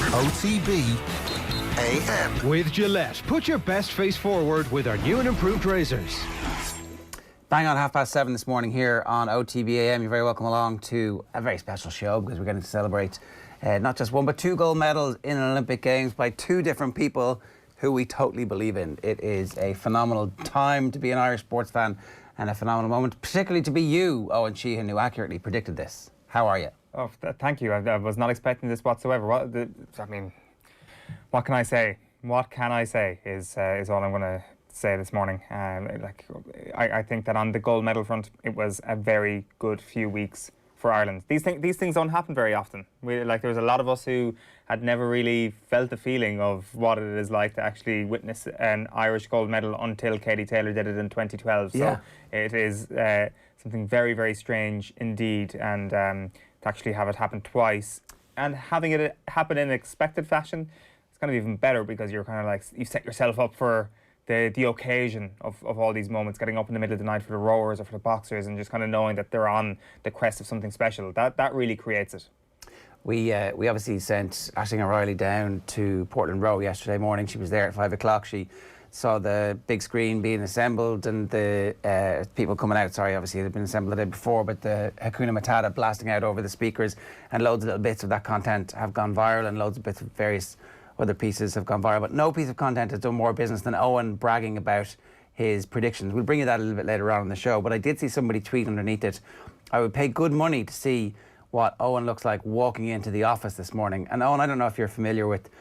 OTB AM. With Gillette, put your best face forward with our new and improved razors. Bang on 7:30 this morning here on OTB AM. You're very welcome along to a very special show because we're getting to celebrate not just one but two gold medals in an Olympic Games by two different people who we totally believe in. It is a phenomenal time to be an Irish sports fan and a phenomenal moment, particularly to be you, Eoin Sheahan, who accurately predicted this. How are you? Oh, thank you. I was not expecting this whatsoever. What can I say? What can I say is all I'm going to say this morning. I think that on the gold medal front, it was a very good few weeks for Ireland. These things don't happen very often. There was a lot of us who had never really felt the feeling of what it is like to actually witness an Irish gold medal until Katie Taylor did it in 2012. So yeah. It is something very, very strange indeed, and to actually have it happen twice and having it happen in expected fashion, it's kind of even better because you're kind of like, you set yourself up for the occasion of all these moments, getting up in the middle of the night for the rowers or for the boxers and just kind of knowing that they're on the crest of something special. That really creates it. We obviously sent Aisling O'Reilly down to Portland Row yesterday morning. She was there at 5 o'clock. She saw the big screen being assembled and the people coming out. Sorry, obviously it had been assembled the day before, but the Hakuna Matata blasting out over the speakers, and loads of little bits of that content have gone viral and loads of bits of various other pieces have gone viral, but no piece of content has done more business than Eoin bragging about his predictions. We'll bring you that a little bit later on in the show, but I did see somebody tweet underneath it, I would pay good money to see what Eoin looks like walking into the office this morning. And Eoin, I don't know if you're familiar with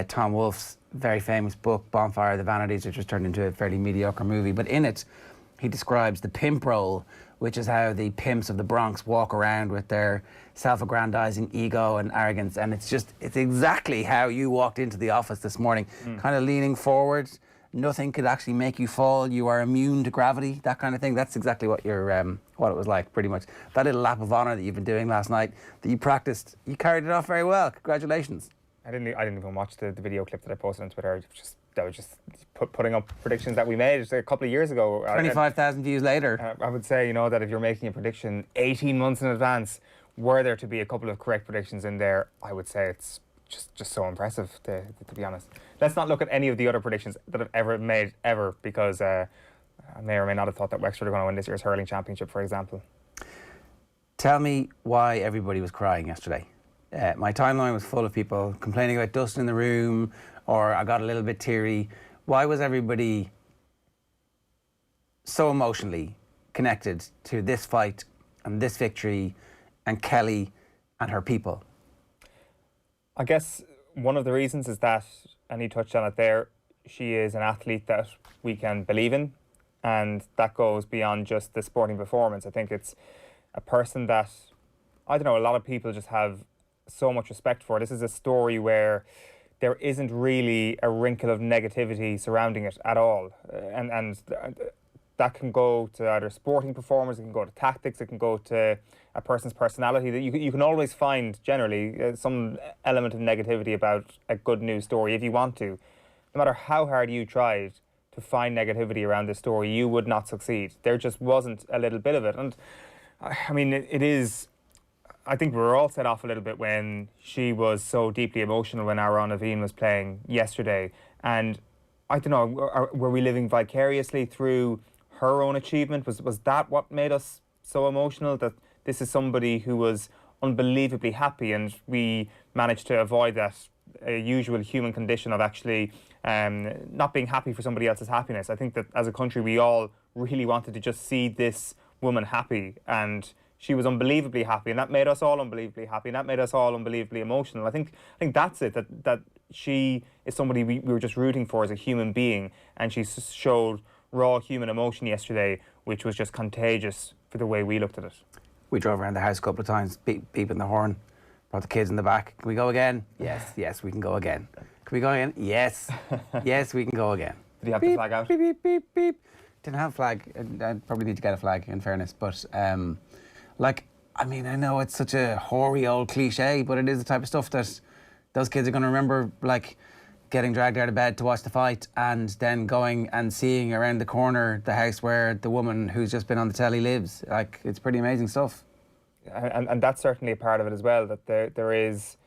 Tom Wolfe's very famous book, Bonfire of the Vanities, which was turned into a fairly mediocre movie, but in it, he describes the pimp role, which is how the pimps of the Bronx walk around with their self-aggrandizing ego and arrogance. And it's exactly how you walked into the office this morning, kind of leaning forward. Nothing could actually make you fall. You are immune to gravity, that kind of thing. That's exactly what what it was like, pretty much. That little lap of honour that you've been doing last night, that you practiced, you carried it off very well. Congratulations. I didn't even watch the video clip that I posted on Twitter. That was just putting up predictions that we made a couple of years ago. 25,000 views later. I would say, that if you're making a prediction 18 months in advance, were there to be a couple of correct predictions in there, I would say it's just so impressive, to be honest. Let's not look at any of the other predictions that I've ever made, because I may or may not have thought that Wexford are going to win this year's hurling championship, for example. Tell me why everybody was crying yesterday. My timeline was full of people complaining about dust in the room, or I got a little bit teary. Why was everybody so emotionally connected to this fight and this victory and Kellie and her people? I guess one of the reasons is that, and he touched on it there, she is an athlete that we can believe in, and that goes beyond just the sporting performance. I think it's a person that, a lot of people just have so much respect for. This is a story where there isn't really a wrinkle of negativity surrounding it at all, and that can go to either sporting performance, it can go to tactics, it can go to a person's personality. That you can always find generally some element of negativity about a good news story if you want to. No matter how hard you tried to find negativity around this story, you would not succeed. There just wasn't a little bit of it, and I mean it is. I think we were all set off a little bit when she was so deeply emotional when Aaron Aveen was playing yesterday. And I don't know, were we living vicariously through her own achievement? Was that what made us so emotional? That this is somebody who was unbelievably happy, and we managed to avoid that usual human condition of actually not being happy for somebody else's happiness. I think that as a country we all really wanted to just see this woman happy, and she was unbelievably happy, and that made us all unbelievably happy, and that made us all unbelievably emotional. I think that's it, that she is somebody we were just rooting for as a human being, and she showed raw human emotion yesterday, which was just contagious for the way we looked at it. We drove around the house a couple of times, beeping the horn, brought the kids in the back. Can we go again? Yes, we can go again. Can we go again? Yes, we can go again. Did you have beep, the flag out? Beep, beep, beep, beep. Didn't have a flag. I'd probably need to get a flag, in fairness, but I know it's such a hoary old cliche, but it is the type of stuff that those kids are going to remember, like getting dragged out of bed to watch the fight and then going and seeing around the corner the house where the woman who's just been on the telly lives. Like, it's pretty amazing stuff. And that's certainly a part of it as well, that there is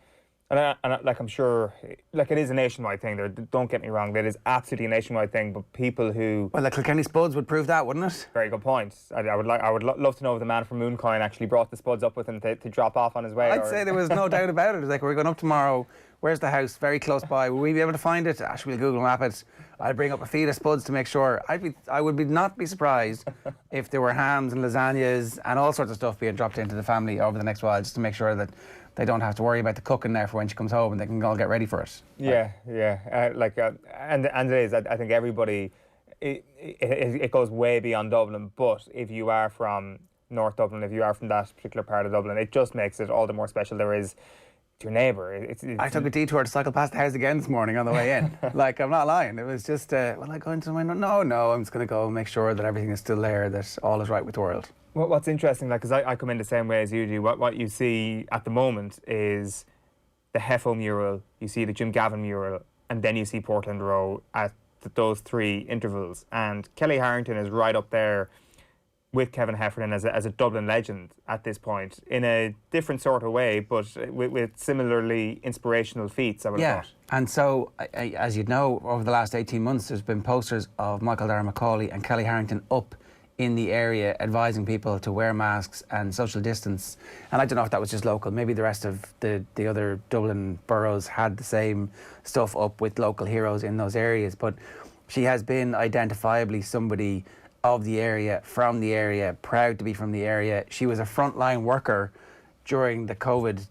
Like, I'm sure, like, it is a nationwide thing. Don't get me wrong, that is absolutely a nationwide thing. But people who, Well, the Kilkenny Spuds would prove that, wouldn't it? very good point. I would love to know if the man from Mooncoin actually brought the Spuds up with him to drop off on his way. I'd say there was no doubt about it. It was like, we're going up tomorrow. Where's the house? Very close by. Will we be able to find it? Actually, we'll Google map it. I'd bring up a feed of Spuds to make sure. I would not be surprised if there were hams and lasagnas and all sorts of stuff being dropped into the family over the next while, just to make sure that they don't have to worry about the cooking there for when she comes home, and they can all get ready for it. Yeah. And it is. I think everybody, it goes way beyond Dublin. But if you are from North Dublin, if you are from that particular part of Dublin, it just makes it all the more special. There is to your neighbour. I took a detour to cycle past the house again this morning on the way in. Like, I'm not lying. It was just, will I go into my... No, I'm just going to go and make sure that everything is still there, that all is right with the world. What's interesting, like, because I come in the same way as you do, what you see at the moment is the Heffo mural, you see the Jim Gavin mural, and then you see Portland Row at those three intervals. And Kellie Harrington is right up there with Kevin Heffernan as a Dublin legend at this point, in a different sort of way, but with similarly inspirational feats, I would have thought. And so, as you'd know, over the last 18 months, there's been posters of Michael Darragh Macaulay and Kellie Harrington up in the area advising people to wear masks and social distance. And I don't know if that was just local. Maybe the rest of the other Dublin boroughs had the same stuff up with local heroes in those areas. But she has been identifiably somebody of the area, from the area, proud to be from the area. She was a frontline worker during the COVID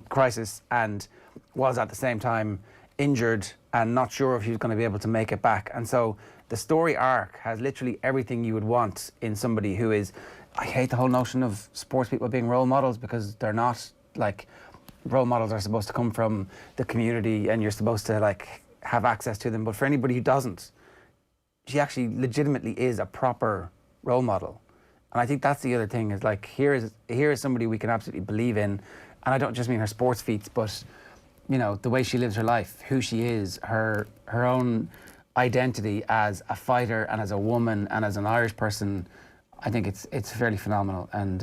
crisis and was at the same time injured and not sure if she was going to be able to make it back. And so the story arc has literally everything you would want in somebody who is... I hate the whole notion of sports people being role models, because they're not. Like, role models are supposed to come from the community and you're supposed to, like, have access to them. But for anybody who doesn't, she actually legitimately is a proper role model. And I think that's the other thing, is like, here is somebody we can absolutely believe in. And I don't just mean her sports feats, but, you know, the way she lives her life, who she is, her own identity as a fighter and as a woman and as an Irish person. I think it's fairly phenomenal. And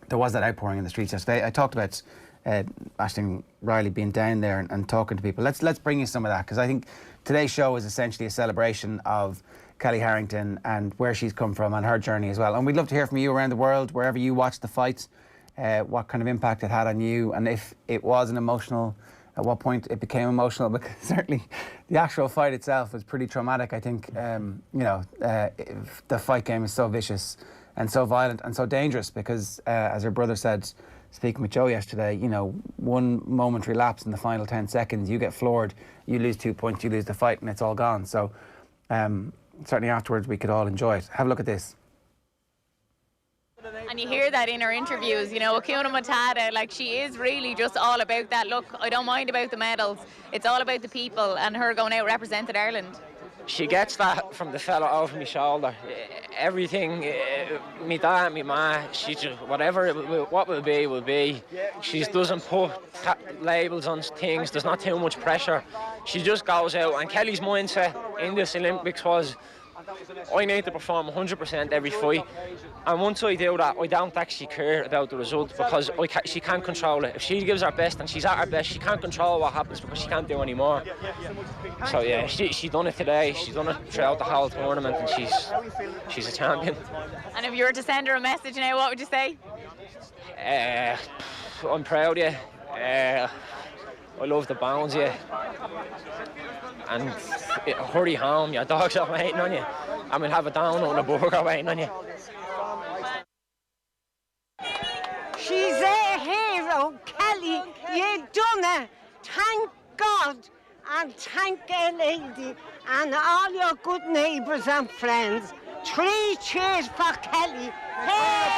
there was that outpouring in the streets yesterday. I talked about Aisling Riley being down there and talking to people. Let's bring you some of that, because I think today's show is essentially a celebration of Kellie Harrington and where she's come from and her journey as well. And we'd love to hear from you around the world, wherever you watched the fight, what kind of impact it had on you, and if it was an emotional... At what point it became emotional, because certainly the actual fight itself was pretty traumatic. I think, the fight game is so vicious and so violent and so dangerous, because, as her brother said, speaking with Joe yesterday, you know, one momentary lapse in the final 10 seconds, you get floored, you lose 2 points, you lose the fight, and it's all gone. So certainly afterwards we could all enjoy it. Have a look at this. And you hear that in her interviews, you know, Hakuna Matata, like, she is really just all about that. Look, I don't mind about the medals. It's all about the people, and her going out represented Ireland. She gets that from the fella over my shoulder. Everything, me dad, me ma, she just, whatever what will be, will be. She doesn't put labels on things. There's not too much pressure. She just goes out. And Kellie's mindset in this Olympics was, I need to perform 100% every fight, and once I do that, I don't actually care about the result, because she can't control it. If she gives her best and she's at her best, she can't control what happens, because she can't do any more. So yeah, she done it today. She's done it throughout the whole tournament, and she's a champion. And if you were to send her a message now, what would you say? I'm proud of you. I love the bounds, yeah. And hurry home, your dogs are waiting on you. I mean, have a down on a burger waiting on you. She's a hero, Kellie. You done it. Thank God, and thank a lady and all your good neighbours and friends. 3 cheers for Kellie. Hey!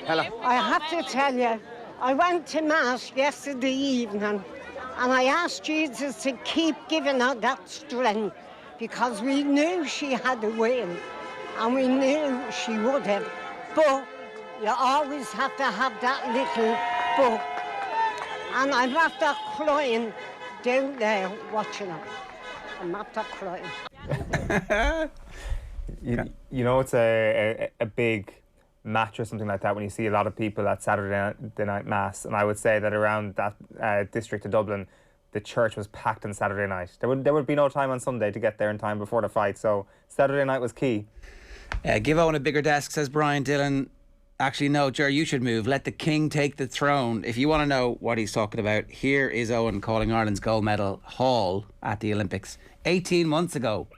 I have to tell you, I went to Mass yesterday evening and I asked Jesus to keep giving her that strength, because we knew she had a win and we knew she would have. But you always have to have that little book. And I'm after crying down there watching her. I'm after crying. You know, it's a big match or something like that when you see a lot of people at Saturday night mass, and I would say that around that district of Dublin, the church was packed on Saturday night. There would be no time on Sunday to get there in time before the fight, so Saturday night was key. Give Eoin a bigger desk, says Brian Dillon. Actually, no, Ger, you should move. Let the king take the throne. If you want to know what he's talking about, here is Eoin calling Ireland's gold medal haul at the Olympics 18 months ago.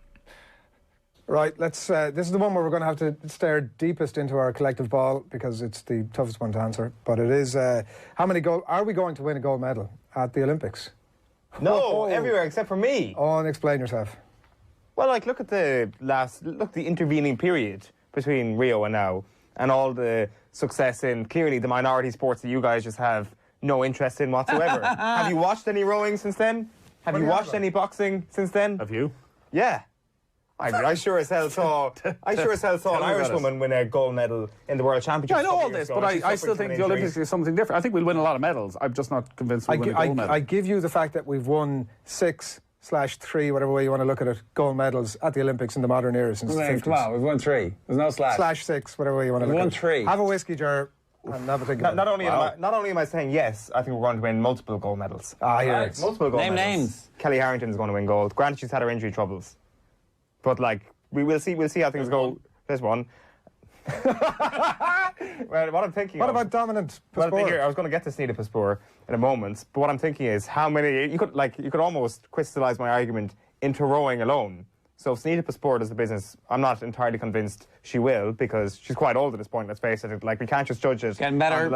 Right, let's. This is the one where we're going to have to stare deepest into our collective ball because it's the toughest one to answer. But it is, how many gold are we going to win a gold medal at the Olympics? No, everywhere except for me. Oh, and explain yourself. Well, like, look at the intervening period between Rio and now, and all the success in clearly the minority sports that you guys just have no interest in whatsoever. Have you watched any rowing since then? Have you watched any boxing since then? Have you? Yeah. I sure as hell saw an Irish woman win a gold medal in the World Championships. Yeah, I know all this, but I still think the Olympics is something different. I think we'll win a lot of medals. I'm just not convinced we'll win a gold medal. I give you the fact that we've won 6/3, whatever way you want to look at it, gold medals at the Olympics in the modern era since the 50s. Come on, we've won 3. There's no slash. /6, whatever way you want to look at it. We've won 3. Have a whiskey jar and have a think about it. Not only am I saying yes, I think we're going to win multiple gold medals. Here. Multiple gold Name medals. names. Kellie Harrington is going to win gold. Granted, she's had her injury troubles, but like we'll see how things go. There's one. Well, what I'm thinking. What about dominant Passport? I was going to get to Sneeda Passport in a moment, but what I'm thinking is how many you could almost crystallise my argument into rowing alone. So if Sneeda Passport is the business, I'm not entirely convinced she will because she's quite old at this point. Let's face it. Like we can't just judge it. Getting better.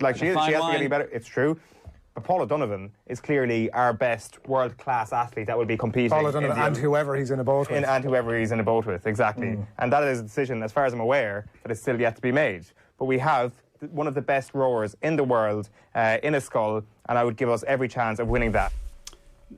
Like she has to get any better. It's true. But Paul O'Donovan is clearly our best world-class athlete that will be competing. Paul O'Donovan and whoever he's in a boat with. And whoever he's in a boat with, exactly. And that is a decision, as far as I'm aware, that is still yet to be made. But we have one of the best rowers in the world in a scull, and I would give us every chance of winning that.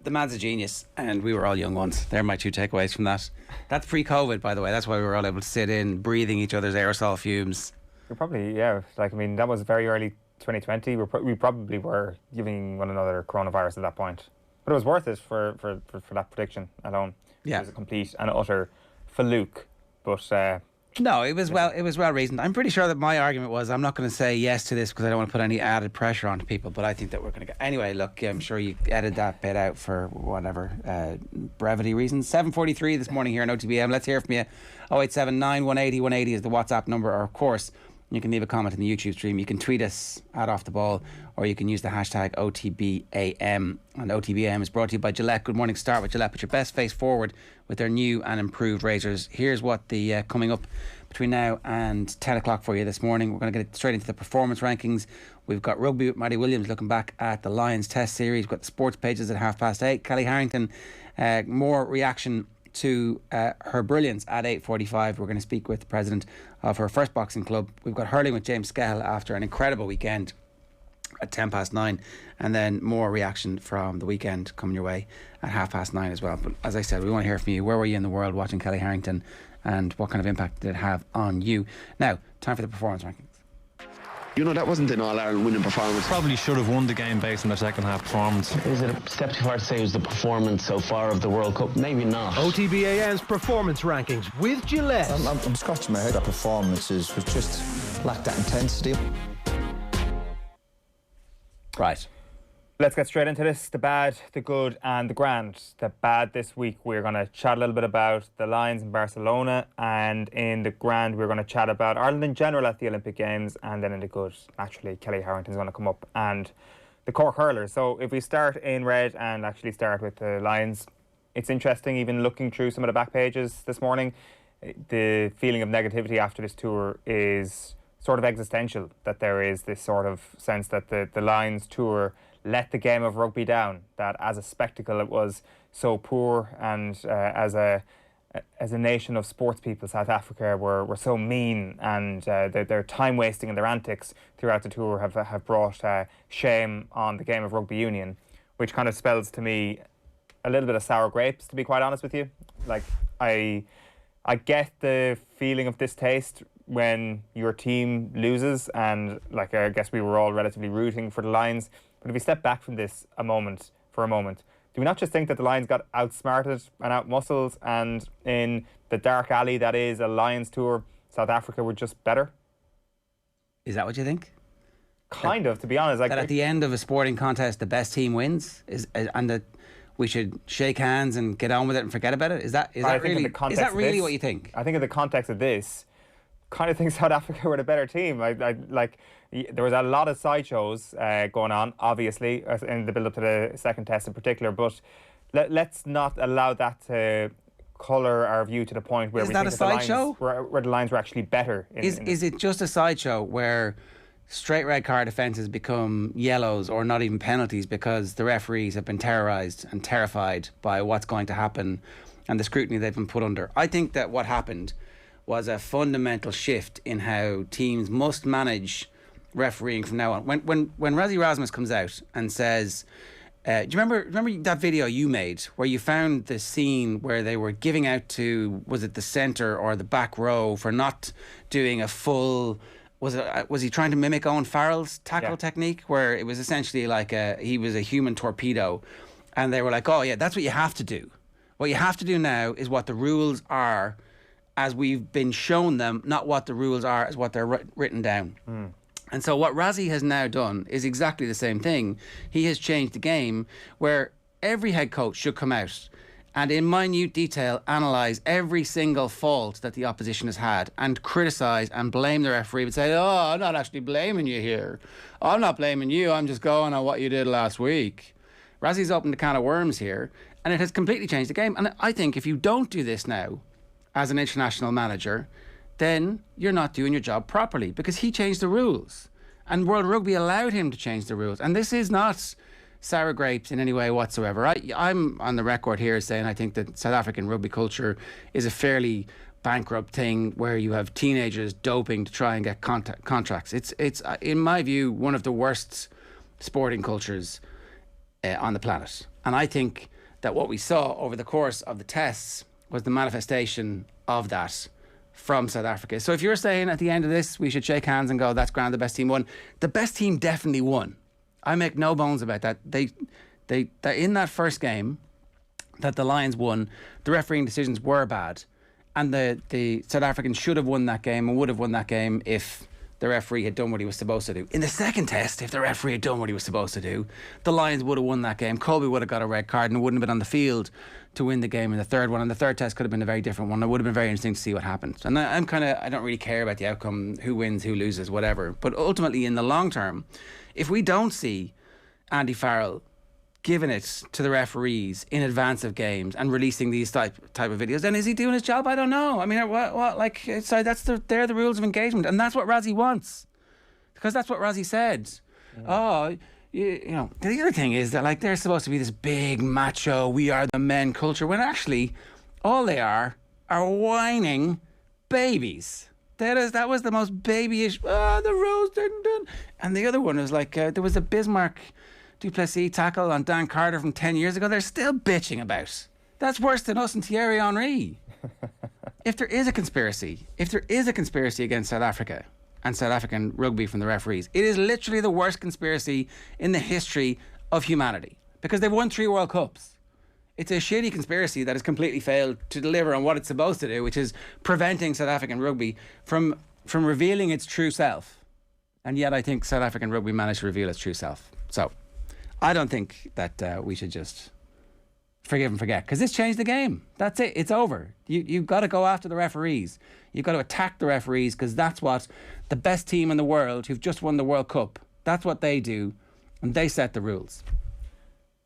The man's a genius, and we were all young once. They're my 2 takeaways from that. That's pre-COVID, by the way. That's why we were all able to sit in, breathing each other's aerosol fumes. You're probably, that was very early 2020. We probably were giving one another coronavirus at that point. But it was worth it for that prediction alone. Yeah. It was a complete and utter fluke. But no, it was well reasoned. I'm pretty sure that my argument was I'm not going to say yes to this because I don't want to put any added pressure onto people, but I think that we're going to get... Anyway, look, I'm sure you edited that bit out for whatever brevity reasons. 7:43 this morning here on OTB AM. Let's hear from you. 0879 180 180 is the WhatsApp number, or of course you can leave a comment in the YouTube stream. You can tweet us at Off the Ball, or you can use the hashtag OTB AM. And OTB AM is brought to you by Gillette. Good morning. Start with Gillette. Put your best face forward with their new and improved razors. Here's what the coming up between now and 10 o'clock for you this morning. We're going to get straight into the performance rankings. We've got rugby with Matty Williams looking back at the Lions Test series. We've got the sports pages at 8:30. Kellie Harrington, more reaction to her brilliance at 8:45. We're going to speak with the president of her first boxing club. We've got hurling with James Skehill after an incredible weekend at 9:10, and then more reaction from the weekend coming your way at 9:30 as well. But as I said, we want to hear from you. Where were you in the world watching Kellie Harrington, and what kind of impact did it have on you? Now, time for the performance rankings. You know, that wasn't an All-Ireland winning performance. Probably should have won the game based on their second half performance. Is it a step too far to say it was the performance so far of the World Cup? Maybe not. OTB AM's performance rankings with Gillette. I'm scratching my head. That performances was just lacked that intensity. Right. Let's get straight into this. The bad, the good and the grand. The bad this week, we're going to chat a little bit about the Lions in Barcelona, and in the grand we're going to chat about Ireland in general at the Olympic Games, and then in the good, naturally, Kellie Harrington's going to come up and the Cork hurlers. So if we start in red and actually start with the Lions, it's interesting, even looking through some of the back pages this morning, the feeling of negativity after this tour is sort of existential, that there is this sort of sense that the Lions tour let the game of rugby down, that as a spectacle it was so poor, and as a nation of sports people, South Africa were so mean, and their time wasting and their antics throughout the tour have brought shame on the game of rugby union, which kind of spells to me a little bit of sour grapes, to be quite honest with you. Like, I get the feeling of distaste when your team loses, and like I guess we were all relatively rooting for the Lions. But if we step back from this for a moment, do we not just think that the Lions got outsmarted and outmuscled, and in the dark alley that is a Lions tour, South Africa were just better? Is that what you think? Kind of, to be honest. Like, that at the end of a sporting contest, the best team wins, and that we should shake hands and get on with it and forget about it? Is that really what you think? I think in the context of this, kind of think South Africa were the better team. Like there was a lot of sideshows going on, obviously, in the build-up to the second test in particular. But let's not allow that to colour our view to the point where we think where the Lions were actually better. Is it just a sideshow where straight red card offences become yellows or not even penalties because the referees have been terrorised and terrified by what's going to happen and the scrutiny they've been put under? I think that what happened was a fundamental shift in how teams must manage refereeing from now on. When Rassie Erasmus comes out and says, do you remember that video you made where you found the scene where they were giving out to, was it the centre or the back row for not doing a full... Was he trying to mimic Owen Farrell's tackle technique, where it was essentially like he was a human torpedo, and they were like, oh yeah, that's what you have to do. What you have to do now is what the rules are as we've been shown them, not what the rules are as what they're written down. And so what Rassie has now done is exactly the same thing. He has changed the game where every head coach should come out and in minute detail analyse every single fault that the opposition has had and criticise and blame the referee, but say, oh, I'm not actually blaming you here. I'm not blaming you, I'm just going on what you did last week. Rassie's opened a can of worms here, and it has completely changed the game. And I think if you don't do this now as an international manager, then you're not doing your job properly, because he changed the rules. And World Rugby allowed him to change the rules. And this is not sour grapes in any way whatsoever. I'm on the record here saying I think that South African rugby culture is a fairly bankrupt thing where you have teenagers doping to try and get contracts. It's in my view one of the worst sporting cultures on the planet. And I think that what we saw over the course of the tests was the manifestation of that from South Africa. So if you're saying at the end of this we should shake hands and go, that's grand, the best team won, the best team definitely won. I make no bones about that. They in that first game that the Lions won, the refereeing decisions were bad, and the South Africans should have won that game and would have won that game if the referee had done what he was supposed to do. In the second test, if the referee had done what he was supposed to do, the Lions would have won that game. Colby would have got a red card and wouldn't have been on the field to win the game in the third one. And the third test could have been a very different one. It would have been very interesting to see what happened. And I don't really care about the outcome, who wins, who loses, whatever. But ultimately, in the long term, if we don't see Andy Farrell giving it to the referees in advance of games and releasing these type of videos, then is he doing his job? I don't know. I mean, they're the rules of engagement, and that's what Rassie wants, because that's what Rassie said. Oh, you know, the other thing is that they're supposed to be this big macho, we are the men culture, when actually all they are whining babies. That was the most babyish. The rules didn't. And the other one was there was a Bismarck Duplessis tackle on Dan Carter from 10 years ago. They're still bitching about. That's worse than us and Thierry Henry. If there is a conspiracy against South Africa and South African rugby from the referees, it is literally the worst conspiracy in the history of humanity, because they've won 3 World Cups. It's a shitty conspiracy that has completely failed to deliver on what it's supposed to do, which is preventing South African rugby from revealing its true self. And yet I think South African rugby managed to reveal its true self. So I don't think that we should just forgive and forget, because this changed the game. That's it. It's over. You've got to go after the referees. You've got to attack the referees, because that's what the best team in the world who've just won the World Cup, that's what they do, and they set the rules.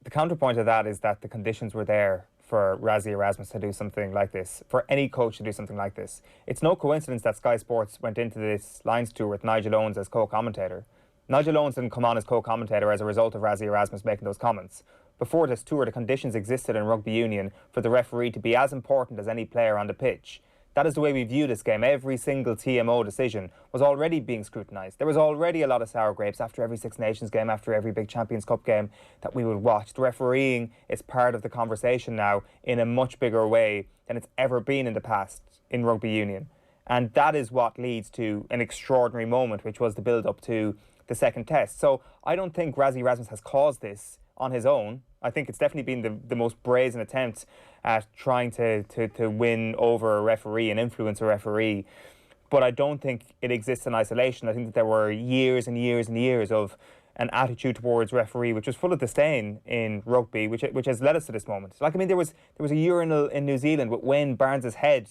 The counterpoint of that is that the conditions were there for Rassie Erasmus to do something like this, for any coach to do something like this. It's no coincidence that Sky Sports went into this Lions tour with Nigel Owens as co-commentator. Nigel Owens didn't come on as co-commentator as a result of Rassie Erasmus making those comments. Before this tour, the conditions existed in rugby union for the referee to be as important as any player on the pitch. That is the way we view this game. Every single TMO decision was already being scrutinised. There was already a lot of sour grapes after every Six Nations game, after every big Champions Cup game that we would watch. The refereeing is part of the conversation now in a much bigger way than it's ever been in the past in rugby union. And that is what leads to an extraordinary moment, which was the build-up to the second test. So I don't think Rassie Erasmus has caused this on his own. I think it's definitely been the most brazen attempt at trying to win over a referee and influence a referee. But I don't think it exists in isolation. I think that there were years and years and years of an attitude towards referee which was full of disdain in rugby, which has led us to this moment. Like, I mean, there was a urinal in New Zealand with Wayne Barnes's head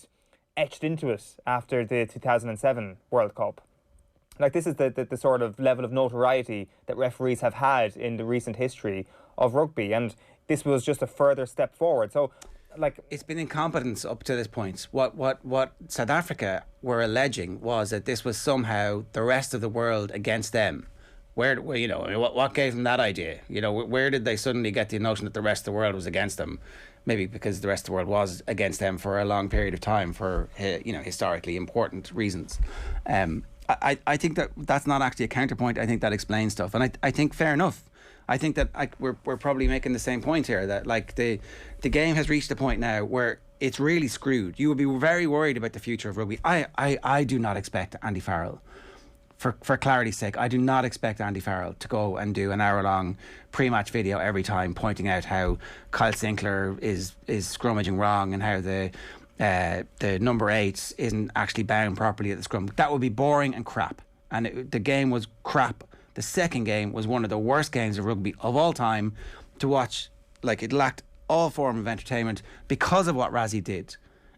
etched into it after the 2007 World Cup. Like, this is the sort of level of notoriety that referees have had in the recent history of rugby, and this was just a further step forward. So, like, it's been incompetence up to this point. What South Africa were alleging was that this was somehow the rest of the world against them. Where you know, what gave them that idea? You know, where did they suddenly get the notion that the rest of the world was against them? Maybe because the rest of the world was against them for a long period of time for, you know, historically important reasons. I think that's not actually a counterpoint. I think that explains stuff, and I think fair enough. I think that we're probably making the same point here, that like the game has reached a point now where it's really screwed. You would be very worried about the future of rugby. I do not expect Andy Farrell, for clarity's sake, I do not expect Andy Farrell to go and do an hour-long pre-match video every time pointing out how Kyle Sinclair is scrummaging wrong and how the number 8 isn't actually bound properly at the scrum. That would be boring and crap. And the game was crap. The second game was one of the worst games of rugby of all time to watch. Like, it lacked all form of entertainment because of what Rassie did.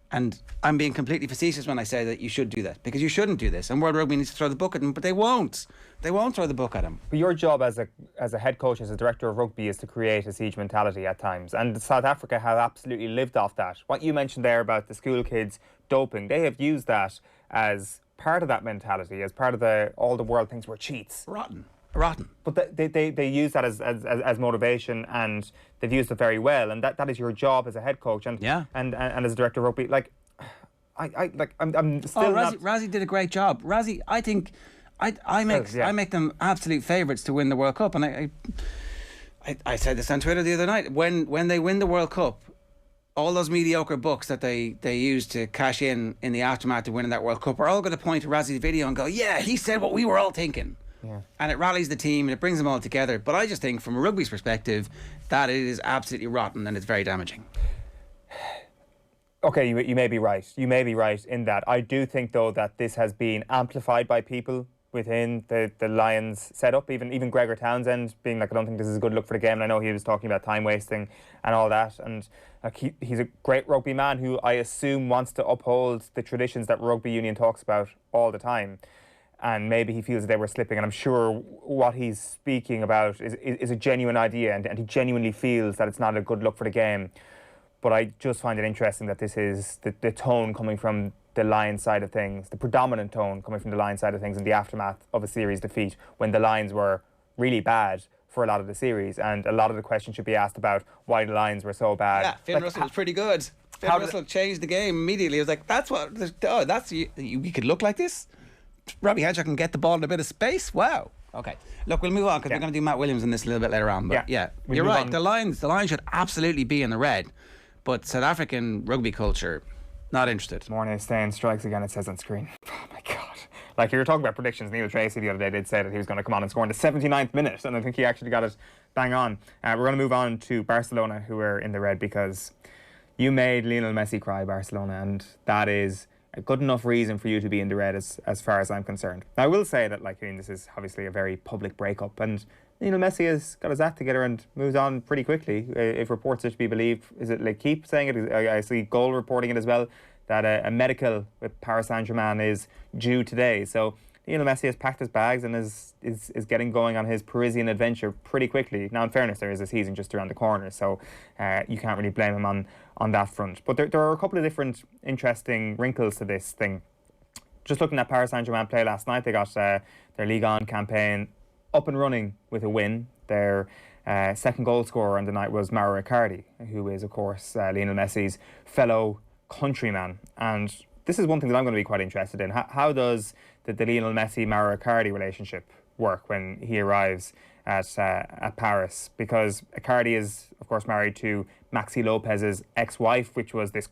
And I'm being completely facetious when I say that you should do that, because you shouldn't do this. And World Rugby needs to throw the book at them, but they won't. They won't throw the book at them. But your job as a head coach, as a director of rugby, is to create a siege mentality at times. And South Africa have absolutely lived off that. What you mentioned there about the school kids doping, they have used that as part of that mentality, as part of all the world thinks we're cheats. Rotten. But they use that as motivation, and they've used it very well. And that is your job as a head coach and as a director of rugby. Like, I'm still Rassie did a great job. Rassie, I think, I make them absolute favourites to win the World Cup. And I said this on Twitter the other night. When they win the World Cup, all those mediocre books that they use to cash in the aftermath of winning that World Cup are all going to point to Rassie's video and go, yeah, he said what we were all thinking. Yeah. And it rallies the team and it brings them all together. But I just think, from a rugby's perspective, that it is absolutely rotten and it's very damaging. Okay, you may be right. You may be right in that. I do think, though, that this has been amplified by people within the Lions setup. Even Gregor Townsend being like, I don't think this is a good look for the game. And I know he was talking about time wasting and all that. And he's a great rugby man who I assume wants to uphold the traditions that rugby union talks about all the time. And maybe he feels that they were slipping, and I'm sure what he's speaking about is a genuine idea, and he genuinely feels that it's not a good look for the game. But I just find it interesting that this is the tone coming from the Lions side of things, the predominant tone coming from the Lions side of things in the aftermath of a series defeat, when the Lions were really bad for a lot of the series, and a lot of the questions should be asked about why the Lions were so bad. Yeah, Finn Russell was pretty good. Finn Russell changed the game immediately. It was like, we could look like this? Robbie Hedger can get the ball in a bit of space. Wow. Okay. Look, we'll move on, because we're going to do Matt Williams in this a little bit later on. But you're right. The Lions should absolutely be in the red, but South African rugby culture, not interested. Morning Stain strikes again, it says on screen. Oh my God. Like, you were talking about predictions. Neil Tracy the other day did say that he was going to come on and score in the 79th minute, and I think he actually got it bang on. We're going to move on to Barcelona, who are in the red, because you made Lionel Messi cry, Barcelona, and that is a good enough reason for you to be in the red as far as I'm concerned. Now, I will say that, like, I mean, this is obviously a very public breakup, and Lionel Messi has got his act together and moves on pretty quickly. If reports are to be believed, is it like keep saying it? I see Goal reporting it as well, that a medical with Paris Saint-Germain is due today. So Lionel Messi has packed his bags and is getting going on his Parisian adventure pretty quickly. Now, in fairness, there is a season just around the corner, so you can't really blame him on that front. But there are a couple of different interesting wrinkles to this thing. Just looking at Paris Saint-Germain play last night, they got their Ligue 1 campaign up and running with a win. Their second goal scorer on the night was Mauro Icardi, who is, of course, Lionel Messi's fellow countryman. And this is one thing that I'm going to be quite interested in. How does the Lionel Messi-Mauro Icardi relationship work when he arrives at Paris? Because Icardi is, of course, married to Maxi Lopez's ex-wife, which was this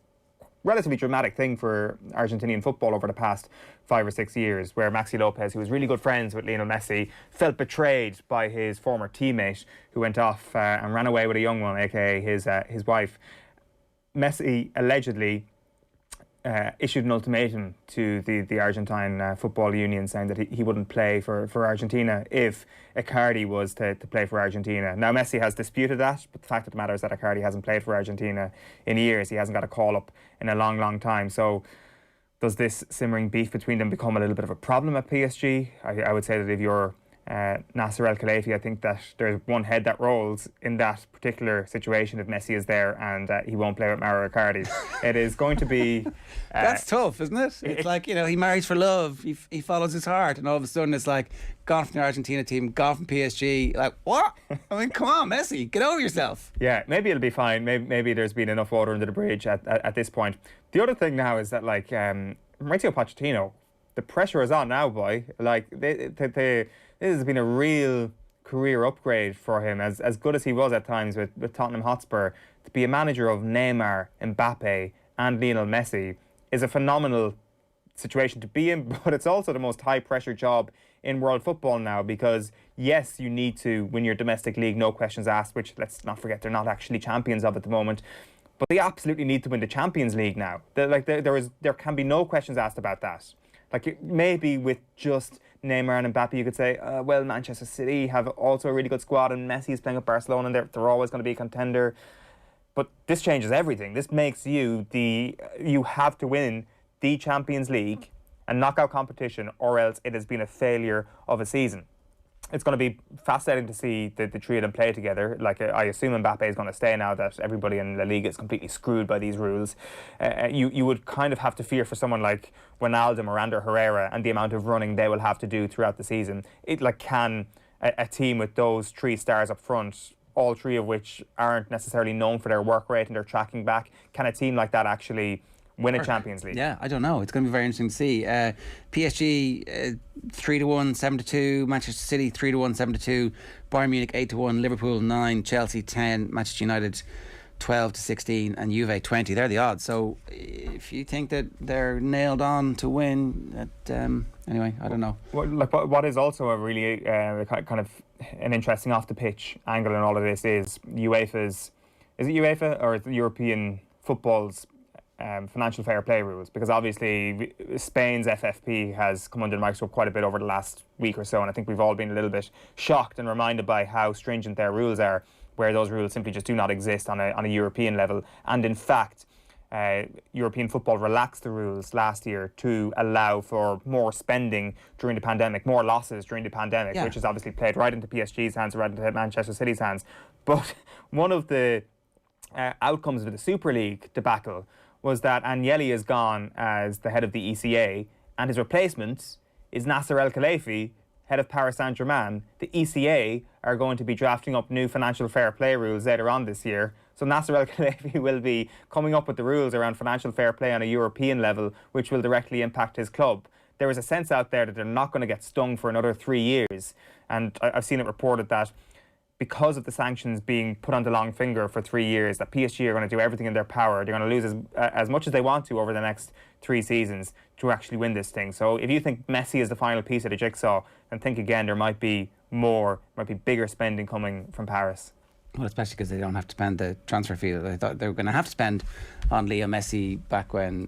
relatively dramatic thing for Argentinian football over the past 5 or 6 years, where Maxi Lopez, who was really good friends with Lionel Messi, felt betrayed by his former teammate who went off and ran away with a young one, aka his wife. Messi allegedly issued an ultimatum to the Argentine Football Union, saying that he wouldn't play for Argentina if Icardi was to play for Argentina. Now, Messi has disputed that, but the fact of the matter is that Icardi hasn't played for Argentina in years. He hasn't got a call-up in a long, long time. So does this simmering beef between them become a little bit of a problem at PSG? I would say that if you're Nasser El-Khelaifi, I think that there's one head that rolls in that particular situation if Messi is there and he won't play with Mauro Icardi. It is going to be... That's tough, isn't it? It's like, he marries for love, he follows his heart, and all of a sudden it's like, gone from the Argentina team, gone from PSG, like, what? I mean, come on, Messi, get over yourself. Yeah, maybe it'll be fine. Maybe there's been enough water under the bridge at this point. The other thing now is that, like, Mauricio Pochettino, the pressure is on now, boy. Like, this has been a real career upgrade for him. As good as he was at times with Tottenham Hotspur, to be a manager of Neymar, Mbappe and Lionel Messi is a phenomenal situation to be in, but it's also the most high-pressure job in world football now, because, yes, you need to win your domestic league, no questions asked, which, let's not forget, they're not actually champions of at the moment. But they absolutely need to win the Champions League now. There can be no questions asked about that. Like, maybe with just Neymar and Mbappe, you could say, well, Manchester City have also a really good squad, and Messi is playing with Barcelona, and they're always going to be a contender. But this changes everything. This makes you have to win the Champions League and knockout competition, or else it has been a failure of a season. It's going to be fascinating to see the three of them play together. Like, I assume Mbappe is going to stay now that everybody in La Liga is completely screwed by these rules. You would kind of have to fear for someone like Wijnaldum or Ander Herrera and the amount of running they will have to do throughout the season. Can a team with those three stars up front, all three of which aren't necessarily known for their work rate and their tracking back, can a team like that actually win a Champions League? Yeah, I don't know. It's going to be very interesting to see. PSG 3-1, 7-2. Manchester City 3-1, 7-2. Bayern Munich 8-1. Liverpool 9. Chelsea 10. Manchester United 12-16, and Juve 20. They're the odds. So if you think that they're nailed on to win, anyway, I don't know. What is also a really kind of an interesting off the pitch angle in all of this is UEFA's. Is it UEFA or the European football's financial fair play rules? Because obviously Spain's FFP has come under the microscope quite a bit over the last week or so, and I think we've all been a little bit shocked and reminded by how stringent their rules are, where those rules simply just do not exist on a European level. And in fact, European football relaxed the rules last year to allow for more spending during the pandemic, more losses during the pandemic, which has obviously played right into PSG's hands, right into Manchester City's hands. But one of the outcomes of the Super League debacle was that Agnelli is gone as the head of the ECA, and his replacement is Nasser El-Khelaifi, head of Paris Saint-Germain. The ECA are going to be drafting up new financial fair play rules later on this year. So Nasser El-Khelaifi will be coming up with the rules around financial fair play on a European level, which will directly impact his club. There is a sense out there that they're not going to get stung for another 3 years. And I've seen it reported that because of the sanctions being put on the long finger for 3 years, that PSG are going to do everything in their power. They're going to lose as much as they want to over the next 3 seasons to actually win this thing. So if you think Messi is the final piece of the jigsaw, then think again, there might be bigger spending coming from Paris. Well, especially because they don't have to spend the transfer fee that they thought they were going to have to spend on Leo Messi back when...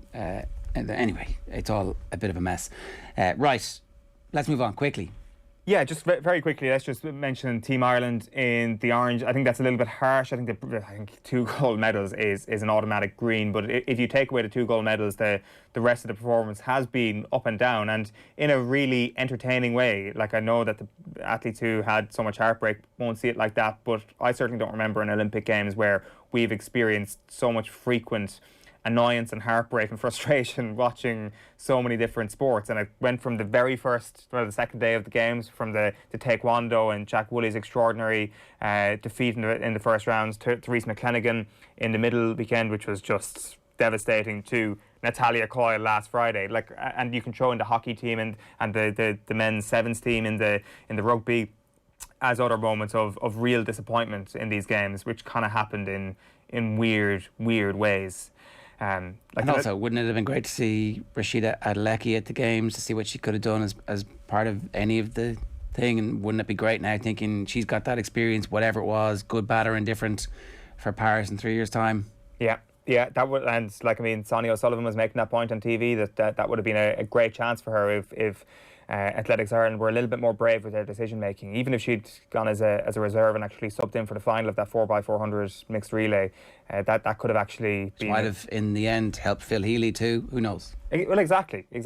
anyway, it's all a bit of a mess. Right, let's move on quickly. Yeah, just very quickly, let's just mention Team Ireland in the orange. I think that's a little bit harsh. I think 2 gold medals is an automatic green. But if you take away the 2 gold medals, the rest of the performance has been up and down, and in a really entertaining way. Like, I know that the athletes who had so much heartbreak won't see it like that, but I certainly don't remember an Olympic Games where we've experienced so much frequent annoyance and heartbreak and frustration watching so many different sports. And it went from the second day of the games, from the taekwondo and Jack Woolley's extraordinary defeat in the first rounds, to Rhys McClenaghan in the middle weekend, which was just devastating, to Natalia Coyle last Friday. And you can throw in the hockey team and the men's sevens team in the rugby as other moments of real disappointment in these games, which kind of happened in weird ways. And also, wouldn't it have been great to see Rashida Adeleke at the games, to see what she could have done as part of any of the thing? And wouldn't it be great now, thinking she's got that experience, whatever it was, good, bad or indifferent, for Paris in 3 years' time? Yeah, that would, and Sonia O'Sullivan was making that point on TV that would have been a great chance for her if Athletics Ireland were a little bit more brave with their decision making. Even if she'd gone as a reserve and actually subbed in for the final of that 4x400 mixed relay, that could have actually been. Might have in the end helped Phil Healy too. Who knows? Well, exactly. So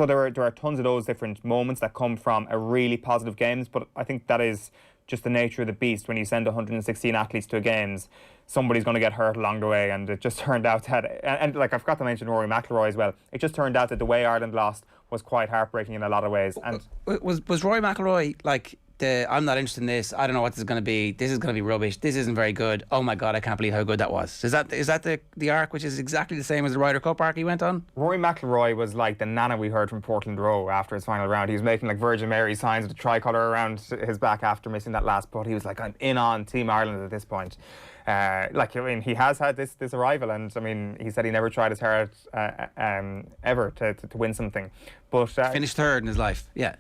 there are tons of those different moments that come from a really positive games, but I think that is just the nature of the beast. When you send 116 athletes to a games, somebody's going to get hurt along the way, and it just turned out that, and I forgot to mention Rory McIlroy as well, it just turned out that the way Ireland lost was quite heartbreaking in a lot of ways. And was Rory McIlroy I'm not interested in this, I don't know what this is going to be, this is going to be rubbish, this isn't very good, oh my god, I can't believe how good that was? Is that the arc, which is exactly the same as the Ryder Cup arc he went on? Rory McIlroy was like the nana we heard from Portland Row after his final round. He was making Virgin Mary signs with the tricolour around his back after missing that last putt. He was I'm in on Team Ireland at this point. He has had this arrival, and he said he never tried as hard ever to win something. But finished third in his life. Yeah,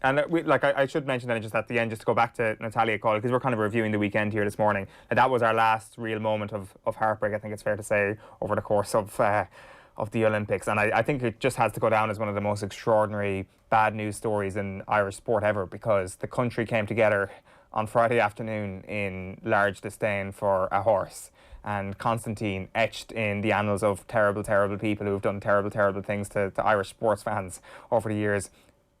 and I should mention that just at the end, just to go back to Natalia Cole, because we're kind of reviewing the weekend here this morning. That was our last real moment of heartbreak, I think it's fair to say, over the course of the Olympics, and I think it just has to go down as one of the most extraordinary bad news stories in Irish sport ever, because the country came together on Friday afternoon in large disdain for a horse, and Constantine etched in the annals of terrible, terrible people who have done terrible, terrible things to Irish sports fans over the years.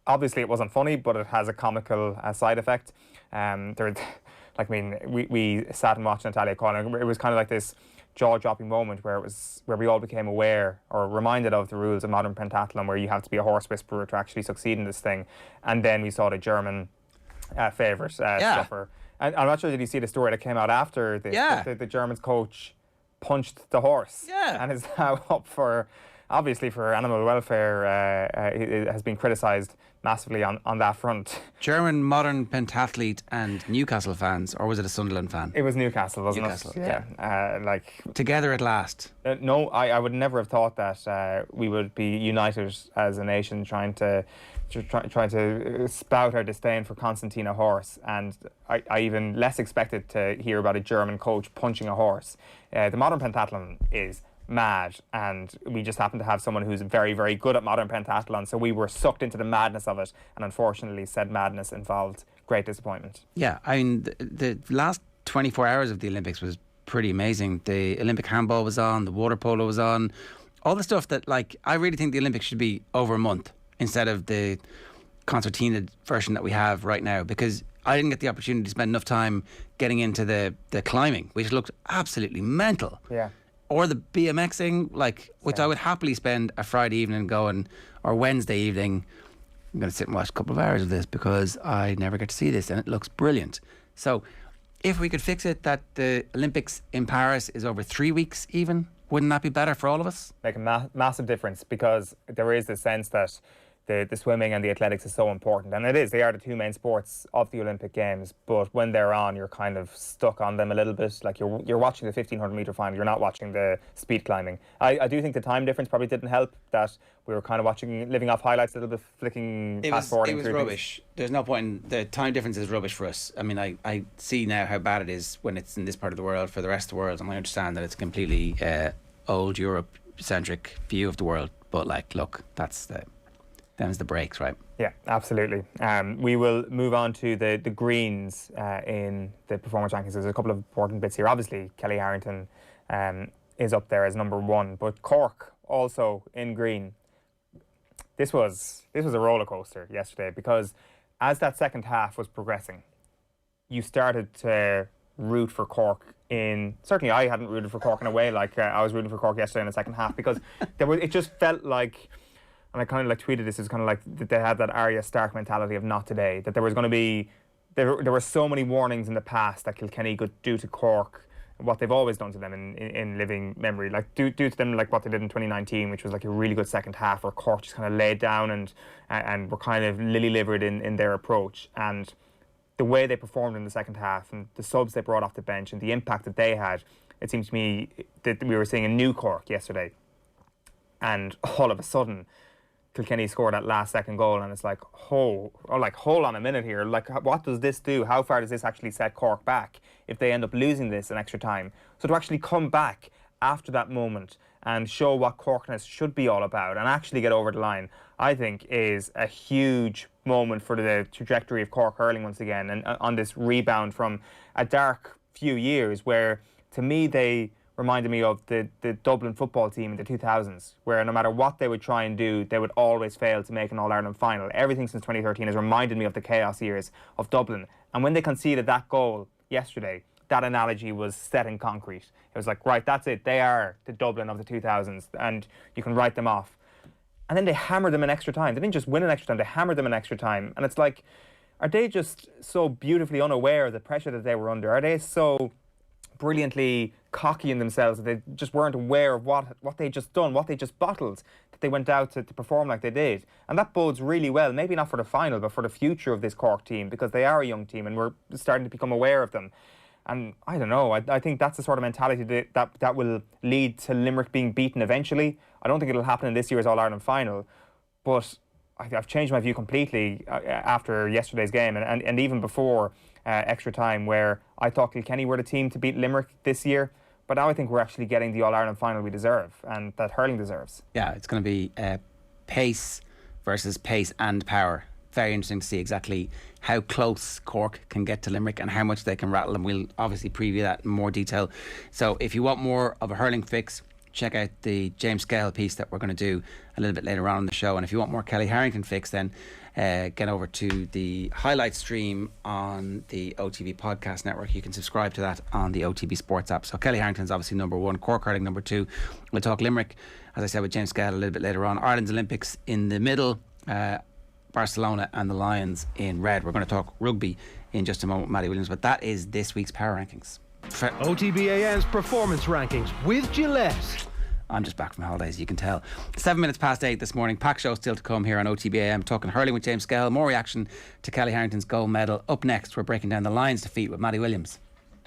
Obviously it wasn't funny, but it has a comical side effect. We sat and watched Natalia Cole, and it was kind of like this jaw-dropping moment where we all became aware or reminded of the rules of modern pentathlon, where you have to be a horse whisperer to actually succeed in this thing. And then we saw the German favourite suffer. And I'm not sure, did you see the story that came out after this? The German's coach punched the horse. And is now up for animal welfare. It has been criticised massively on that front. German modern pentathlete and Newcastle fans, or was it a Sunderland fan? It was Newcastle, wasn't Newcastle, it? Yeah. Together at last. No, I would never have thought that we would be united as a nation trying to spout our disdain for Constantina Horse, and I even less expected to hear about a German coach punching a horse. The modern pentathlon is mad, and we just happen to have someone who's very, very good at modern pentathlon, so we were sucked into the madness of it, and unfortunately said madness involved great disappointment. Yeah, the last 24 hours of the Olympics was pretty amazing. The Olympic handball was on, the water polo was on, all the stuff that I really think the Olympics should be over a month instead of the concertina version that we have right now, because I didn't get the opportunity to spend enough time getting into the climbing, which looked absolutely mental. Yeah. Or the BMXing, which I would happily spend a Friday evening going, or Wednesday evening. I'm going to sit and watch a couple of hours of this because I never get to see this, and it looks brilliant. So if we could fix it that the Olympics in Paris is over 3 weeks even, wouldn't that be better for all of us? Make a massive difference, because there is this sense that the swimming and the athletics is so important, and it is. They are the two main sports of the Olympic Games, but when they're on, you're kind of stuck on them a little bit. You're watching the 1500 metre final, you're not watching the speed climbing. I do think the time difference probably didn't help, that we were kind of living off highlights a little bit, flicking fast forwarding. It was rubbish. There's no point. The time difference is rubbish for us. I see now how bad it is when it's in this part of the world for the rest of the world, and I understand that it's a completely old Europe-centric view of the world, but look, them's the breaks, right? Yeah, absolutely. We will move on to the greens in the performance rankings. There's a couple of important bits here. Obviously, Kellie Harrington is up there as number one, but Cork also in green. This was a roller coaster yesterday, because as that second half was progressing, you started to root for Cork certainly I hadn't rooted for Cork in a way I was rooting for Cork yesterday in the second half, because it just felt like, and I kind of tweeted this, is kind of like they had that Arya Stark mentality of not today, that there was going to be, there were so many warnings in the past that Kilkenny could do to Cork what they've always done to them in living memory, do to them what they did in 2019, which was a really good second half where Cork just kind of laid down and were kind of lily-livered in their approach. And the way they performed in the second half and the subs they brought off the bench and the impact that they had, it seems to me that we were seeing a new Cork yesterday. And all of a sudden, Kilkenny scored that last second goal, and it's like, hold on a minute here. Like, what does this do? How far does this actually set Cork back if they end up losing this in extra time? So to actually come back after that moment and show what Corkness should be all about and actually get over the line, I think is a huge moment for the trajectory of Cork hurling once again, and on this rebound from a dark few years where, to me, they reminded me of the Dublin football team in the 2000s, where no matter what they would try and do, they would always fail to make an All-Ireland final. Everything since 2013 has reminded me of the chaos years of Dublin. And when they conceded that goal yesterday, that analogy was set in concrete. It was like, right, that's it. They are the Dublin of the 2000s, and you can write them off. And then they hammered them in extra time. They didn't just win in extra time, they hammered them in extra time. And it's like, are they just so beautifully unaware of the pressure that they were under? Are they so brilliantly cocky in themselves that they just weren't aware of what they just done, what they just bottled, that they went out to perform like they did? And that bodes really well, maybe not for the final, but for the future of this Cork team, because they are a young team and we're starting to become aware of them. And I don't know, I think that's the sort of mentality that will lead to Limerick being beaten eventually. I don't think it'll happen in this year's All-Ireland final, but I've changed my view completely after yesterday's game and even before extra time, where I thought Kilkenny were the team to beat Limerick this year. But now I think we're actually getting the All-Ireland final we deserve and that hurling deserves. Yeah, it's going to be pace versus pace and power. Very interesting to see exactly how close Cork can get to Limerick and how much they can rattle them. We'll obviously preview that in more detail. So if you want more of a hurling fix, check out the James Skehill piece that we're going to do a little bit later on in the show. And if you want more Kellie Harrington fix, then get over to the highlight stream on the OTB podcast network. You can subscribe to that on the OTB SPORTS app. So Kellie Harrington's obviously number one, Cork hurling number two. We'll talk Limerick, as I said, with James Skehill a little bit later on. Ireland's Olympics in the middle, Barcelona and the Lions in red. We're going to talk rugby in just a moment with Matty Williams, but that is this week's Power Rankings. OTB AM's performance rankings with Gillette. I'm just back from holidays, you can tell. 7 minutes past 8 this morning. Pack show still to come here on OTB AM. Talking hurling with James Skehill. More reaction to Kellie Harrington's gold medal. Up next, we're breaking down the Lions' defeat with Matty Williams.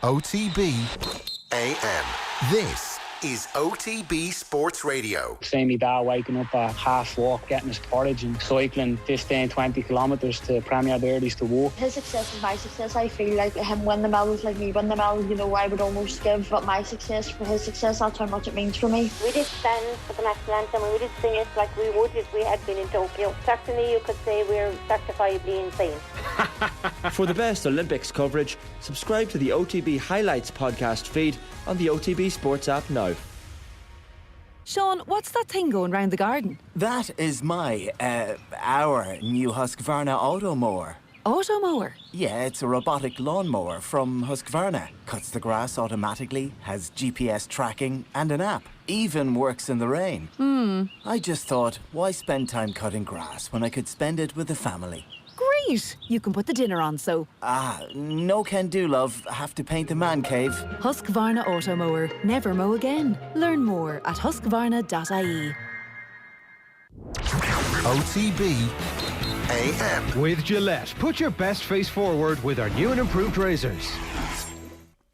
OTB AM. This is OTB Sports Radio. Seeing me dad waking up at half walk, getting his porridge and cycling 15-20 kilometres to Premier Birdies to walk. His success is my success. I feel like him win the medals like me win the medal. You know, I would almost give up my success for his success. That's how much it means for me. We did stand for the national anthem and we did sing it like we would if we had been in Tokyo. Certainly you could say we're certifiably insane. For the best Olympics coverage, subscribe to the OTB Highlights podcast feed on the OTB Sports app now. Sean, what's that thing going round the garden? That is our new Husqvarna Auto Mower. Auto mower? Yeah, it's a robotic lawnmower from Husqvarna. Cuts the grass automatically, has GPS tracking and an app. Even works in the rain. I just thought, why spend time cutting grass when I could spend it with the family? Great! You can put the dinner on, so... No can do, love. Have to paint the man cave. Husqvarna Auto Mower. Never mow again. Learn more at husqvarna.ie. OTB AM. With Gillette. Put your best face forward with our new and improved razors.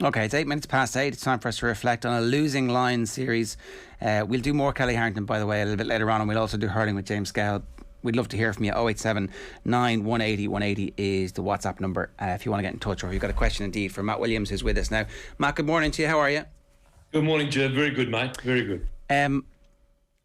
Okay, it's 8 minutes past 8. It's time for us to reflect on a losing Lions series. We'll do more Kellie Harrington, by the way, a little bit later on, and we'll also do hurling with James Skehill. We'd love to hear from you. 087 9 180 180 is the WhatsApp number if you want to get in touch, or if you've got a question indeed for Matt Williams, who's with us now. Matt, good morning to you. How are you? Good morning, Joe. Very good, mate. Very good.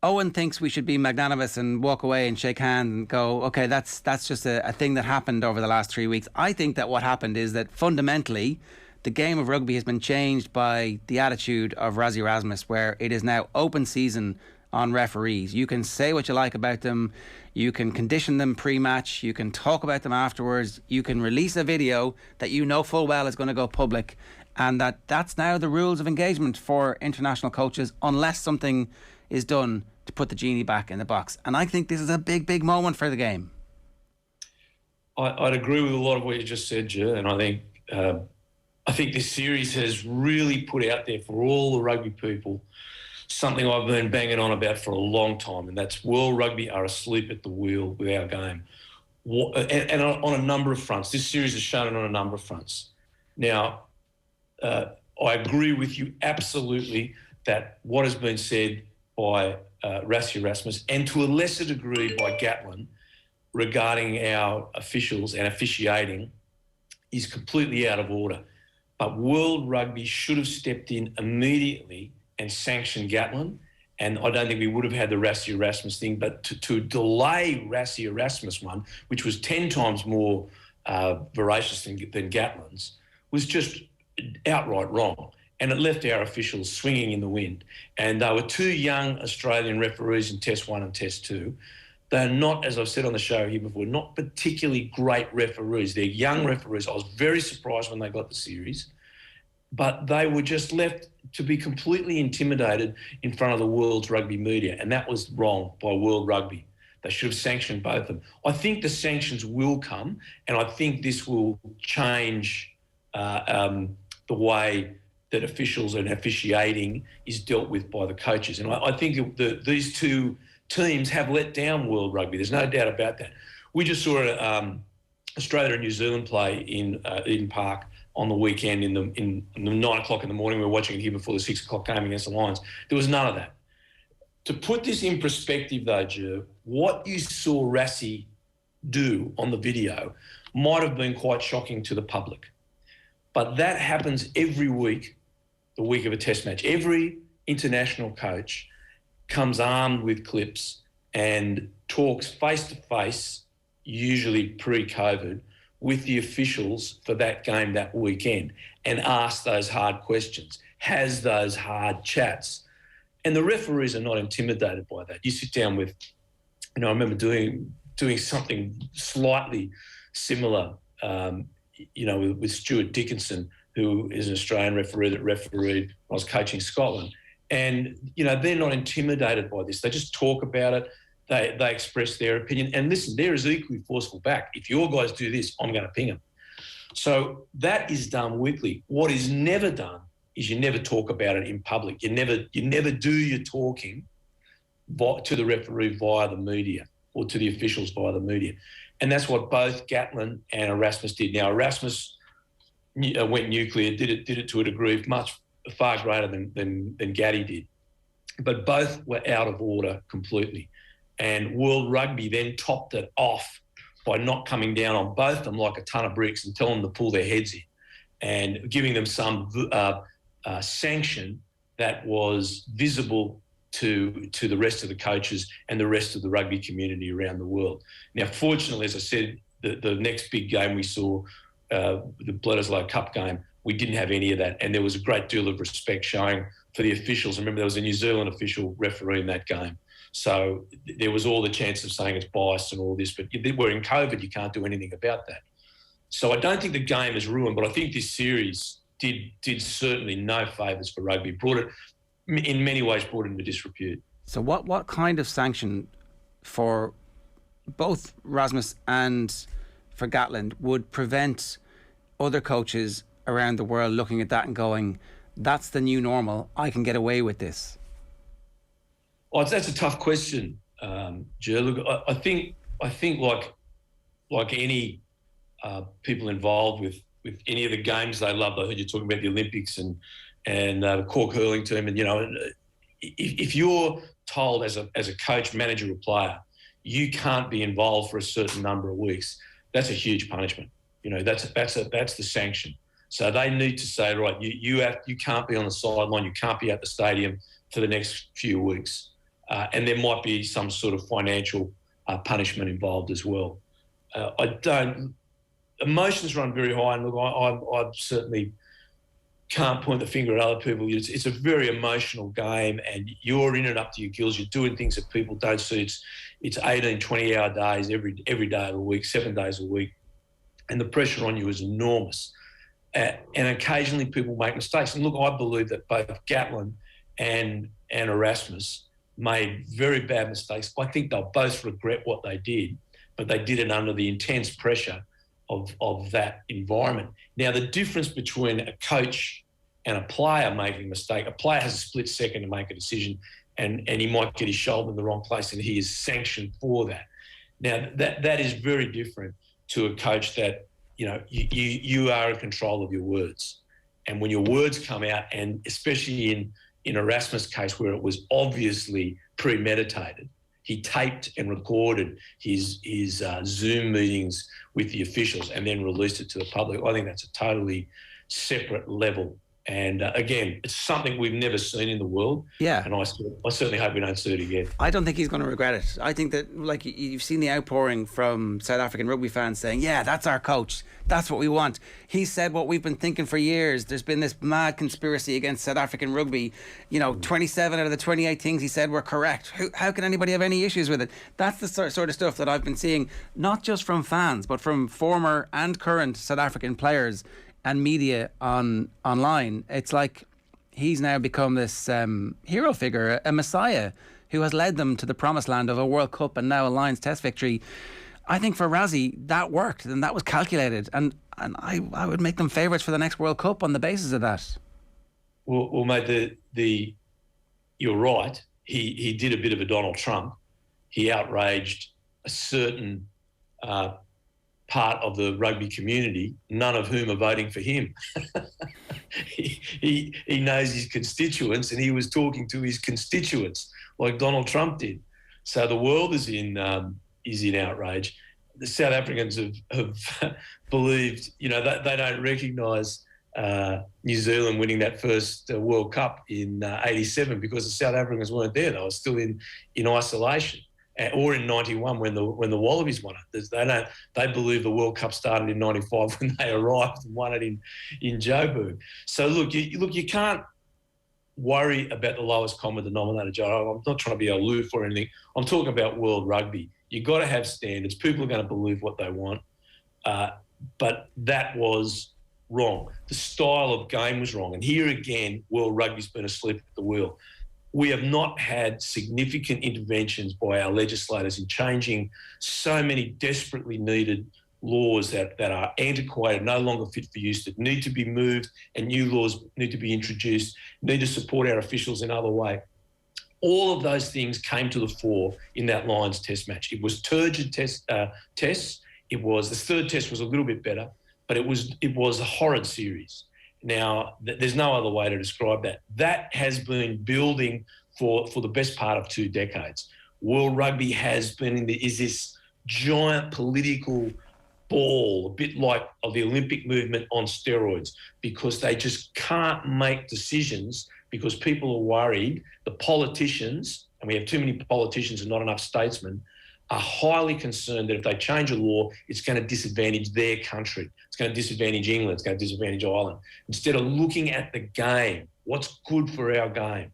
Owen thinks we should be magnanimous and walk away and shake hands and go, okay, that's just a thing that happened over the last 3 weeks. I think that what happened is that fundamentally the game of rugby has been changed by the attitude of Rassie Erasmus, where it is now open season on referees. You can say what you like about them, you can condition them pre-match, you can talk about them afterwards, you can release a video that you know full well is going to go public, and that's now the rules of engagement for international coaches unless something is done to put the genie back in the box. And I think this is a big moment for the game. I'd agree with a lot of what you just said, Joe, and I think this series has really put out there for all the rugby people something I've been banging on about for a long time, and that's World Rugby are asleep at the wheel with our game. And on a number of fronts. This series has shown it on a number of fronts. Now, I agree with you absolutely that what has been said by Rassie Erasmus and to a lesser degree by Gatlin regarding our officials and officiating is completely out of order. But World Rugby should have stepped in immediately and sanctioned Gatlin. And I don't think we would have had the Rassie Erasmus thing, but to delay Rassie Erasmus one, which was 10 times more voracious than Gatlin's, was just outright wrong. And it left our officials swinging in the wind. And they were two young Australian referees in Test 1 and Test 2. They're not, as I've said on the show here before, not particularly great referees. They're young referees. I was very surprised when they got the series. But they were just left to be completely intimidated in front of the world's rugby media, and that was wrong by World Rugby. They should have sanctioned both of them. I think the sanctions will come, and I think this will change the way that officials and officiating is dealt with by the coaches. And I think these two teams have let down World Rugby. There's no doubt about that. We just saw Australia and New Zealand play in Eden Park on the weekend in the 9 o'clock in the morning. We were watching it here before the 6 o'clock game against the Lions. There was none of that. To put this in perspective though, Joe, what you saw Rassie do on the video might have been quite shocking to the public. But that happens every week, the week of a test match. Every international coach comes armed with clips and talks face-to-face, usually pre-COVID, with the officials for that game that weekend and ask those hard questions, has those hard chats. And the referees are not intimidated by that. You sit down with, I remember doing something slightly similar, with Stuart Dickinson, who is an Australian referee that refereed when I was coaching Scotland. And, they're not intimidated by this. They just talk about it. They express their opinion. And listen, they're as equally forceful back. If your guys do this, I'm going to ping them. So that is done weekly. What is never done is you never talk about it in public. You never do your talking to the referee via the media or to the officials via the media. And that's what both Gatlin and Erasmus did. Now, Erasmus went nuclear, did it to a degree far greater than Gaddy did. But both were out of order completely. And World Rugby then topped it off by not coming down on both of them like a ton of bricks and telling them to pull their heads in and giving them some sanction that was visible to the rest of the coaches and the rest of the rugby community around the world. Now, fortunately, as I said, the next big game we saw, the Bledisloe Cup game, we didn't have any of that. And there was a great deal of respect showing for the officials. Remember, there was a New Zealand official refereeing that game. So there was all the chance of saying it's biased and all this, but we're in COVID, you can't do anything about that. So I don't think the game is ruined, but I think this series did certainly no favours for rugby. In many ways brought it into disrepute. So what kind of sanction for both Erasmus and for Gatland would prevent other coaches around the world looking at that and going, that's the new normal, I can get away with this? Well, that's a tough question, Joe. Look, I think like any people involved with any of the games they love. I heard you talking about the Olympics and the Cork Hurling team, and if you're told as a coach, manager, or player, you can't be involved for a certain number of weeks, that's a huge punishment. That's the sanction. So they need to say, right, you can't be on the sideline, you can't be at the stadium for the next few weeks. And there might be some sort of financial punishment involved as well. Emotions run very high, and look, I certainly can't point the finger at other people. It's a very emotional game, and you're in it up to your gills. You're doing things that people don't see. It's 18, 20-hour days every day of the week, 7 days a week, and the pressure on you is enormous. And occasionally people make mistakes. And look, I believe that both Gatlin and Erasmus made very bad mistakes. I think they'll both regret what they did, but they did it under the intense pressure of that environment. Now, the difference between a coach and a player making a mistake, a player has a split second to make a decision and he might get his shoulder in the wrong place and he is sanctioned for that. Now, that is very different to a coach that, you are in control of your words. And when your words come out, and especially in Erasmus' case where it was obviously premeditated, he taped and recorded his Zoom meetings with the officials and then released it to the public. I think that's a totally separate level. And again, it's something we've never seen in the world. Yeah. And I certainly hope we don't see it again. I don't think he's going to regret it. I think that, like, you've seen the outpouring from South African rugby fans saying, yeah, that's our coach. That's what we want. He said what we've been thinking for years. There's been this mad conspiracy against South African rugby. 27 out of the 28 things he said were correct. How can anybody have any issues with it? That's the sort of stuff that I've been seeing, not just from fans, but from former and current South African players and media online. It's like he's now become this hero figure, a messiah who has led them to the promised land of a World Cup and now a Lions Test victory. I think for Rassie, that worked and that was calculated. And I would make them favourites for the next World Cup on the basis of that. Well, mate, you're right. He did a bit of a Donald Trump. He outraged a certain part of the rugby community, none of whom are voting for him. He knows his constituents, and he was talking to his constituents like Donald Trump did. So the world is in outrage. The South Africans have believed, they don't recognise New Zealand winning that first World Cup in '87 because the South Africans weren't there. They were still in isolation. Or in '91 when the Wallabies won it. They believe the World Cup started in '95 when they arrived and won it in Joburg. So look, you can't worry about the lowest common denominator, Joe. I'm not trying to be aloof or anything. I'm talking about world rugby. You've got to have standards. People are going to believe what they want. But that was wrong. The style of game was wrong. And here again, world rugby's been asleep at the wheel. We have not had significant interventions by our legislators in changing so many desperately needed laws that are antiquated, no longer fit for use, that need to be moved, and new laws need to be introduced, need to support our officials in other way. All of those things came to the fore in that Lions Test match. It was turgid tests. The third test was a little bit better, but it was a horrid series. Now, there's no other way to describe that. That has been building for the best part of 2 decades. World rugby has been is this giant political ball, a bit like of the Olympic movement on steroids, because they just can't make decisions because people are worried. The politicians, and we have too many politicians and not enough statesmen, are highly concerned that if they change a law, it's going to disadvantage their country. It's going to disadvantage England. It's going to disadvantage Ireland. Instead of looking at the game, what's good for our game.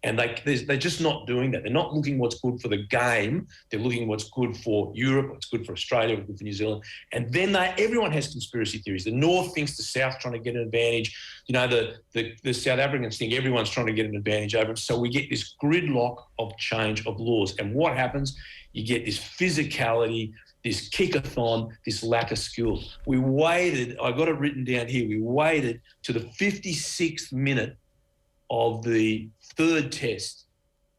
And they're just not doing that. They're not looking what's good for the game. They're looking what's good for Europe, what's good for Australia, what's good for New Zealand. And then everyone has conspiracy theories. The North thinks the South's trying to get an advantage. The South Africans think everyone's trying to get an advantage over them. So we get this gridlock of change of laws. And what happens? You get this physicality, this kickathon, this lack of skill. We waited, I got it written down here, we waited to the 56th minute of the third test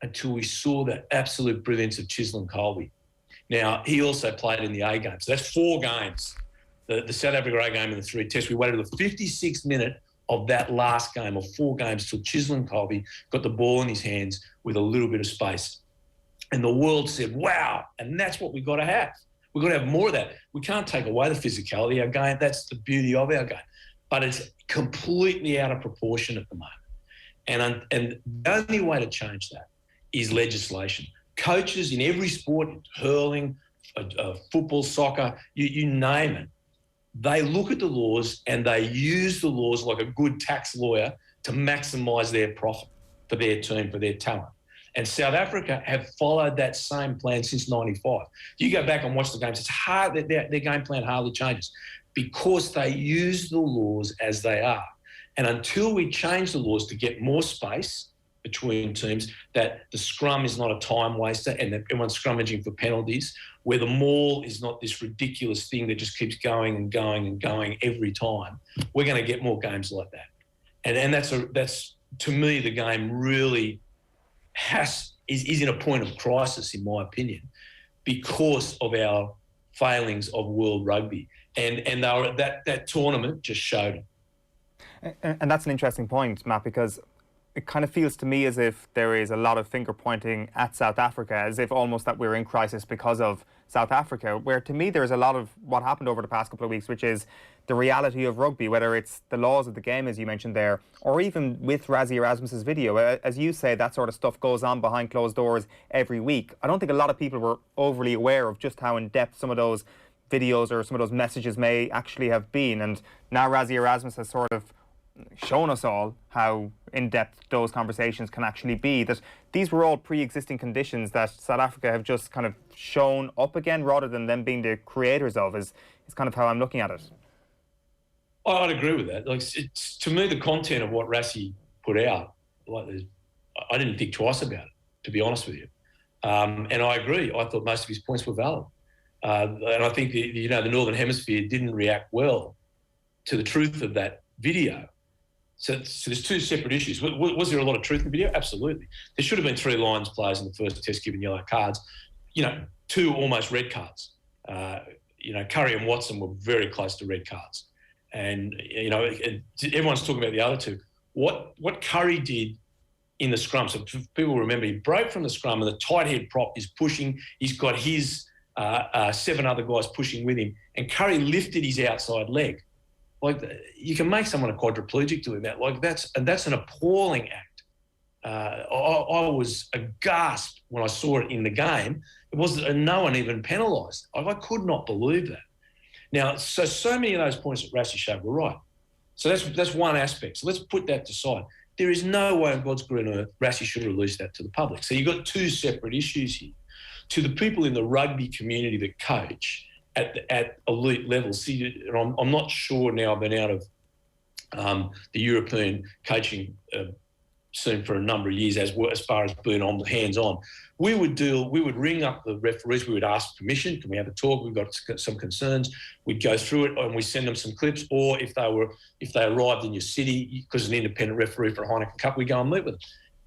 until we saw the absolute brilliance of Chisholm Colby. Now, he also played in the A game. So that's 4 games, the South Africa A game and the 3 tests. We waited to the 56th minute of that last game of 4 games till Chisholm Colby got the ball in his hands with a little bit of space. And the world said, wow, and that's what we've got to have. We've got to have more of that. We can't take away the physicality of our game. That's the beauty of our game. But it's completely out of proportion at the moment. And the only way to change that is legislation. Coaches in every sport, hurling, football, soccer, you name it, they look at the laws and they use the laws like a good tax lawyer to maximise their profit for their team, for their talent. And South Africa have followed that same plan since '95. You go back and watch the games, it's hard that their game plan hardly changes because they use the laws as they are. And until we change the laws to get more space between teams, that the scrum is not a time waster and that everyone's scrummaging for penalties, where the maul is not this ridiculous thing that just keeps going and going and going every time, we're going to get more games like that. And that's to me, the game really is in a point of crisis, in my opinion, because of our failings of world rugby. And that tournament just showed it. And that's an interesting point, Matt, because it kind of feels to me as if there is a lot of finger pointing at South Africa, as if almost that we're in crisis because of South Africa, where to me there's a lot of what happened over the past couple of weeks, which is the reality of rugby, whether it's the laws of the game, as you mentioned there, or even with Rassie Erasmus's video. As you say, that sort of stuff goes on behind closed doors every week. I don't think a lot of people were overly aware of just how in-depth some of those videos or some of those messages may actually have been. And now Rassie Erasmus has sort of shown us all how in-depth those conversations can actually be, that these were all pre-existing conditions that South Africa have just kind of shown up again rather than them being the creators of, is kind of how I'm looking at it. I'd agree with that. Like, it's, to me, the content of what Rassie put out, like, I didn't think twice about it, to be honest with you. And I agree. I thought most of his points were valid. And I think the Northern Hemisphere didn't react well to the truth of that video. So there's two separate issues. Was there a lot of truth in the video? Absolutely. There should have been 3 Lions players in the first test given yellow cards. 2 almost red cards. Curry and Watson were very close to red cards. And, everyone's talking about the other 2. What Curry did in the scrum, so people remember, he broke from the scrum and the tight head prop is pushing. He's got his 7 other guys pushing with him, and Curry lifted his outside leg. Like, you can make someone a quadriplegic doing that. Like, that's an appalling act. I was aghast when I saw it in the game. It was no one even penalised. I could not believe that. Now, so many of those points that Rassie showed were right. So that's one aspect. So let's put that to side. There is no way on God's green earth Rassie should release that to the public. So you've got 2 separate issues here. To the people in the rugby community that coach at elite levels, see, I'm not sure now, I've been out of the European coaching scene for a number of years as far as being on hands-on. We would ring up the referees, we would ask permission, can we have a talk, we've got some concerns, we'd go through it and we send them some clips, or if they arrived in your city, because an independent referee for a Heineken Cup, we go and meet with them.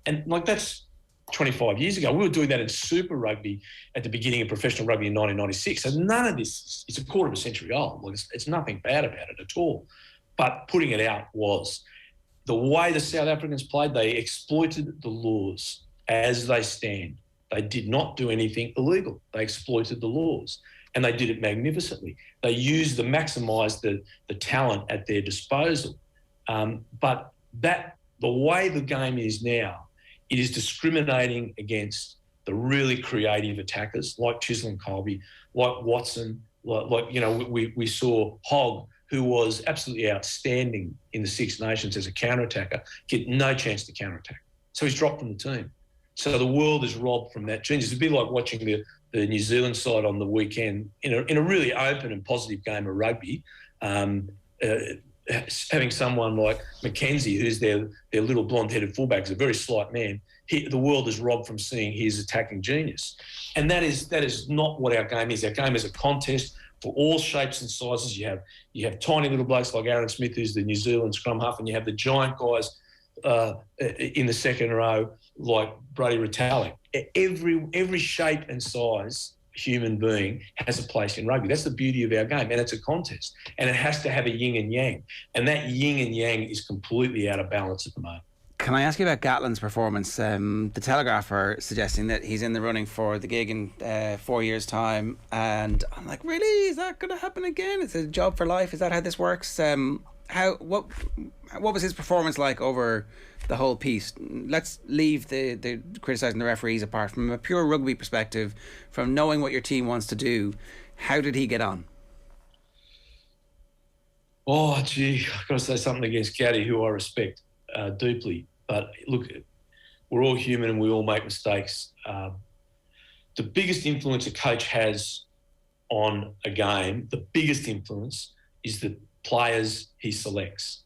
And like, that's 25 years ago. We were doing that in Super Rugby at the beginning of professional rugby in 1996. So none of this, it's a quarter of a century old. Like, it's nothing bad about it at all. But putting it out was the way the South Africans played. They exploited the laws as they stand. They did not do anything illegal. They exploited the laws, and they did it magnificently. They maximised the talent at their disposal. But the way the game is now, it is discriminating against the really creative attackers like Chisholm and Colby, like Watson, we saw Hogg, who was absolutely outstanding in the Six Nations as a counter-attacker, get no chance to counter-attack. So he's dropped from the team. So the world is robbed from that genius. It'd be like watching the New Zealand side on the weekend in a really open and positive game of rugby, having someone like Mackenzie, who's their little blonde-headed fullback, is a very slight man. The world is robbed from seeing his attacking genius. And that is not what our game is. Our game is a contest for all shapes and sizes. You have tiny little blokes like Aaron Smith, who's the New Zealand scrum half, and you have the giant guys in the second row like Brody Retallick. Every shape and size human being has a place in rugby. That's the beauty of our game, and it's a contest, and it has to have a yin and yang, and that yin and yang is completely out of balance at the moment. Can I ask you about Gatland's performance? The Telegraph are suggesting that he's in the running for the gig in 4 years' time, and I'm like, really? Is that going to happen again? It's a job for life. Is that how this works? What was his performance like over the whole piece? Let's leave the criticising the referees apart. From a pure rugby perspective, from knowing what your team wants to do, how did he get on? Oh, gee, I've got to say something against Caddy, who I respect deeply. But look, we're all human and we all make mistakes. The biggest influence a coach has on a game, the biggest influence is the players he selects.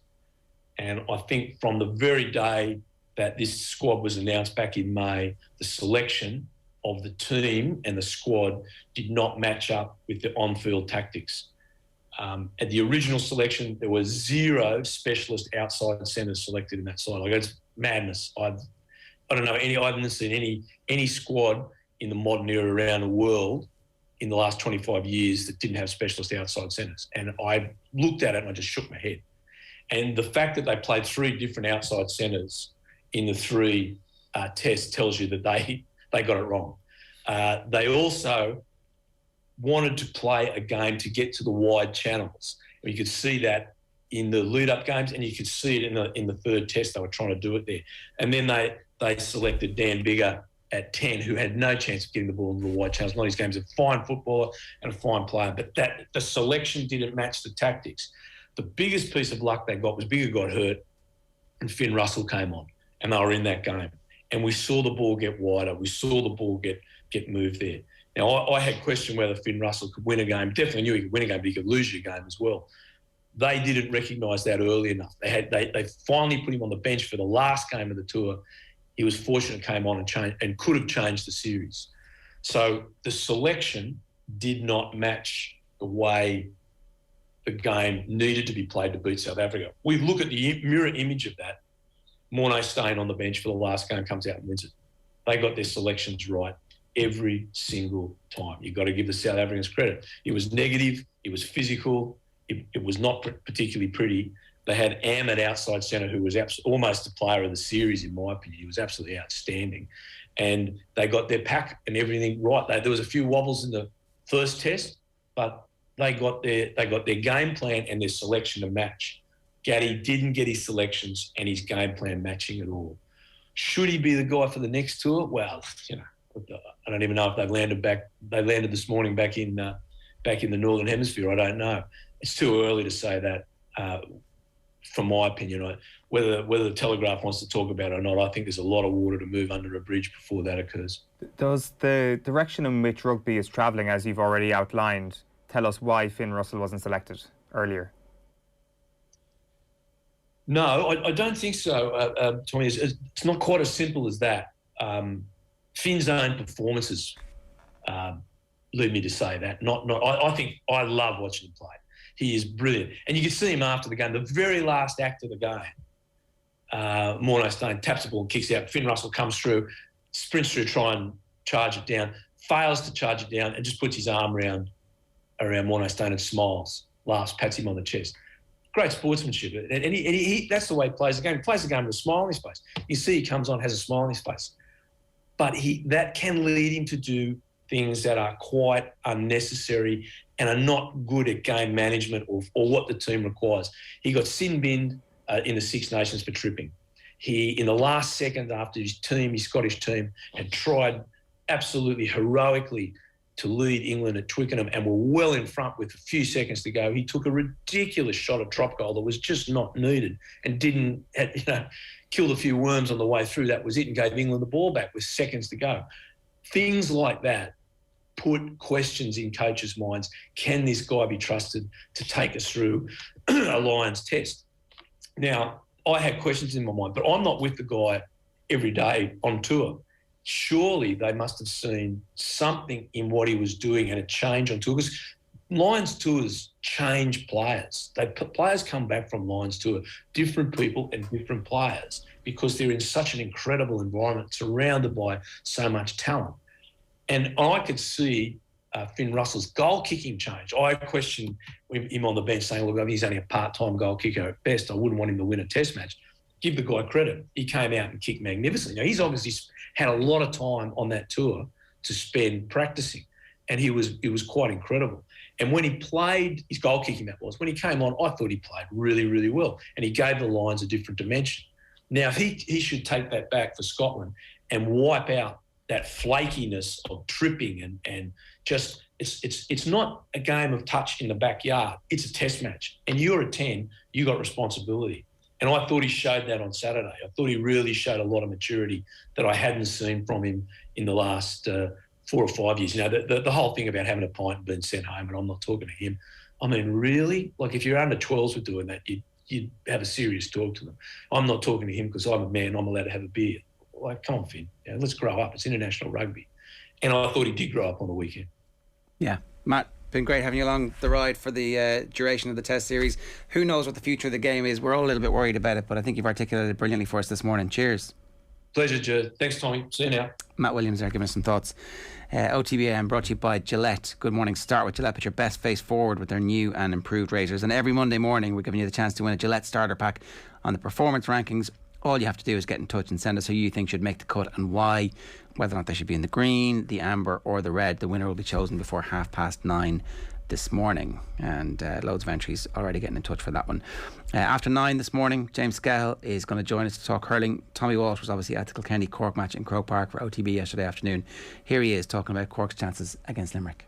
And I think from the very day that this squad was announced back in May, the selection of the team and the squad did not match up with the on-field tactics. At the original selection, there were 0 specialist outside centres selected in that side. Like, it's madness. I don't know I haven't seen any squad in the modern era around the world in the last 25 years that didn't have specialist outside centres. And I looked at it and I just shook my head. And the fact that they played 3 different outside centres in the 3 tests tells you that they got it wrong. They also wanted to play a game to get to the wide channels. And you could see that in the lead-up games, and you could see it in the 3rd test. They were trying to do it there. And then they selected Dan Biggar at 10, who had no chance of getting the ball into the wide channels. Not his game's a fine footballer and a fine player, but the selection didn't match the tactics. The biggest piece of luck they got was Biggar got hurt and Finn Russell came on, and they were in that game. And we saw the ball get wider. We saw the ball get moved there. Now, I had questioned whether Finn Russell could win a game. Definitely knew he could win a game, but he could lose your game as well. They didn't recognise that early enough. They finally put him on the bench for the last game of the tour. He was fortunate, came on and could have changed the series. So the selection did not match the way the game needed to be played to beat South Africa. We look at the mirror image of that. Morné staying on the bench for the last game, comes out and wins it. They got their selections right every single time. You've got to give the South Africans credit. It was negative. It was physical. It was not particularly pretty. They had Am at outside centre, who was almost the player of the series, in my opinion. He was absolutely outstanding. And they got their pack and everything right. There was a few wobbles in the first test, but they got their game plan and their selection to match. Gaddy didn't get his selections and his game plan matching at all. Should he be the guy for the next tour? Well, I don't even know if they've landed back. They landed this morning back in the Northern Hemisphere. I don't know. It's too early to say that. From my opinion, whether the Telegraph wants to talk about it or not, I think there's a lot of water to move under a bridge before that occurs. Does the direction in which rugby is travelling, as you've already outlined, tell us why Finn Russell wasn't selected earlier? No, I don't think so, Tommy. It's not quite as simple as that. Finn's own performances lead me to say that. I think I love watching him play. He is brilliant. And you can see him after the game, the very last act of the game. Morné Stone taps the ball and kicks out. Finn Russell comes through, sprints through, try and charge it down, fails to charge it down, and just puts his arm around Morné Stone and smiles, laughs, pats him on the chest. Great sportsmanship. And he that's the way he plays the game. He plays the game with a smile on his face. You see he comes on, has a smile on his face. But that can lead him to do things that are quite unnecessary and are not good at game management or what the team requires. He got sin-binned in the Six Nations for tripping. He, in the last second after his Scottish team, had tried absolutely heroically to lead England at Twickenham and were well in front with a few seconds to go. He took a ridiculous shot at drop goal that was just not needed and killed a few worms on the way through. That was it, and gave England the ball back with seconds to go. Things like that put questions in coaches' minds. Can this guy be trusted to take us through a Lions test? Now, I had questions in my mind, but I'm not with the guy every day on tour. Surely they must have seen something in what he was doing and a change on tour, because Lions tours change players. Players come back from Lions tour, different people and different players, because they're in such an incredible environment, surrounded by so much talent. And I could see Finn Russell's goal kicking change. I questioned him on the bench, saying, look, he's only a part-time goal kicker at best. I wouldn't want him to win a test match. Give the guy credit. He came out and kicked magnificently. Now, he's obviously had a lot of time on that tour to spend practicing, and he was quite incredible. And when he played his goal kicking, when he came on, I thought he played really, really well, and he gave the Lions a different dimension. Now, he should take that back for Scotland and wipe out that flakiness of tripping and just it's not a game of touch in the backyard. It's a test match, and you're a 10. You got responsibility. And I thought he showed that on Saturday. I thought he really showed a lot of maturity that I hadn't seen from him in the last 4 or 5 years. The whole thing about having a pint and being sent home, and I'm not talking to him. I mean, really? Like, if your under 12s were doing that, you'd have a serious talk to them. I'm not talking to him because I'm a man. I'm allowed to have a beer. Like, come on, Finn. Let's grow up. It's international rugby. And I thought he did grow up on the weekend. Yeah. Matt, been great having you along the ride for the duration of the test series. Who knows what the future of the game is? We're all a little bit worried about it, but I think you've articulated it brilliantly for us this morning. Cheers. Pleasure, Joe. Thanks, Tommy. See you now. Matt Williams there giving us some thoughts. OTB AM brought to you by Gillette. Good morning. Start with Gillette. Put your best face forward with their new and improved razors. And every Monday morning, we're giving you the chance to win a Gillette starter pack on the performance rankings. All you have to do is get in touch and send us who you think should make the cut and why. Whether or not they should be in the green, the amber or the red. The winner will be chosen before 9:30 this morning, and loads of entries already getting in touch for that one. After 9 this morning, James Skehill is going to join us to talk hurling. Tommy Walsh was obviously at the Kilkenny Cork match in Croke Park for OTB yesterday afternoon. Here he is talking about Cork's chances against Limerick.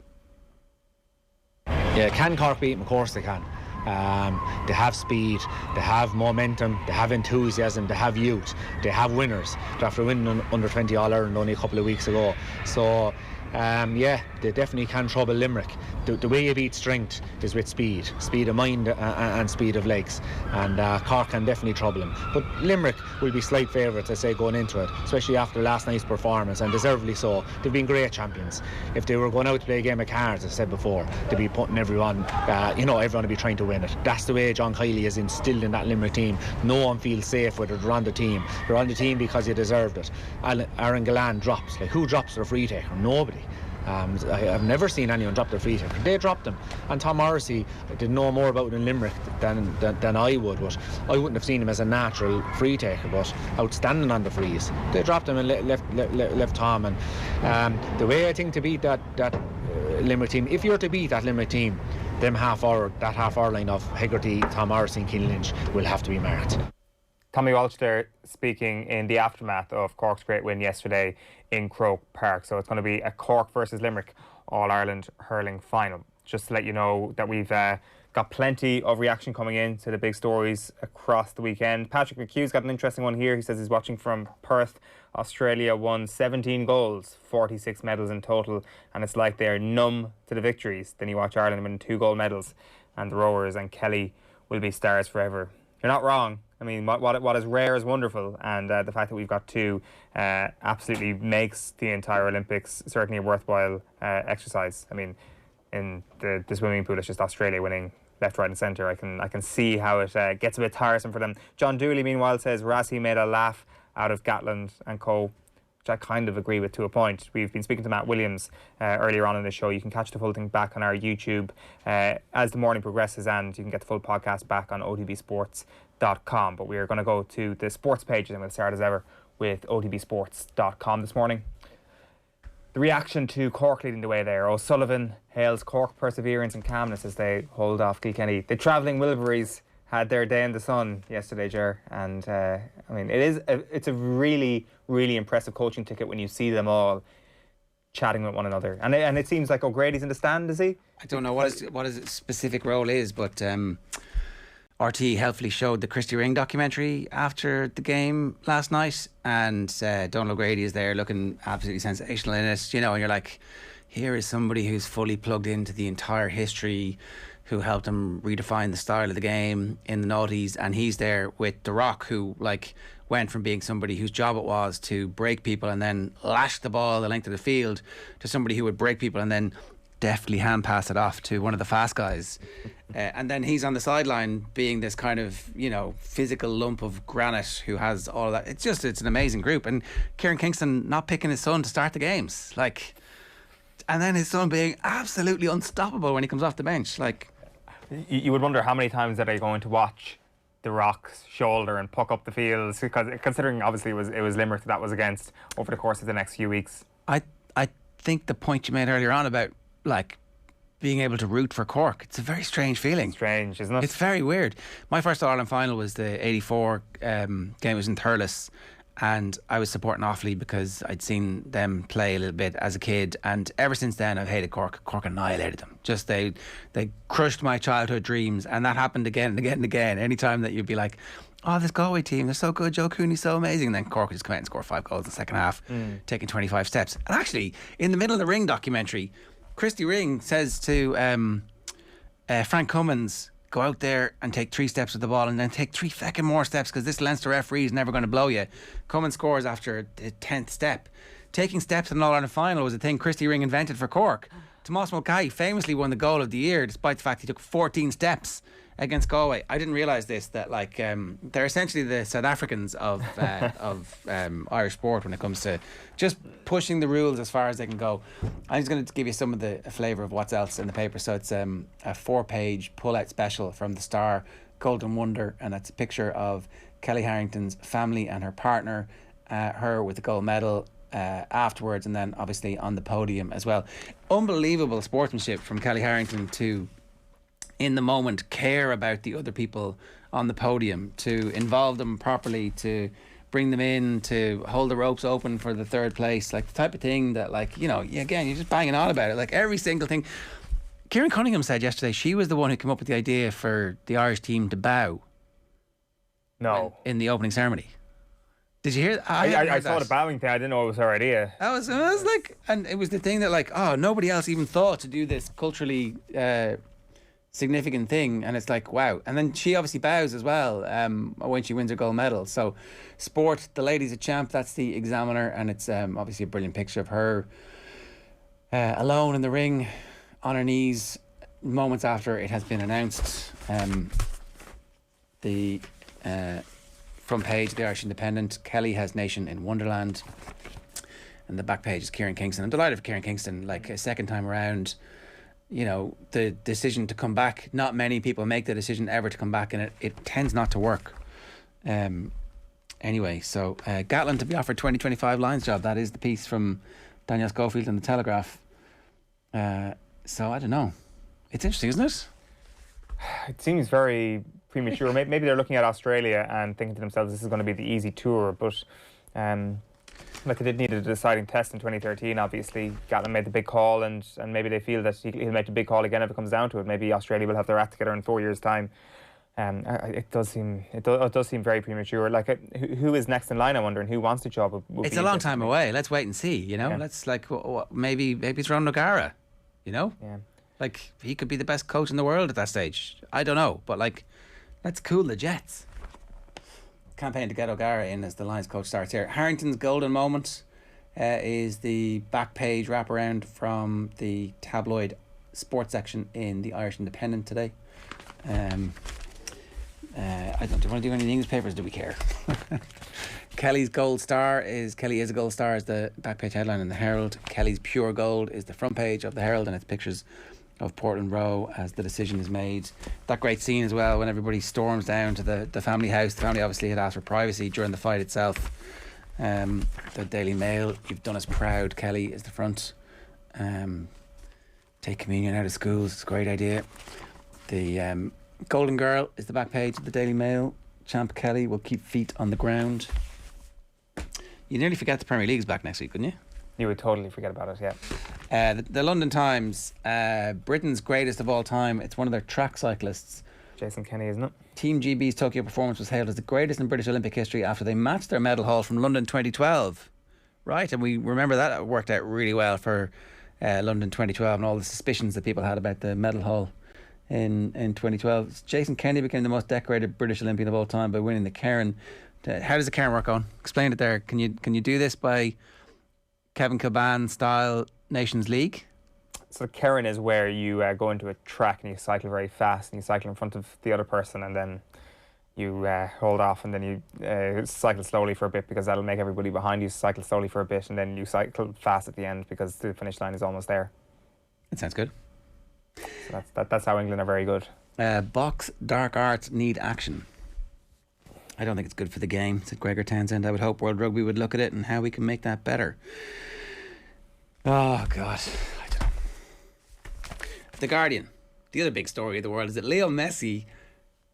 Yeah, can Cork beat them? Of course they can. They have speed, they have momentum, they have enthusiasm, they have youth, they have winners. They're after winning under 20 All-Ireland only a couple of weeks ago. So yeah, they definitely can trouble Limerick. The way you beat strength is with speed of mind and speed of legs, and Cork can definitely trouble them. But Limerick will be slight favourites, I say, going into it, especially after last night's performance, and deservedly so. They've been great champions. If they were going out to play a game of cards, as I said before, they'd be putting everyone, everyone would be trying to win it. That's the way John Kiely has instilled in that Limerick team. No one feels safe whether they're on the team. They're on the team because they deserved it. Aaron Gillan drops. Like, who drops their free taker? Nobody. I've never seen anyone drop their free taker. They dropped them, and Tom Morrissey did know more about it in Limerick than I would. But I wouldn't have seen him as a natural free taker, but outstanding on the frees. They dropped him and left Tom. And the way I think to beat that Limerick team, if you're to beat that Limerick team, that half hour line of Hegarty, Tom Morrissey and Cian Lynch will have to be marked. Tommy Walsh there speaking in the aftermath of Cork's great win yesterday in Croke Park. So it's going to be a Cork versus Limerick All-Ireland hurling final. Just to let you know that we've got plenty of reaction coming in to the big stories across the weekend. Patrick McHugh's got an interesting one here. He says he's watching from Perth. Australia won 17 goals, 46 medals in total, and it's like they're numb to the victories. Then you watch Ireland win 2 gold medals, and the Rowers and Kelly will be stars forever. You're not wrong. I mean, what is rare is wonderful, and the fact that we've got 2 absolutely makes the entire Olympics certainly a worthwhile exercise. I mean, in the swimming pool, it's just Australia winning left, right and centre. I can see how it gets a bit tiresome for them. John Dooley, meanwhile, says Rassie made a laugh out of Gatland and co, which I kind of agree with to a point. We've been speaking to Matt Williams earlier on in the show. You can catch the full thing back on our YouTube as the morning progresses, and you can get the full podcast back on otbsports.com. But we are going to go to the sports pages, and we'll start as ever with otbsports.com this morning. The reaction to Cork leading the way there. O'Sullivan hails Cork perseverance and calmness as they hold off Kilkenny. The travelling Wilburys had their day in the sun yesterday, Ger, and I mean, it's a really, really impressive coaching ticket when you see them all chatting with one another. And it seems like O'Grady's in the stand, is he? I don't know what his specific role is, but RT helpfully showed the Christy Ring documentary after the game last night, and Donald O'Grady is there looking absolutely sensational in it, and you're like, here is somebody who's fully plugged into the entire history, who helped him redefine the style of the game in the noughties, and he's there with The Rock, who went from being somebody whose job it was to break people and then lash the ball the length of the field to somebody who would break people and then deftly hand pass it off to one of the fast guys. And then he's on the sideline being this kind of, physical lump of granite who has all of that. It's an amazing group. And Kieran Kingston not picking his son to start the games. And then his son being absolutely unstoppable when he comes off the bench. You would wonder how many times are they going to watch The Rock's shoulder and puck up the fields, because considering obviously it was Limerick that was against over the course of the next few weeks. I think the point you made earlier on about being able to root for Cork, it's a very strange feeling. Strange, isn't it? It's very weird. My first All-Ireland final was the 84 game. It was in Thurles, and I was supporting Offaly because I'd seen them play a little bit as a kid, and ever since then I've hated Cork. Cork annihilated them. Just they crushed my childhood dreams, and that happened again and again and again. Anytime that you'd be like, oh, this Galway team, they're so good, Joe Cooney's so amazing, and then Cork would just come out and score 5 goals in the second half, taking 25 steps. And actually, in the Middle of the Ring documentary, Christy Ring says to Frank Cummins, go out there and take 3 steps with the ball and then take 3 fucking more steps, because this Leinster referee is never going to blow you. Cummins scores after the 10th step. Taking steps in an All-Ireland final was a thing Christy Ring invented for Cork Tomas Mulcahy famously won the goal of the year despite the fact he took 14 steps against Galway. I didn't realise this, that they're essentially the South Africans of Irish sport when it comes to just pushing the rules as far as they can go. I'm just going to give you some of the flavour of what's else in the paper. So it's a 4-page pull-out special from the Star, Golden Wonder, and that's a picture of Kellie Harrington's family and her partner, her with the gold medal afterwards, and then obviously on the podium as well. Unbelievable sportsmanship from Kellie Harrington to, in the moment, care about the other people on the podium, to involve them properly, to bring them in, to hold the ropes open for the third place, like the type of thing that, like, you know, again, you're just banging on about it, like every single thing. Kieran Cunningham said yesterday she was the one who came up with the idea for the Irish team to bow. No. In the opening ceremony. Did you hear? I saw the bowing thing. I didn't know it was her idea. I was like, and it was the thing that, like, oh, nobody else even thought to do this culturally significant thing, and it's like, wow. And then she obviously bows as well when she wins her gold medal. So sport, the lady's a champ. That's the Examiner, and it's obviously a brilliant picture of her alone in the ring on her knees moments after it has been announced. The front page of the Irish Independent, Kelly has Nation in Wonderland, and the back page is Kieran Kingston. I'm delighted for Kieran Kingston, like, a second time around. You know, the decision to come back, not many people make the decision ever to come back, and it tends not to work. Anyway, so Gatlin to be offered 2025 Lions job. That is the piece from Daniel Schofield in the Telegraph. So I don't know. It's interesting, isn't it? It seems very premature. Maybe they're looking at Australia and thinking to themselves, this is going to be the easy tour, but like, they did need a deciding test in 2013, obviously. Gatlin made the big call, and maybe they feel that he'll make the big call again if it comes down to it. Maybe Australia will have their act together in 4 years' time. It does seem very premature. Like, who is next in line, I wonder, and who wants the job? It's a long time away. Let's wait and see, you know? Yeah. Let's, like, maybe it's Ron O'Gara, you know? Yeah. Like, he could be the best coach in the world at that stage. I don't know, but, like, let's cool the jets. Campaign to get O'Gara in as the Lions coach starts here. Harrington's golden moment is the back page wraparound from the tabloid sports section in the Irish Independent today. I don't want to do any newspapers, do we care? Kelly's gold star is Kelly is a gold star is the back page headline in the Herald. Kelly's pure gold is the front page of the Herald, and it's pictures of Portland Row as the decision is made. That great scene as well when everybody storms down to the family house. The family obviously had asked for privacy during the fight itself. The Daily Mail, you've done us proud, Kelly, is the front. Take communion out of schools, it's a great idea. The Golden Girl is the back page of the Daily Mail. Champ Kelly will keep feet on the ground. You nearly forget the Premier League's back next week, couldn't you? You would totally forget about it, yeah. The London Times, Britain's greatest of all time. It's one of their track cyclists. Jason Kenny, isn't it? Team GB's Tokyo performance was hailed as the greatest in British Olympic history after they matched their medal haul from London 2012. Right, and we remember that worked out really well for London 2012 and all the suspicions that people had about the medal haul in 2012. Jason Kenny became the most decorated British Olympian of all time by winning the Cairn. How does the Cairn work on? Explain it there. Can you do this by Kevin Kilban style Nations League? So the Cairn is where you go into a track and you cycle very fast and you cycle in front of the other person, and then you hold off, and then you cycle slowly for a bit because that'll make everybody behind you cycle slowly for a bit, and then you cycle fast at the end because the finish line is almost there. That sounds good. So that's how England are very good. Box dark arts need action. I don't think it's good for the game, said Gregor Townsend. I would hope World Rugby would look at it and how we can make that better. Oh, God. I don't know. The Guardian. The other big story of the world is that Leo Messi,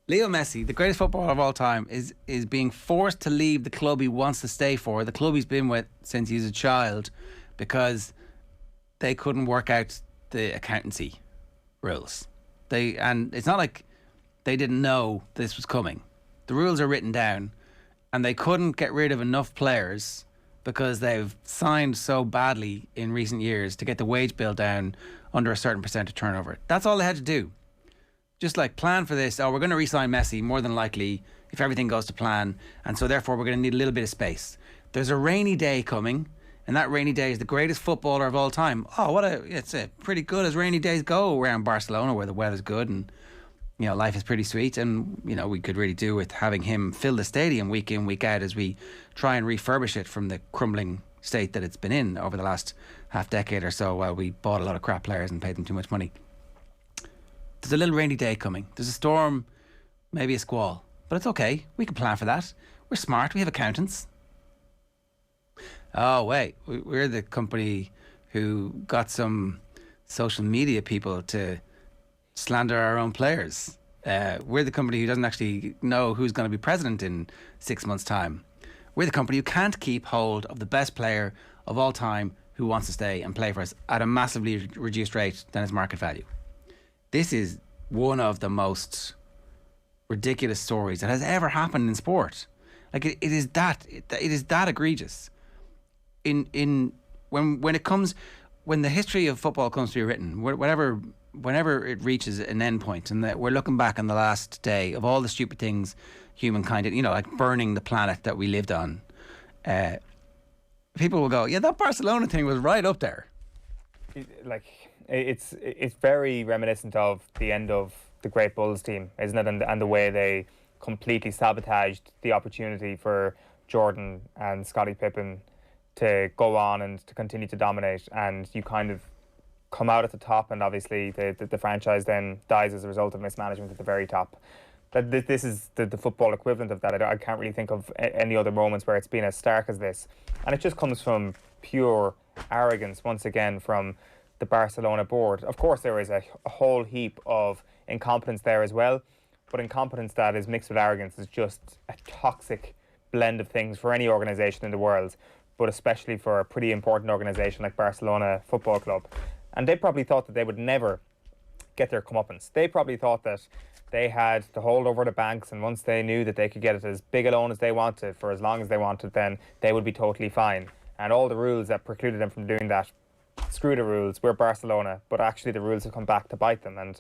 the greatest footballer of all time, is being forced to leave the club he wants to stay for, the club he's been with since he was a child, because they couldn't work out the accountancy rules. And it's not like they didn't know this was coming. The rules are written down, and they couldn't get rid of enough players because they've signed so badly in recent years to get the wage bill down under a certain percent of turnover. That's all they had to do. Just like plan for this. Oh, we're going to re-sign Messi more than likely if everything goes to plan, and so therefore we're going to need a little bit of space. There's a rainy day coming. And that rainy day is the greatest footballer of all time. Oh, it's pretty good as rainy days go around Barcelona, where the weather's good and life is pretty sweet. And we could really do with having him fill the stadium week in, week out as we try and refurbish it from the crumbling state that it's been in over the last half decade or so, while we bought a lot of crap players and paid them too much money. There's a little rainy day coming. There's a storm, maybe a squall, but it's okay. We can plan for that. We're smart. We have accountants. Oh, wait, we're the company who got some social media people to slander our own players. We're the company who doesn't actually know who's going to be president in 6 months' time. We're the company who can't keep hold of the best player of all time who wants to stay and play for us at a massively reduced rate than his market value. This is one of the most ridiculous stories that has ever happened in sport. Like it is that egregious. When the history of football comes to be written, whenever it reaches an end point, and that we're looking back on the last day of all the stupid things humankind did, like burning the planet that we lived on, people will go, yeah, that Barcelona thing was right up there. It's very reminiscent of the end of the Great Bulls team, isn't it? And the way they completely sabotaged the opportunity for Jordan and Scottie Pippen to go on and to continue to dominate, and you kind of come out at the top, and obviously the franchise then dies as a result of mismanagement at the very top. This is the football equivalent of that. I can't really think of any other moments where it's been as stark as this, and it just comes from pure arrogance once again from the Barcelona board. Of course there is a whole heap of incompetence there as well, but incompetence that is mixed with arrogance is just a toxic blend of things for any organisation in the world, but especially for a pretty important organisation like Barcelona Football Club. And they probably thought that they would never get their comeuppance. They probably thought that they had to hold over the banks, and once they knew that they could get it as big a loan as they wanted for as long as they wanted, then they would be totally fine. And all the rules that precluded them from doing that, screw the rules, we're Barcelona. But actually the rules have come back to bite them. And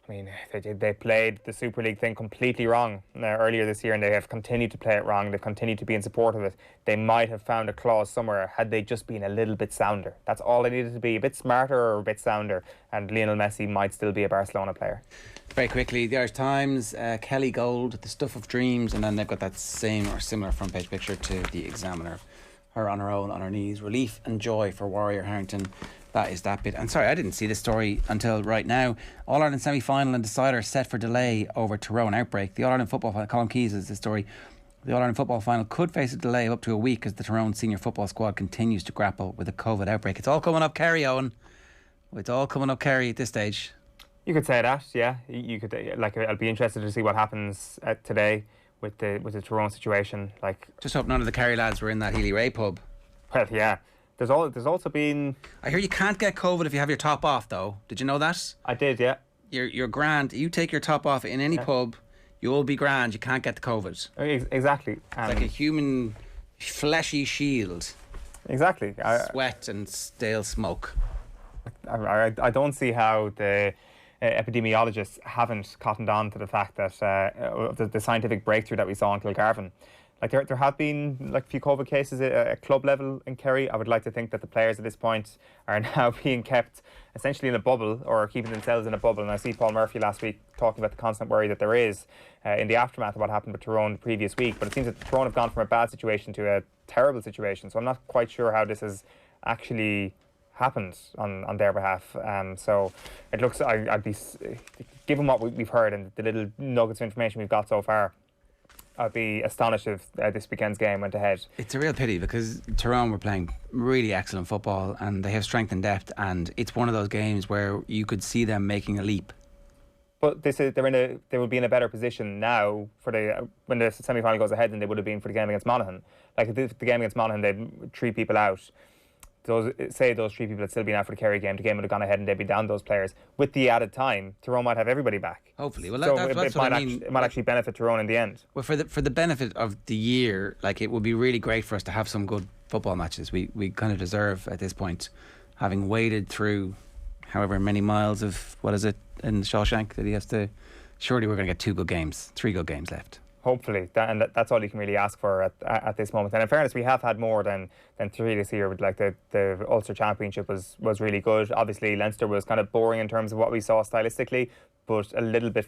I mean, they played the Super League thing completely wrong earlier this year, and they have continued to play it wrong. They've continued to be in support of it. They might have found a clause somewhere had they just been a little bit sounder. That's all they needed to be, a bit smarter or a bit sounder, and Lionel Messi might still be a Barcelona player. Very quickly, the Irish Times, Kelly Gold, The Stuff of Dreams, and then they've got that same or similar front page picture to the Examiner. Her on her own, on her knees, relief and joy for Warrior Harrington. That is that bit. And sorry, I didn't see this story until right now. All-Ireland semi-final and decider set for delay over Tyrone outbreak. The All-Ireland football final, Colin Keys is the story. The All-Ireland football final could face a delay of up to a week as the Tyrone senior football squad continues to grapple with a COVID outbreak. It's all coming up, Kerry, Eoin. It's all coming up, Kerry, at this stage. You could say that, yeah. You could, I'll be interested to see what happens today with the Tyrone situation. Just hope none of the Kerry lads were in that Healy Ray pub. Well, yeah. There's also been... I hear you can't get COVID if you have your top off, though. Did you know that? I did, yeah. You're grand. You take your top off in any pub, you'll be grand. You can't get the COVID. Exactly. It's like a human fleshy shield. Exactly. Sweat and stale smoke. I don't see how the epidemiologists haven't cottoned on to the fact that the scientific breakthrough that we saw in Kilgarvan. There have been a few COVID cases at club level in Kerry. I would like to think that the players at this point are now being kept essentially in a bubble, or keeping themselves in a bubble. And I see Paul Murphy last week talking about the constant worry that there is in the aftermath of what happened with Tyrone the previous week. But it seems that Tyrone have gone from a bad situation to a terrible situation. So I'm not quite sure how this has actually happened on their behalf. So it looks, I'd be, given what we've heard and the little nuggets of information we've got so far, I'd be astonished if this weekend's game went ahead. It's a real pity because Tyrone were playing really excellent football and they have strength and depth, and it's one of those games where you could see them making a leap. But they would be in a better position now for when the semi-final goes ahead than they would have been for the game against Monaghan. Like the game against Monaghan, they'd 3 people out. Those 3 people had still been out for the Kerry game, the game would have gone ahead and they'd be down those players. With the added time, Tyrone might have everybody back. Hopefully. Well, that's what I mean. It might actually benefit Tyrone in the end. Well, for the benefit of the year, it would be really great for us to have some good football matches. We kind of deserve at this point, having waded through however many miles of, what is it, in Shawshank that he has to... Surely we're going to get 2 good games, 3 good games left. Hopefully, that's all you can really ask for at this moment. And in fairness, we have had more than 3 this year. Like the Ulster Championship was really good. Obviously, Leinster was kind of boring in terms of what we saw stylistically, but a little bit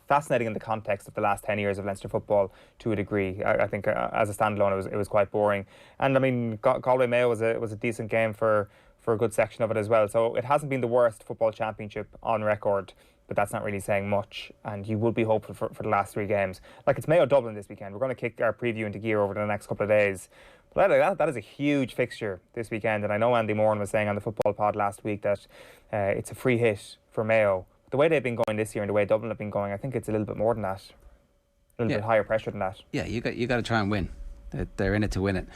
fascinating in the context of the last 10 years of Leinster football to a degree. I think as a standalone, it was quite boring. And I mean, Galway Mayo was a decent game for a good section of it as well. So it hasn't been the worst football championship on record, but that's not really saying much, and you would be hopeful for the last 3 games. Like, it's Mayo Dublin this weekend. We're going to kick our preview into gear over the next couple of days. But that is a huge fixture this weekend, and I know Andy Moran was saying on the football pod last week that it's a free hit for Mayo. The way they've been going this year and the way Dublin have been going, I think it's a little bit more than that. A little bit higher pressure than that. Yeah, you got to try and win. They're in it to win it.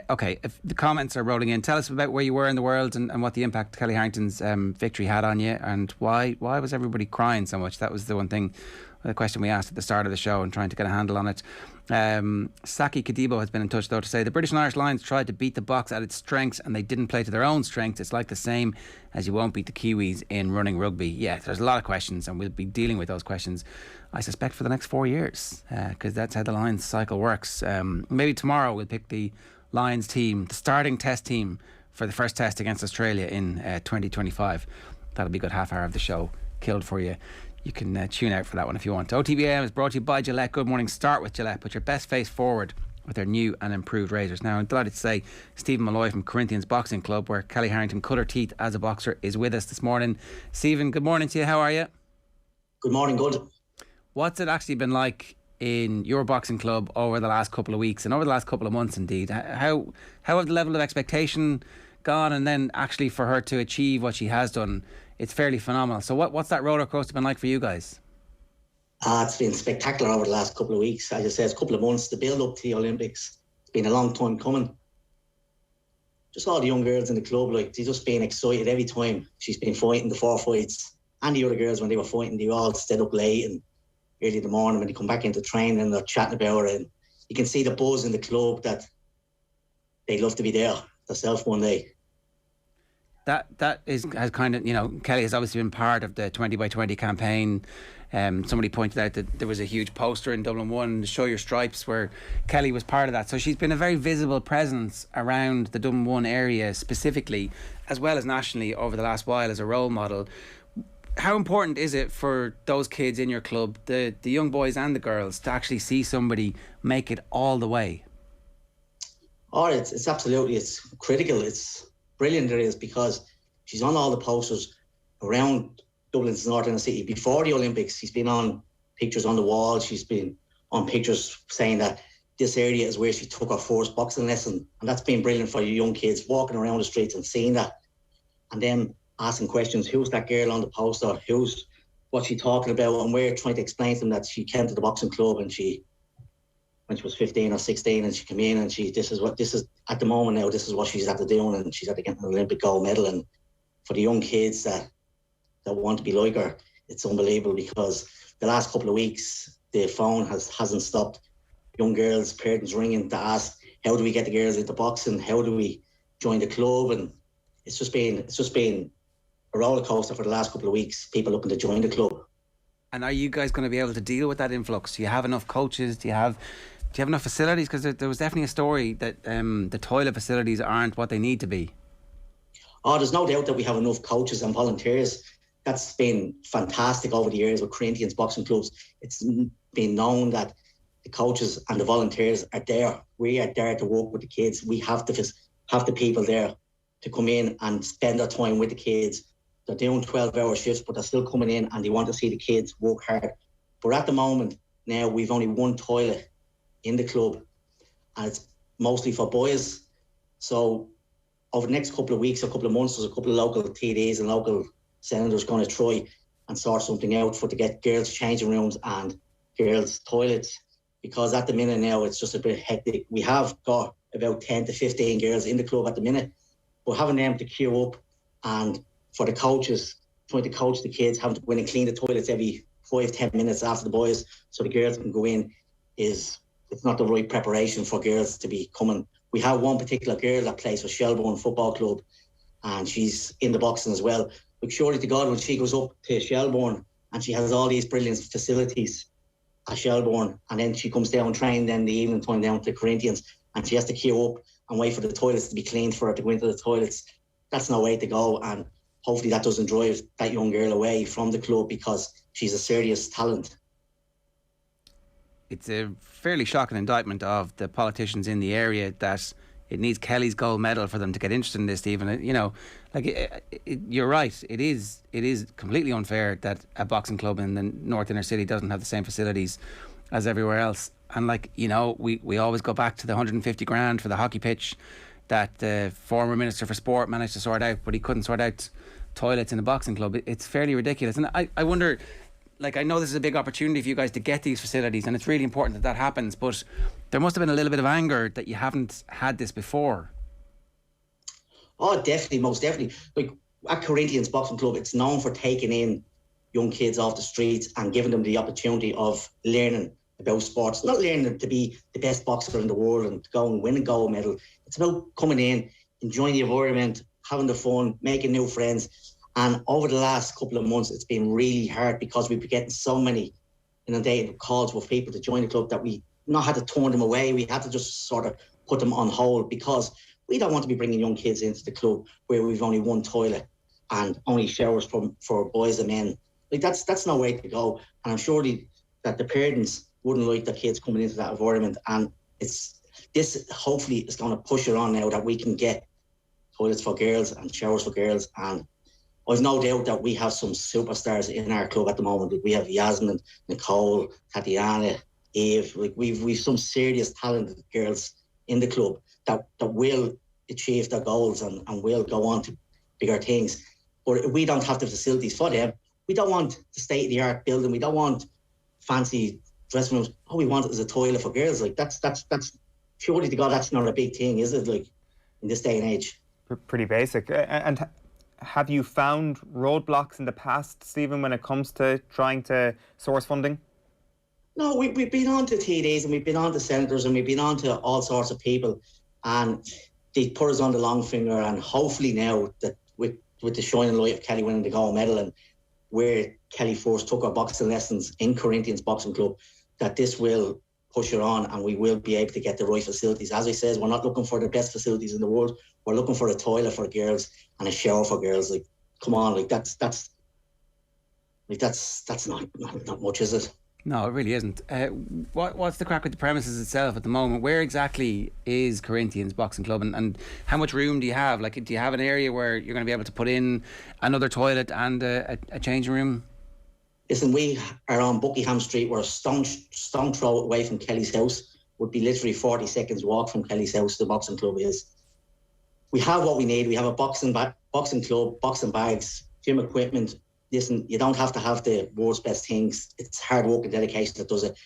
Okay, if the comments are rolling in, tell us about where you were in the world and what the impact Kellie Harrington's victory had on you, and why was everybody crying so much? That was the one thing, the question we asked at the start of the show, and trying to get a handle on it. Saki Kadibo has been in touch though to say the British and Irish Lions tried to beat the box at its strengths and they didn't play to their own strengths. It's like the same as you won't beat the Kiwis in running rugby. Yeah, there's a lot of questions and we'll be dealing with those questions, I suspect, for the next 4 years, because that's how the Lions cycle works. Maybe tomorrow we'll pick the Lions team, the starting test team for the first test against Australia in 2025. That'll be a good half hour of the show killed for you. You can tune out for that one if you want. OTB AM is brought to you by Gillette. Good morning. Start with Gillette. Put your best face forward with their new and improved razors. Now, I'm delighted to say Stephen Malloy from Corinthians Boxing Club, where Kellie Harrington cut her teeth as a boxer, is with us this morning. Stephen, good morning to you. How are you? Good morning. Good. What's it actually been like in your boxing club over the last couple of weeks and over the last couple of months indeed? How have the level of expectation gone, and then actually for her to achieve what she has done, it's fairly phenomenal. So what's that roller coaster been like for you guys? It's been spectacular over the last couple of weeks. As I said, it's a couple of months. The build up to the Olympics, it's been a long time coming. Just all the young girls in the club, like, they've just been excited every time she's been fighting the 4 fights. And the other girls, when they were fighting, they all stayed up late and early in the morning when they come back into training and they're chatting about it. And you can see the buzz in the club that they'd love to be there themselves one day. That has kind of, Kellie has obviously been part of the 20 by 20 campaign. Somebody pointed out that there was a huge poster in Dublin 1, Show Your Stripes, where Kellie was part of that. So she's been a very visible presence around the Dublin 1 area specifically, as well as nationally over the last while as a role model. How important is it for those kids in your club, the young boys and the girls, to actually see somebody make it all the way? Oh, it's absolutely, it's critical. It's brilliant it is, because she's on all the posters around Dublin's north inner city. Before the Olympics, she's been on pictures on the wall. She's been on pictures saying that this area is where she took her first boxing lesson. And that's been brilliant for young kids walking around the streets and seeing that. And then asking questions, who's that girl on the poster? What's she talking about? And we're trying to explain to them that she came to the boxing club and when she was 15 or 16, and she came in and this is at the moment now, this is what she's had to do, and she's had to get an Olympic gold medal. And for the young kids that want to be like her, it's unbelievable, because the last couple of weeks the phone hasn't stopped. Young girls, parents ringing to ask, how do we get the girls into boxing? How do we join the club? And it's just been a roller coaster for the last couple of weeks, people looking to join the club. And are you guys going to be able to deal with that influx? Do you have enough coaches? Do you have enough facilities? Because there was definitely a story that the toilet facilities aren't what they need to be. Oh, there's no doubt that we have enough coaches and volunteers. That's been fantastic over the years with Corinthians boxing clubs. It's been known that the coaches and the volunteers are there. We are there to work with the kids. We have the people there to come in and spend their time with the kids. They're doing 12-hour shifts, but they're still coming in and they want to see the kids work hard. But at the moment, now we've only one toilet in the club, and it's mostly for boys. So over the next couple of weeks or couple of months, there's a couple of local TDs and local senators going to try and sort something out to get girls' changing rooms and girls' toilets, because at the minute now it's just a bit hectic. We have got about 10 to 15 girls in the club at the minute, but having them to queue up, and for the coaches trying to coach the kids, having to go in and clean the toilets every 5-10 minutes after the boys so the girls can go in, it's not the right preparation for girls to be coming. We have one particular girl that plays for Shelbourne Football Club, and she's in the boxing as well. But surely to God, when she goes up to Shelbourne and she has all these brilliant facilities at Shelbourne, and then she comes down train then the evening time down to Corinthians, and she has to queue up and wait for the toilets to be cleaned for her to go into the toilets. That's no way to go, and hopefully that doesn't drive that young girl away from the club, because she's a serious talent. It's a fairly shocking indictment of the politicians in the area that it needs Kellie's gold medal for them to get interested in this, Stephen. You know, like you're right. It is completely unfair that a boxing club in the North Inner City doesn't have the same facilities as everywhere else. And like, you know, we always go back to the 150 grand for the hockey pitch that the former Minister for Sport managed to sort out, but he couldn't sort out toilets in a boxing club. It's fairly ridiculous. And I wonder, like, I know this is a big opportunity for you guys to get these facilities, and it's really important that that happens, but there must have been a little bit of anger that you haven't had this before. Oh, definitely, most definitely. Like, at Corinthians Boxing Club, it's known for taking in young kids off the streets and giving them the opportunity of learning about sports. Not learning to be the best boxer in the world and to go and win a gold medal. It's about coming in, enjoying the environment, having the fun, making new friends. And over the last couple of months, it's been really hard because we've been getting so many inundated calls with people to join the club that we not had to turn them away. We had to just sort of put them on hold, because we don't want to be bringing young kids into the club where we've only one toilet and only showers for boys and men. Like, that's no way to go. And I'm sure that the parents wouldn't like their kids coming into that environment. And this hopefully is going to push it on now, that we can get toilets for girls and showers for girls. And I've no doubt that we have some superstars in our club at the moment. Like, we have Yasmin, Nicole, Tatiana, Eve. Like, we've some serious talented girls in the club that will achieve their goals and will go on to bigger things. But we don't have the facilities for them. We don't want the state-of-the-art building. We don't want fancy dressing rooms. All we want is a toilet for girls. Like, that's surely to God, that's not a big thing, is it? Like, in this day and age. Pretty basic. And have you found roadblocks in the past, Stephen, when it comes to trying to source funding? No, we've been on to TDs and we've been on to senators and we've been on to all sorts of people, and they put us on the long finger. And hopefully now that with the shining light of Kellie winning the gold medal, and where Kellie first took her boxing lessons in Corinthians Boxing Club, that this will push her on and we will be able to get the right facilities. As I says, we're not looking for the best facilities in the world. We're looking for a toilet for girls and a shower for girls. Like, come on, like that's not much, is it? No, it really isn't. What's the crack with the premises itself at the moment? Where exactly is Corinthians Boxing Club, and how much room do you have? Like, do you have an area where you're going to be able to put in another toilet and a changing room? Listen, we are on Buckingham Street. We're a stone throw away from Kellie's house. Would be literally 40 seconds walk from Kellie's house. The boxing club is. We have what we need. We have a boxing club, boxing bags, gym equipment. Listen, you don't have to have the world's best things. It's hard work and dedication that does it.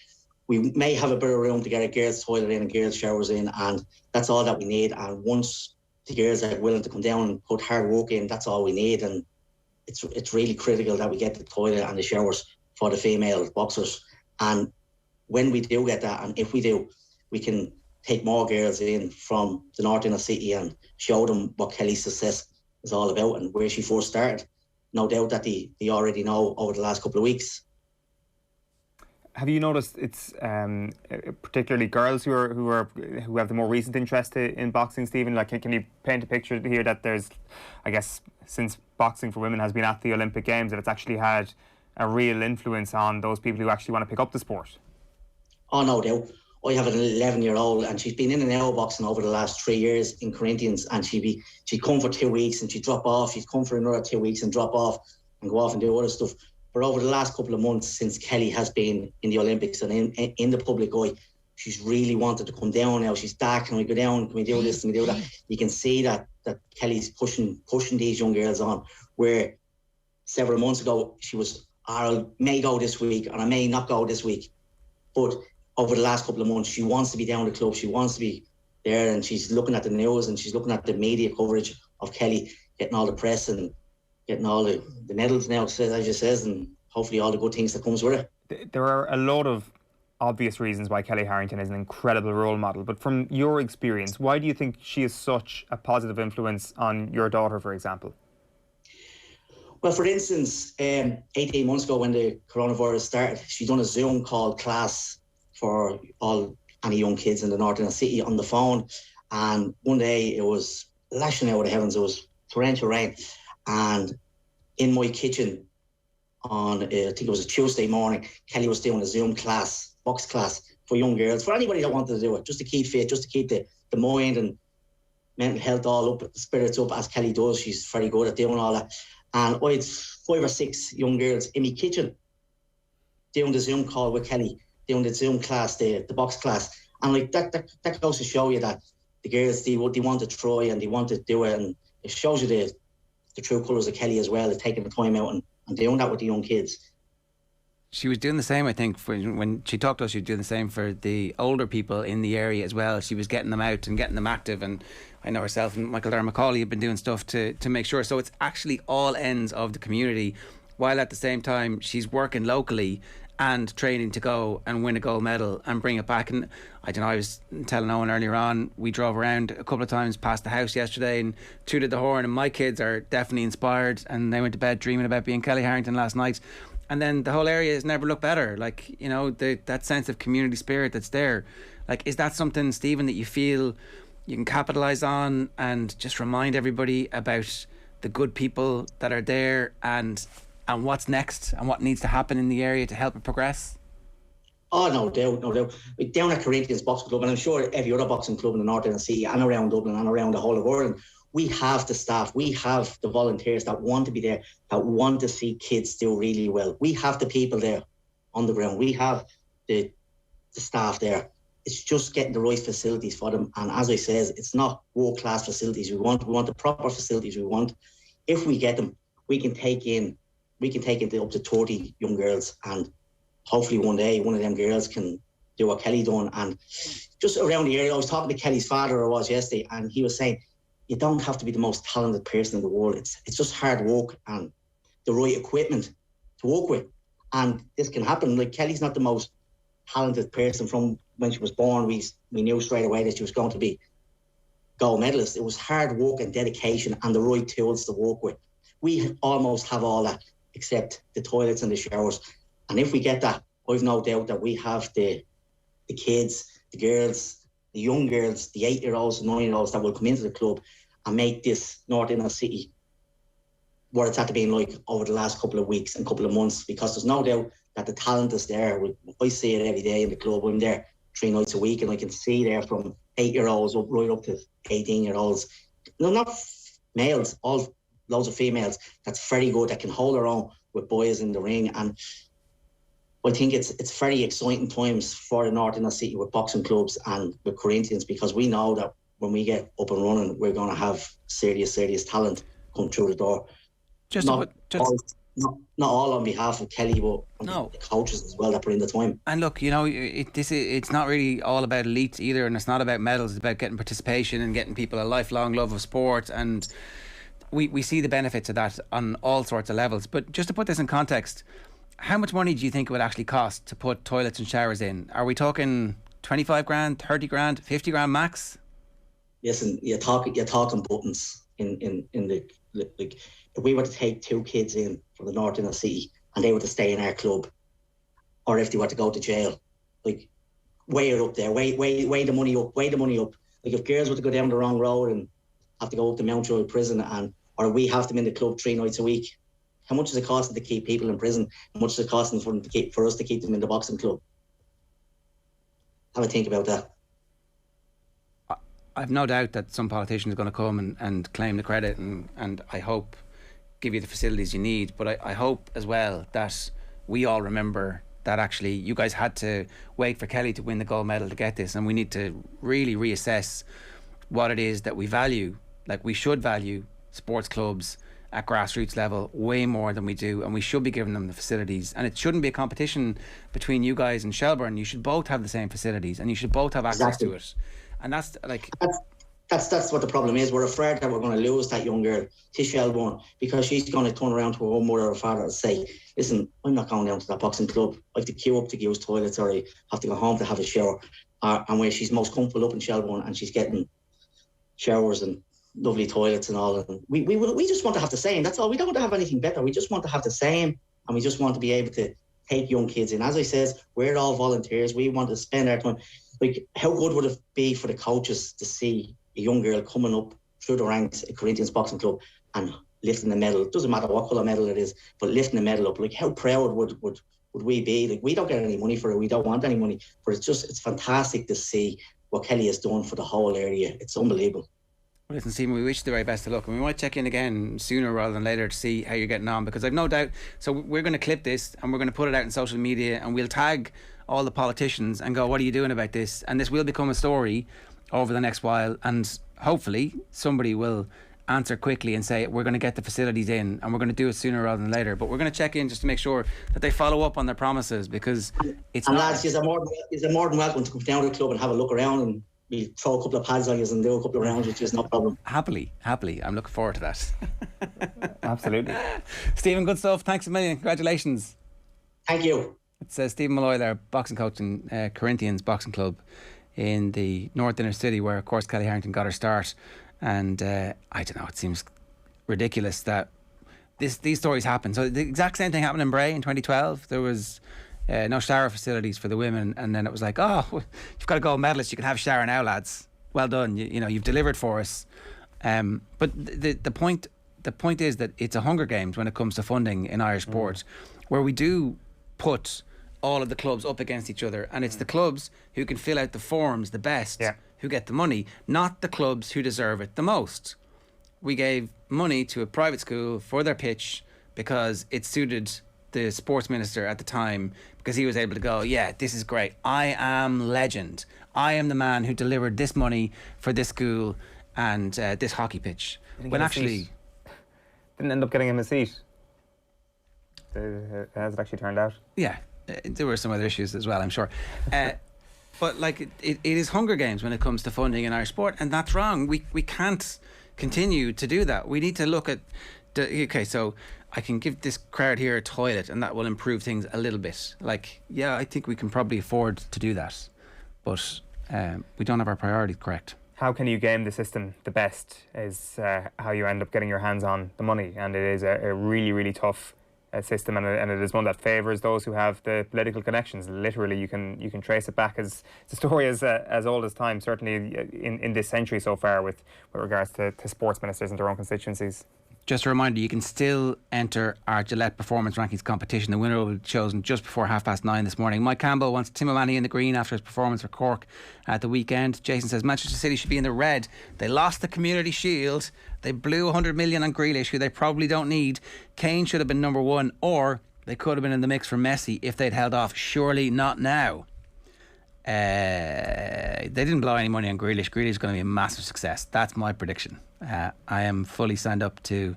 We may have a bit of room to get a girls' toilet in and girls' showers in, and that's all that we need. And once the girls are willing to come down and put hard work in, that's all we need. And it's really critical that we get the toilet and the showers for the female boxers. And when we do get that, and if we do, we can take more girls in from the North Inner City and show them what Kellie's success is all about and where she first started. No doubt that they already know over the last couple of weeks. Have you noticed it's particularly girls who have the more recent interest in boxing, Stephen? Like, can you paint a picture here that there's, I guess, since boxing for women has been at the Olympic Games, that it's actually had a real influence on those people who actually want to pick up the sport? Oh, no doubt. I have an 11-year-old and she's been in and out of boxing over the last 3 years in Corinthians, and she'd come for 2 weeks and she'd drop off. She'd come for another 2 weeks and drop off and go off and do other stuff. But over the last couple of months, since Kellie has been in the Olympics and in the public eye, she's really wanted to come down now. She's back. Can we go down? Can we do this? Can we do that? You can see that Kellie's pushing these young girls on, where several months ago she was, I may go this week and I may not go this week. But over the last couple of months, she wants to be down the club. She wants to be there, and she's looking at the news and she's looking at the media coverage of Kellie getting all the press and getting all the medals now, as you says, and hopefully all the good things that comes with it. There are a lot of obvious reasons why Kellie Harrington is an incredible role model, but from your experience, why do you think she is such a positive influence on your daughter, for example? Well, for instance, 18 months ago when the coronavirus started, she done a Zoom call class for any young kids in the north inner city on the phone. And one day it was lashing out of the heavens. It was torrential rain. And in my kitchen on, I think it was a Tuesday morning, Kellie was doing a Zoom class, box class for young girls, for anybody that wanted to do it, just to keep fit, just to keep the mind and mental health all up, spirits up, as Kellie does. She's very good at doing all that. And I had 5 or 6 young girls in my kitchen doing the Zoom call with Kellie, doing the Zoom class, the box class. And like that goes to show you that the girls, they want to try and they want to do it. And it shows you the true colours of Kellie as well, is taking the time out and doing that with the young kids. She was doing the same, I think, when she talked to us. She was doing the same for the older people in the area as well. She was getting them out and getting them active. And I know herself and Michael Darragh-Macaulay have been doing stuff to make sure. So it's actually all ends of the community, while at the same time she's working locally and training to go and win a gold medal and bring it back. And I don't know, I was telling Eoin earlier on, we drove around a couple of times past the house yesterday and tooted the horn, and my kids are definitely inspired, and they went to bed dreaming about being Kellie Harrington last night. And then the whole area has never looked better. Like, you know, that sense of community spirit that's there. Like, is that something, Stephen, that you feel you can capitalise on and just remind everybody about the good people that are there and what's next and what needs to happen in the area to help it progress? Oh, no doubt. Down at Corinthians Boxing Club, and I'm sure every other boxing club in the North End City and around Dublin and around the whole of Ireland, we have the staff, we have the volunteers that want to be there, that want to see kids do really well. We have the people there on the ground. We have the staff there. It's just getting the right facilities for them. And as I says, it's not world-class facilities we want the proper facilities we want. If we get them, we can take in up to 30 young girls, and hopefully one day one of them girls can do what Kellie done. And just around the area, I was talking to Kellie's father, yesterday, and he was saying, you don't have to be the most talented person in the world. It's just hard work and the right equipment to work with. And this can happen. Like, Kellie's not the most talented person. From when she was born, we knew straight away that she was going to be gold medalist. It was hard work and dedication and the right tools to work with. We almost have all that, except the toilets and the showers. And if we get that, I've no doubt that we have the kids, the girls, the young girls, the 8-year-olds and 9-year-olds that will come into the club and make this North Inner City what it's had to be like over the last couple of weeks and couple of months, because there's no doubt that the talent is there. I see it every day in the club. I'm there 3 nights a week, and I can see there from 8-year-olds right up to 18-year-olds. No, not males, all loads of females that's very good, that can hold their own with boys in the ring. And I think it's very exciting times for the North Inner City with boxing clubs and with Corinthians, because we know that when we get up and running, we're going to have serious talent come through the door. Not all on behalf of Kellie, but the coaches as well that put in the time. And look, you know, it's not really all about elites either, and it's not about medals. It's about getting participation and getting people a lifelong love of sport. And we see the benefits of that on all sorts of levels. But just to put this in context, how much money do you think it would actually cost to put toilets and showers in? Are we talking 25 grand, 30 grand, 50 grand max? Listen, you're talking buttons in the like. If we were to take 2 kids in from the North Inner City and they were to stay in our club, or if they were to go to jail, like, weigh it up there, weigh the money up. Like, if girls were to go down the wrong road and have to go up to Mountjoy prison, or we have them in the club 3 nights a week, how much is it costing to keep people in prison? How much is it costing for us to keep them in the boxing club? Have a think about that. I've no doubt that some politician is going to come and claim the credit and I hope give you the facilities you need, but I hope as well that we all remember that actually you guys had to wait for Kellie to win the gold medal to get this, and we need to really reassess what it is that we value. Like, we should value sports clubs at grassroots level way more than we do, and we should be giving them the facilities, and it shouldn't be a competition between you guys and Shelbourne. You should both have the same facilities and you should both have access to it. And that's like... That's what the problem is. We're afraid that we're going to lose that young girl to Shelbourne, because she's going to turn around to her own mother or father and say, listen, I'm not going down to that boxing club. I have to queue up to use toilets, or I have to go home to have a shower. And where she's most comfortable up in Shelbourne, and she's getting showers and lovely toilets and all. And we just want to have the same. That's all. We don't want to have anything better. We just want to have the same, and we just want to be able to take young kids in. As I says, we're all volunteers. We want to spend our time. Like, how good would it be for the coaches to see a young girl coming up through the ranks at Corinthians Boxing Club and lifting the medal? It doesn't matter what colour medal it is, but lifting the medal up. Like, how proud would we be? Like, we don't get any money for it. We don't want any money, but it's fantastic to see what Kellie has done for the whole area. It's unbelievable. Well, listen, Stephen, we wish you the very best of luck, and we might check in again sooner rather than later to see how you're getting on, because I've no doubt. So we're going to clip this and we're going to put it out in social media, and we'll tag all the politicians and go, what are you doing about this? And this will become a story over the next while, and hopefully somebody will answer quickly and say, we're going to get the facilities in, and we're going to do it sooner rather than later. But we're going to check in just to make sure that they follow up on their promises, because it's and not... lads, you're more than welcome to come down to the club and have a look around, and we'll throw a couple of pads on you and do a couple of rounds, which is no problem. Happily. I'm looking forward to that. Absolutely. Stephen, good stuff. Thanks a million. Congratulations. Thank you. It's Stephen Malloy there, boxing coach in Corinthians Boxing Club in the North Inner City, where of course Kellie Harrington got her start. And I don't know, it seems ridiculous that these stories happen. So the exact same thing happened in Bray in 2012. There was no shower facilities for the women, and then it was like, oh, you've got a gold medalist, you can have a shower now, lads. Well done, you know, you've delivered for us. But the point is that it's a Hunger Games when it comes to funding in Irish sport, where we do put all of the clubs up against each other, and it's the clubs who can fill out the forms the best who get the money, not the clubs who deserve it the most. We gave money to a private school for their pitch because it suited the sports minister at the time, because he was able to go, yeah, this is great, I am legend, I am the man who delivered this money for this school and this hockey pitch. When actually didn't end up getting him a seat, as it actually turned out. Yeah, there were some other issues as well, I'm sure. But like it is Hunger Games when it comes to funding in Irish sport, and that's wrong. We can't continue to do that. We need to look at okay, so I can give this crowd here a toilet and that will improve things a little bit. Like, yeah, I think we can probably afford to do that, but we don't have our priorities correct. How can you game the system the best is how you end up getting your hands on the money, and it is a really, really tough system, and it is one that favours those who have the political connections. Literally, you can trace it back as the story as old as time, certainly in this century so far, with regards to sports ministers in their own constituencies. Just a reminder, you can still enter our Gillette Performance Rankings competition. The winner will be chosen just before 9:30 this morning. Mike Campbell wants Tim O'Mahony in the green after his performance for Cork at the weekend. Jason says Manchester City should be in the red. They lost the Community Shield. They blew 100 million on Grealish, who they probably don't need. Kane should have been number one, or they could have been in the mix for Messi if they'd held off. Surely not now. They didn't blow any money on Grealish. Grealish is going to be a massive success. That's my prediction. I am fully signed up to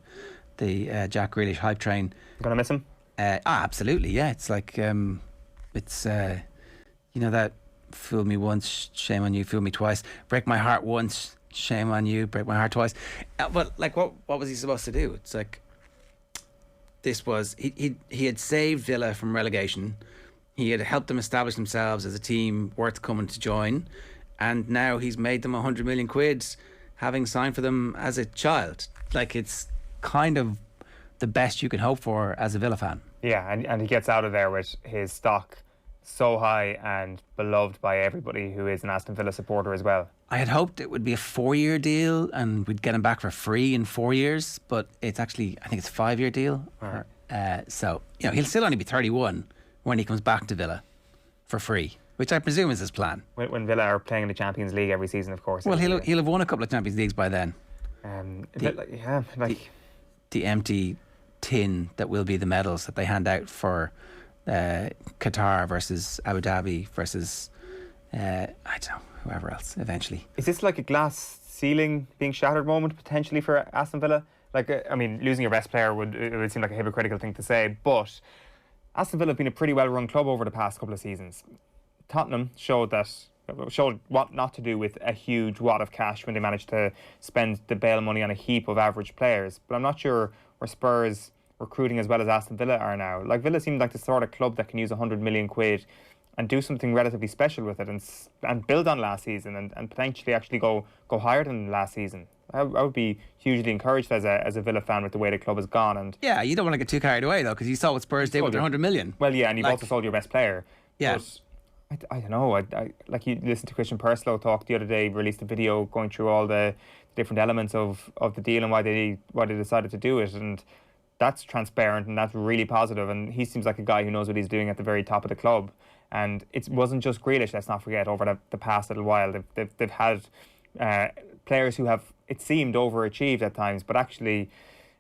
the Jack Grealish hype train. Going to miss him? Absolutely, yeah. It's like it's you know that fool me once, shame on you. Fool me twice. Break my heart once, shame on you. Break my heart twice. But like, what was he supposed to do? It's like, this was he had saved Villa from relegation. He had helped them establish themselves as a team worth coming to join, and now he's made them 100 million quid, having signed for them as a child. Like, it's kind of the best you can hope for as a Villa fan. Yeah, and he gets out of there with his stock so high and beloved by everybody who is an Aston Villa supporter as well. I had hoped it would be a 4-year deal and we'd get him back for free in 4 years, but it's actually, I think it's a 5-year deal. Right. So, you know, he'll still only be 31 when he comes back to Villa for free, which I presume is his plan. When Villa are playing in the Champions League every season, of course. Well, he'll have won a couple of Champions Leagues by then. The empty tin that will be the medals that they hand out for Qatar versus Abu Dhabi versus I don't know, whoever else eventually. Is this like a glass ceiling being shattered moment potentially for Aston Villa? Like, I mean, losing your best player would seem like a hypocritical thing to say, but Aston Villa have been a pretty well-run club over the past couple of seasons. Tottenham showed what not to do with a huge wad of cash when they managed to spend the bail money on a heap of average players. But I'm not sure where Spurs recruiting as well as Aston Villa are now. Like, Villa seem like the sort of club that can use 100 million quid and do something relatively special with it and build on last season and potentially actually go higher than last season. I would be hugely encouraged as a Villa fan with the way the club has gone. And yeah, you don't want to get too carried away though, because you saw what Spurs did with their 100 million. Well, yeah, and you've also sold your best player. Yeah. But I don't know. I like you listened to Christian Purslow talk the other day. Released a video going through all the different elements of the deal and why they decided to do it, and that's transparent and that's really positive. And he seems like a guy who knows what he's doing at the very top of the club. And it wasn't just Grealish, let's not forget, over the past little while. They've had players who have, it seemed, overachieved at times, but actually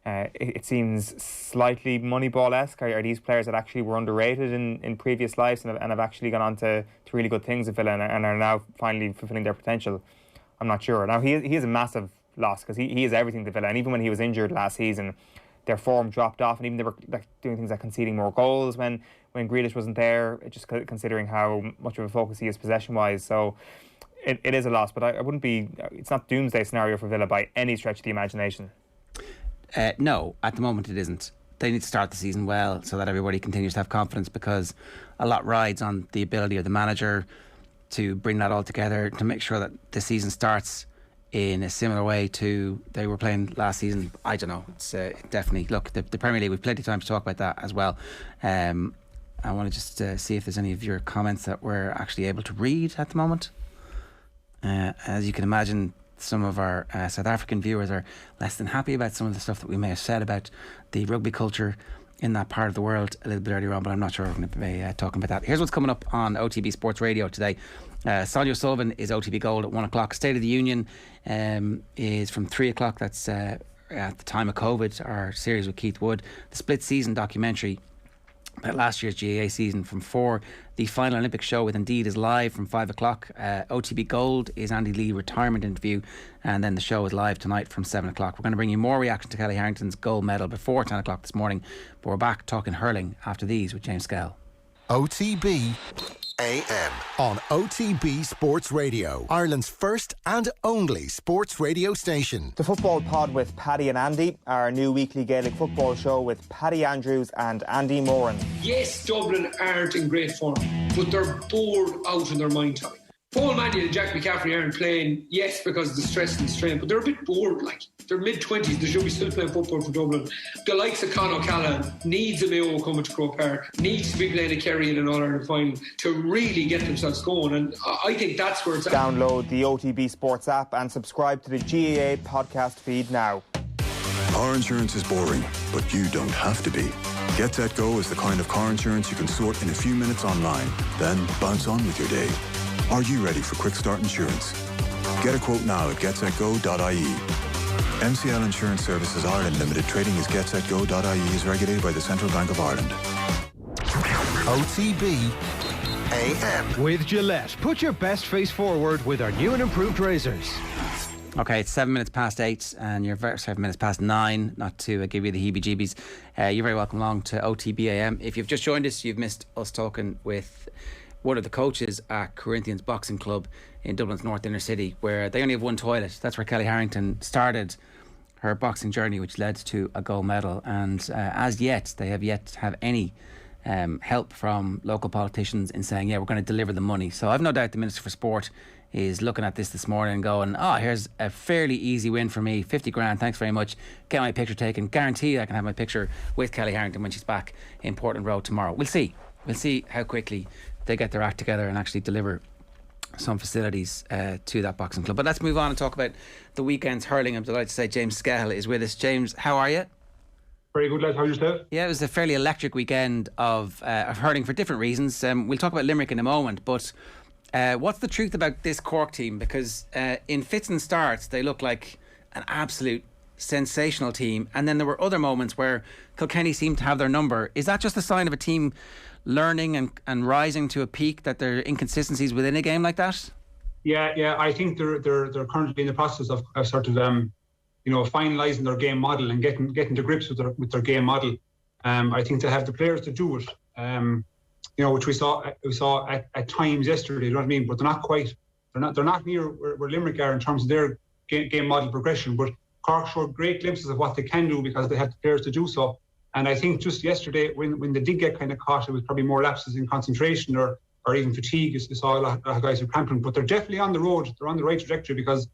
it seems slightly Moneyball-esque. Are these players that actually were underrated in previous lives and have actually gone on to really good things at Villa and are now finally fulfilling their potential? I'm not sure. Now, he is a massive loss because he is everything to Villa. And even when he was injured last season, their form dropped off, and even they were doing things like conceding more goals when Grealish wasn't there, just considering how much of a focus he is possession-wise. So it is a loss, but I wouldn't be... It's not doomsday scenario for Villa by any stretch of the imagination. No, at the moment it isn't. They need to start the season well so that everybody continues to have confidence, because a lot rides on the ability of the manager to bring that all together, to make sure that the season starts in a similar way to they were playing last season. I don't know. It's definitely... Look, the Premier League, we've plenty of time to talk about that as well. I want to just see if there's any of your comments that we're actually able to read at the moment. As you can imagine, some of our South African viewers are less than happy about some of the stuff that we may have said about the rugby culture in that part of the world a little bit earlier on, but I'm not sure we're going to be talking about that. Here's what's coming up on OTB Sports Radio today. Sonia O'Sullivan is OTB Gold at 1 o'clock. State of the Union is from 3 o'clock. That's at the time of COVID, our series with Keith Wood. The split season documentary about last year's GAA season from 4. The final Olympic show with Indeed is live from 5 o'clock. OTB Gold is Andy Lee retirement interview, and then the show is live tonight from 7 o'clock. We're going to bring you more reaction to Kellie Harrington's gold medal before 10 o'clock this morning, but we're back talking hurling after these with James Skehill. OTB AM on OTB Sports Radio, Ireland's first and only sports radio station. The Football Pod with Paddy and Andy, our new weekly Gaelic football show with Paddy Andrews and Andy Moran. Yes, Dublin aren't in great form, but they're bored out in their mind time. Paul Mannion and Jack McCaffrey aren't playing, yes, because of the stress and strain, but they're a bit bored, like. They're mid-20s, they should be still playing football for Dublin. The likes of Conor O'Callaghan needs a Mayo coming to Croke Park, needs to be playing a Kerry in an All-Ireland final to really get themselves going, and I think that's where it's at. Download the OTB Sports app and subscribe to the GAA podcast feed now. Car insurance is boring, but you don't have to be. Get Set Go is the kind of car insurance you can sort in a few minutes online, then bounce on with your day. Are you ready for Quick Start Insurance? Get a quote now at getsetgo.ie. MCL Insurance Services Ireland Limited, trading as getsetgo.ie, is regulated by the Central Bank of Ireland. OTB AM. With Gillette, put your best face forward with our new and improved razors. Okay, it's 7 minutes past 8 and you're 7 minutes past 9, not to give you the heebie-jeebies. You're very welcome along to OTB AM. If you've just joined us, you've missed us talking with one of the coaches at Corinthians Boxing Club in Dublin's North Inner City, where they only have one toilet. That's where Kellie Harrington started her boxing journey, which led to a gold medal. And as yet, they have yet to have any help from local politicians in saying, yeah, we're going to deliver the money. So I've no doubt the Minister for Sport is looking at this morning and going, here's a fairly easy win for me, 50 grand, thanks very much, get my picture taken, guarantee I can have my picture with Kellie Harrington when she's back in Portland Road tomorrow. We'll see how quickly they get their act together and actually deliver some facilities to that boxing club. But let's move on and talk about the weekend's hurling. I'm delighted to say James Skehill is with us. James, how are you? Very good, lad. How are yourself? Yeah, it was a fairly electric weekend of hurling for different reasons. We'll talk about Limerick in a moment, but what's the truth about this Cork team? Because in fits and starts, they look like an absolute sensational team, and then there were other moments where Kilkenny seemed to have their number. Is that just a sign of a team learning and rising to a peak, that there are inconsistencies within a game like that? Yeah. I think they're currently in the process of sort of finalising their game model and getting to grips with their game model. I think they have the players to do it. Which we saw at times yesterday. You know what I mean? But they're not quite. They're not near where Limerick are in terms of their game model progression. But Cork showed great glimpses of what they can do because they have the players to do so. And I think just yesterday, when they did get kind of caught, it was probably more lapses in concentration or even fatigue. You saw a lot of guys who were cramping, but they're definitely on the road. They're on the right trajectory because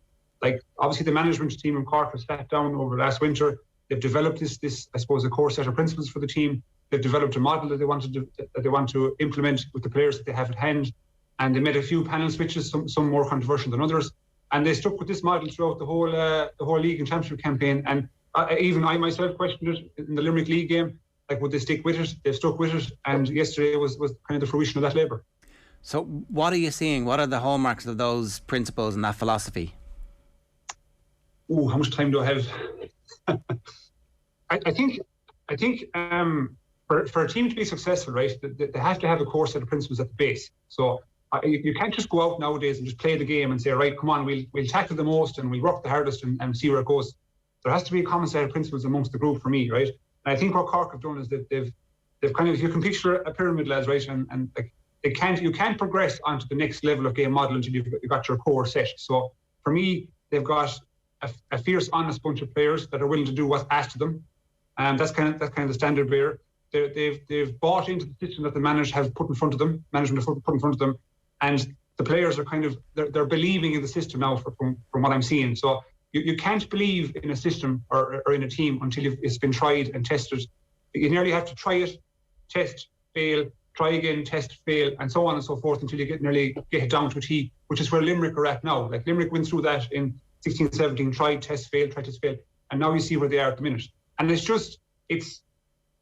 like obviously the management team in Cork has sat down over last winter. They've developed this I suppose, a core set of principles for the team. They've developed a model that they want to implement with the players that they have at hand, and they made a few panel switches, some more controversial than others, and they stuck with this model throughout the whole league and championship campaign. And even I myself questioned it in the Limerick League game, like would they stick with it? They've stuck with it, and yesterday was kind of the fruition of that labour. So what are you seeing? What are the hallmarks of those principles and that philosophy? Oh, how much time do I have? I think for a team to be successful, right, they have to have a core set of principles at the base. So you can't just go out nowadays and just play the game and say, right, come on, we'll tackle the most and we'll work the hardest and see where it goes. There has to be a common set of principles amongst the group for me, right? And I think what Cork have done is that they've kind of, you can picture a pyramid, lads, right? And like you can't progress onto the next level of game model until you've got your core set. So for me, they've got a fierce, honest bunch of players that are willing to do what's asked of them. And that's kind of the standard bearer. They've bought into the system that the management have put in front of them, and the players are kind of they're believing in the system now from what I'm seeing. So you can't believe in a system or in a team until it's been tried and tested. You nearly have to try it, test, fail, try again, test, fail, and so on and so forth until you nearly get it down to a T, which is where Limerick are at now. Like Limerick went through that in 16-17, try, test, fail, and now you see where they are at the minute. And it's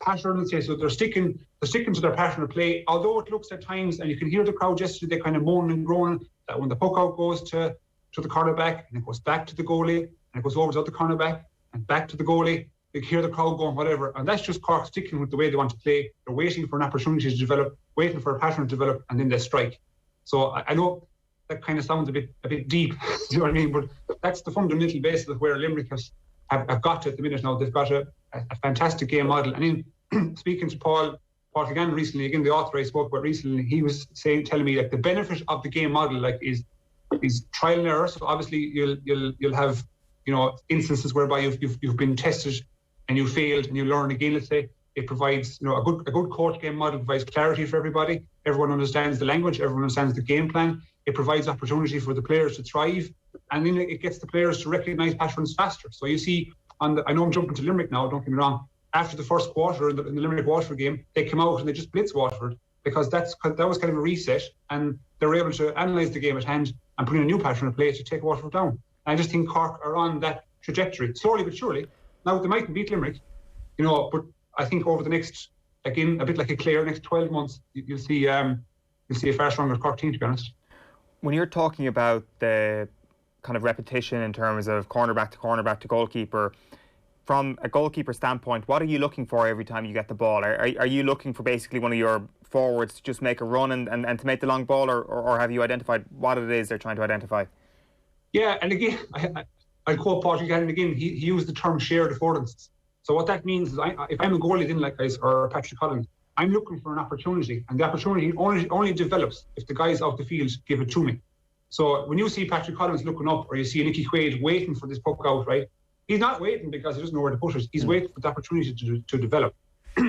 pattern, let's say, so they're sticking to their pattern of play, although it looks at times, and you can hear the crowd yesterday, they kind of moaning and groaning that when the puck out goes to the cornerback, and it goes back to the goalie, and it goes over to the cornerback, and back to the goalie, you can hear the crowd going whatever, and that's just Cork sticking with the way they want to play. They're waiting for an opportunity to develop, waiting for a pattern to develop, and then they strike. So I know that kind of sounds a bit deep, you know what I mean, but that's the fundamental basis of where Limerick have got to at the minute now. They've got a fantastic game model. And in speaking to Paul Kilgannon recently, again the author I spoke about recently, he was telling me like the benefit of the game model like is trial and error. So obviously you'll have, you know, instances whereby you've been tested and you failed and you learn again. Let's say it provides, you know, a good court game model provides clarity for everybody. Everyone understands the language. Everyone understands the game plan. It provides opportunity for the players to thrive, and then it gets the players to recognise patterns faster. So you see, I know I'm jumping to Limerick now, don't get me wrong, after the first quarter in the Limerick-Waterford game, they came out and they just blitzed Waterford because that was kind of a reset, and they were able to analyse the game at hand and put in a new pattern of play to take Waterford down. And I just think Cork are on that trajectory, slowly but surely. Now, they mightn't beat Limerick, you know, but I think over the next, again, a bit like a Clare, next 12 months, you'll see a far stronger Cork team, to be honest. When you're talking about the kind of repetition in terms of cornerback to goalkeeper, from a goalkeeper standpoint, what are you looking for every time you get the ball? Are you looking for basically one of your forwards to just make a run and to make the long ball, or have you identified what it is they're trying to identify? Yeah, and again, I'll quote Paul Kilgannon again. He used the term shared affordances. So what that means is if I'm a goalie then like guys or Patrick Collins, I'm looking for an opportunity, and the opportunity only develops if the guys out the field give it to me. So when you see Patrick Collins looking up, or you see Nicky Quaid waiting for this puck out, right? He's not waiting because he doesn't know where to put it. He's waiting for the opportunity to develop.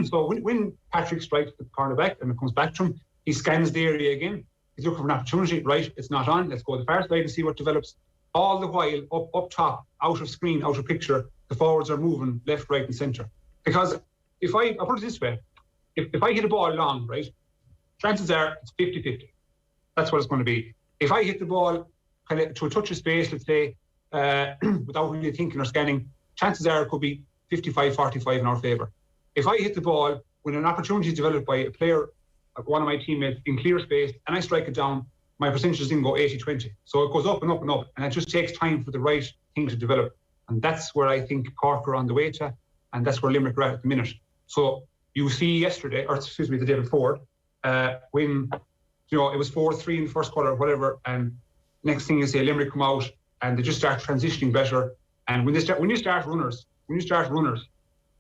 So when Patrick strikes the cornerback and it comes back to him, he scans the area again. He's looking for an opportunity. Right, it's not on. Let's go to the far side and see what develops. All the while, up top, out of screen, out of picture, the forwards are moving left, right, and centre. Because I'll put it this way. If I hit a ball long, right, chances are it's 50-50. That's what it's going to be. If I hit the ball kind of to a touch of space, let's say, without really thinking or scanning, chances are it could be 55-45 in our favour. If I hit the ball when an opportunity is developed by a player, one of my teammates, in clear space, and I strike it down, my percentages then go 80-20. So it goes up and up and up, and it just takes time for the right thing to develop. And that's where I think Cork are on the way to, and that's where Limerick are at the minute. So you see yesterday, or excuse me, the day before, when, you know, it was 4-3 in the first quarter or whatever, and next thing you say Limerick come out and they just start transitioning better. And when you start runners,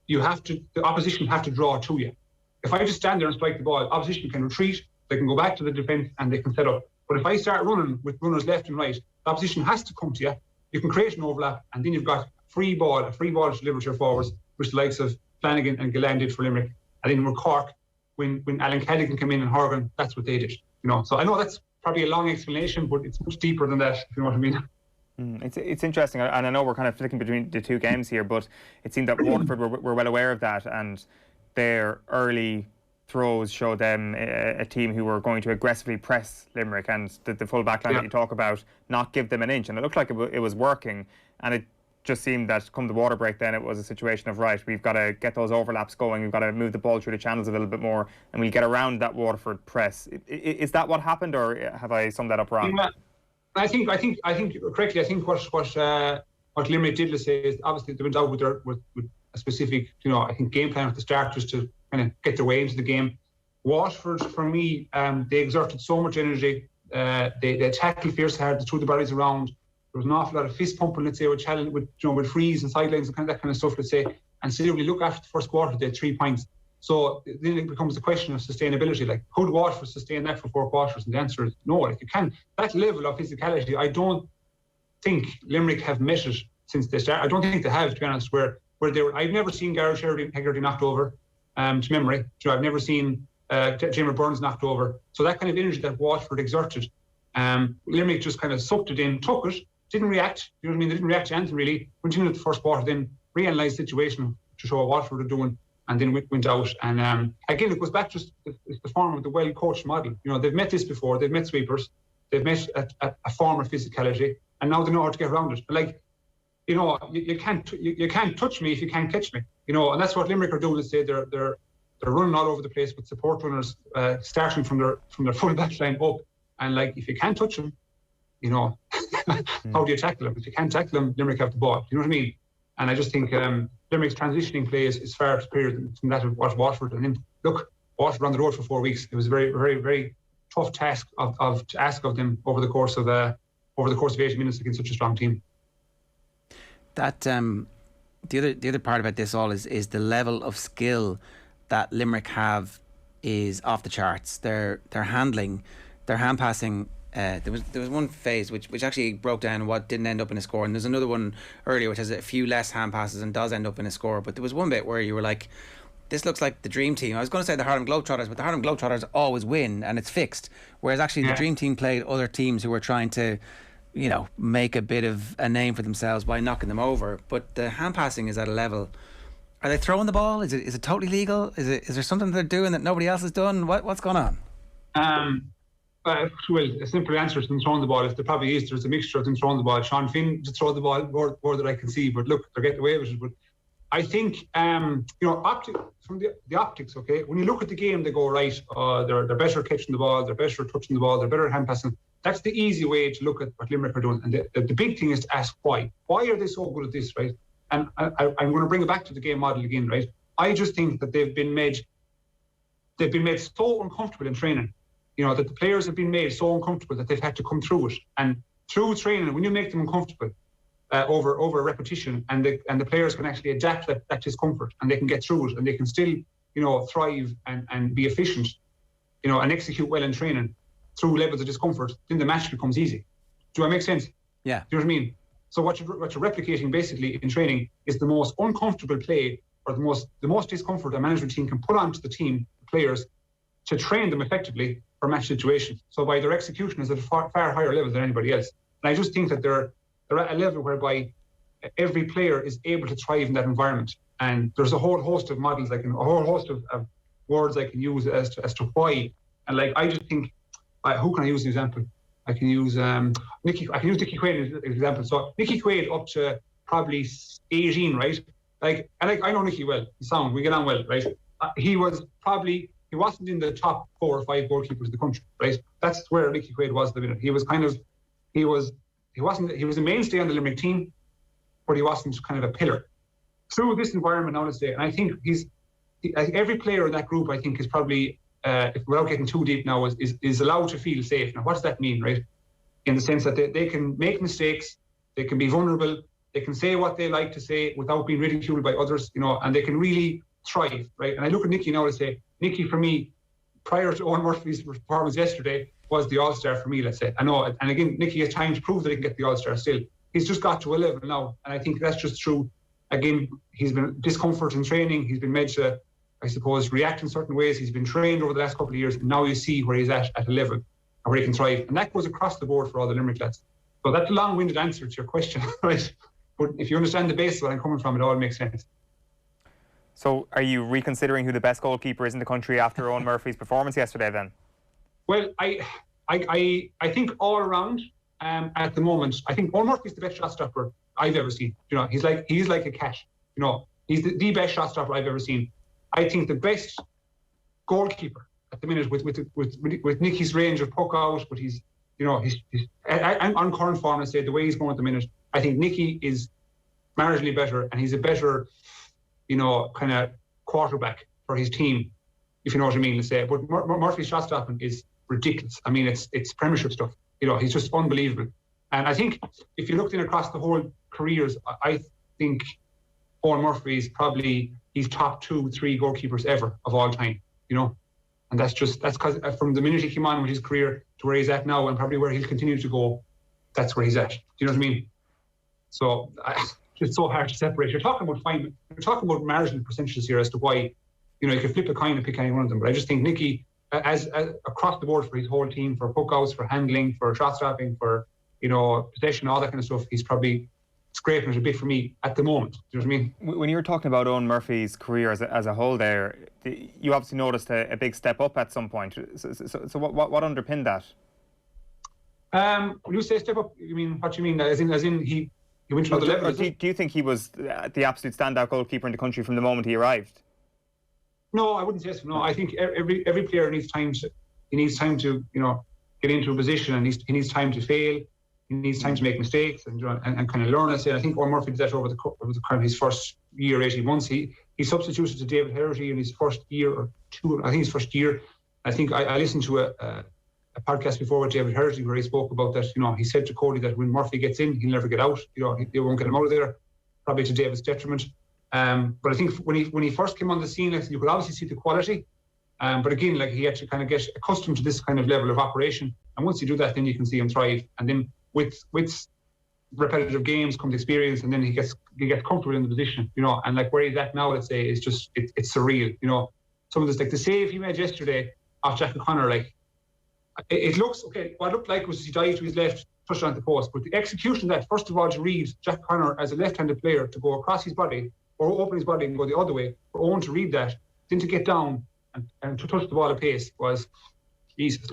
the opposition have to draw to you. If I just stand there and strike the ball, opposition can retreat, they can go back to the defence and they can set up. But if I start running with runners left and right, the opposition has to come to you. You can create an overlap, and then you've got a free ball to deliver to your forwards, which the likes of Flanagan and Gillette did for Limerick. And then with Cork, when Alan Cadigan came in and Horgan, that's what they did. You know, so I know that's probably a long explanation, but it's much deeper than that, if you know what I mean. It's interesting, and I know we're kind of flicking between the two games here, but it seemed that Waterford were well aware of that, and their early throws showed them a team who were going to aggressively press Limerick, and the full back line that you talk about, not give them an inch, and it looked like it was working, and it just seemed that come the water break then it was a situation of, right, we've got to get those overlaps going, we've got to move the ball through the channels a little bit more, and we get around that Waterford press. Is that what happened, or have I summed that up wrong? Yeah. I think correctly. I think what Limerick did, let's say, is obviously they went out with a specific, I think game plan at the start just to kind of get their way into the game. Waterford, for me, they exerted so much energy. They tackled fierce hard. They threw the bodies around. There was an awful lot of fist pumping, let's say, with frees and sidelines and that kind of stuff, let's say. And so when you look after the first quarter, they had 3 points. So then it becomes a question of sustainability. Like, could Waterford sustain that for 4 quarters? And the answer is no. Like, you can. That level of physicality, I don't think Limerick have met it since they started. I don't think they have, to be honest, where they were. I've never seen Gareth Hegarty knocked over, to memory. I've never seen Jamie Burns knocked over. So that kind of energy that Waterford exerted, Limerick just kind of sucked it in, took it, didn't react. You know what I mean? They didn't react to anything really. Went into the first quarter, then realised the situation to show what Waterford were doing, and then went out. And again, it goes back to the form of the well-coached model. They've met this before. They've met sweepers. They've met a form of physicality, and now they know how to get around it. Like, you can't touch me if you can't catch me. And that's what Limerick are doing. Let's say they're running all over the place with support runners, starting from their full back line up. And like, if you can't touch them, how do you tackle them? If you can't tackle them, Limerick have the ball. You know what I mean? And I just think Limerick's transitioning play is far superior than that of what Waterford. And then, look, Waterford on the road for 4 weeks. It was a very, very, very tough task to ask of them over the course of 80 minutes against such a strong team. That the other part about this all is the level of skill that Limerick have is off the charts. Their handling, their hand passing. There was one phase which actually broke down what didn't end up in a score, and there's another one earlier which has a few less hand passes and does end up in a score. But there was one bit where you were like, this looks like the dream team. I was going to say the Harlem Globetrotters, but the Harlem Globetrotters always win and it's fixed, whereas actually the dream team played other teams who were trying to make a bit of a name for themselves by knocking them over. But the hand passing is at a level. Are they throwing the ball? Is it totally legal? Is there something they're doing that nobody else has done? What's going on? Well, a simple answer to them throwing the ball is there probably is. There's a mixture of them throwing the ball. Sean Finn to throw the ball more that I can see, but look, they're getting away with it. But I think from the optics, okay, when you look at the game, they go, right, they're better catching the ball, they're better touching the ball, they're better hand passing. That's the easy way to look at what Limerick are doing. And the big thing is to ask why. Why are they so good at this, right? And I'm going to bring it back to the game model again, right? I just think that they've been made so uncomfortable in training. That the players have been made so uncomfortable that they've had to come through it. And through training, when you make them uncomfortable over repetition, and the players can actually adapt that discomfort, and they can get through it, and they can still, thrive and be efficient, and execute well in training through levels of discomfort, then the match becomes easy. Do I make sense? Yeah. Do you know what I mean? So what you're replicating basically in training is the most uncomfortable play, or the most discomfort a management team can put onto the team, the players, to train them effectively for match situations. So by their execution is at a far higher level than anybody else. And I just think that they're at a level whereby every player is able to thrive in that environment. And there's a whole host of models, a whole host of words I can use as to why. And like, I just think, who can I use an example? I can use Nicky Quaid as an example. So Nicky Quaid up to probably 18, right? I know Nicky well. We get on well, right? He wasn't in the top 4 or 5 goalkeepers in the country, right? That's where Nicky Quaid was at the minute. He was a mainstay on the Limerick team, but he wasn't kind of a pillar. Through this environment, I would say, and I think every player in that group, I think, is probably, without getting too deep now, is allowed to feel safe. Now, what does that mean, right? In the sense that they can make mistakes, they can be vulnerable, they can say what they like to say without being ridiculed by others, and they can really thrive, right? And I look at Nicky now to say, Nicky, for me, prior to Eoin Murphy's performance yesterday, was the All-Star for me, let's say. I know, and again, Nicky has time to prove that he can get the All-Star still. He's just got to a level now, and I think that's just true. Again, he's been discomfort in training, he's been made to, I suppose, react in certain ways. He's been trained over the last couple of years, and now you see where he's at a level where he can thrive. And that goes across the board for all the Limerick lads. So that's a long-winded answer to your question, right? But if you understand the base where I'm coming from, it all makes sense. So are you reconsidering who the best goalkeeper is in the country after Eoin Murphy's performance yesterday then? Well, I think all around at the moment, I think Eoin Murphy's the best shot stopper I've ever seen. You know, he's like a cat. You know, he's the best shot stopper I've ever seen. I think the best goalkeeper at the minute with Nicky's range of puck out, but he's on current form, I say the way he's going at the minute, I think Nicky is marginally better, and he's a better, kind of quarterback for his team, if you know what I mean to say. But Murphy's shot stopping is ridiculous. I mean, it's Premiership stuff. He's just unbelievable. And I think if you looked in across the whole careers, I think Eoin Murphy is probably he's top 2-3 goalkeepers ever of all time. And that's because from the minute he came on with his career to where he's at now, and probably where he'll continue to go, that's where he's at. Do you know what I mean? So it's so hard to separate. You're talking about marginal percentages here as to why, you could flip a coin and pick any one of them. But I just think Nicky, as across the board for his whole team, for puck outs, for handling, for shot stopping, for possession, all that kind of stuff, he's probably scraping it a bit for me at the moment. Do you know what I mean? When you were talking about Eoin Murphy's career as a whole there, you obviously noticed a big step up at some point. So what underpinned that? When you say step up, you mean what you mean? As in he went to another level? Do you think he was the absolute standout goalkeeper in the country from the moment he arrived? No, I wouldn't say so. No, I think every player needs time to get into a position, and he needs time to fail. He needs time to make mistakes and kind of learn. I think Eoin Murphy did that over the kind of his first year, 18 months. He substituted to David Herity in his first year or two. I think his first year. I think I listened to a podcast before with David Herity where he spoke about that. He said to Cody that when Murphy gets in, he'll never get out. They won't get him out of there, probably to David's detriment. But I think when he first came on the scene, you could obviously see the quality. But again, he had to kind of get accustomed to this kind of level of operation. And once you do that, then you can see him thrive. And then with repetitive games comes experience, and then he gets comfortable in the position, and where he's at now, let's say, is just it's surreal. Some of this, the save he made yesterday off Jack O'Connor, it looks okay. What it looked like was he dived to his left, touched on the post, but the execution of that, first of all, to read Jack O'Connor as a left-handed player to go across his body or open his body and go the other way, for Eoin to read that, then to get down and to touch the ball at pace was Jesus.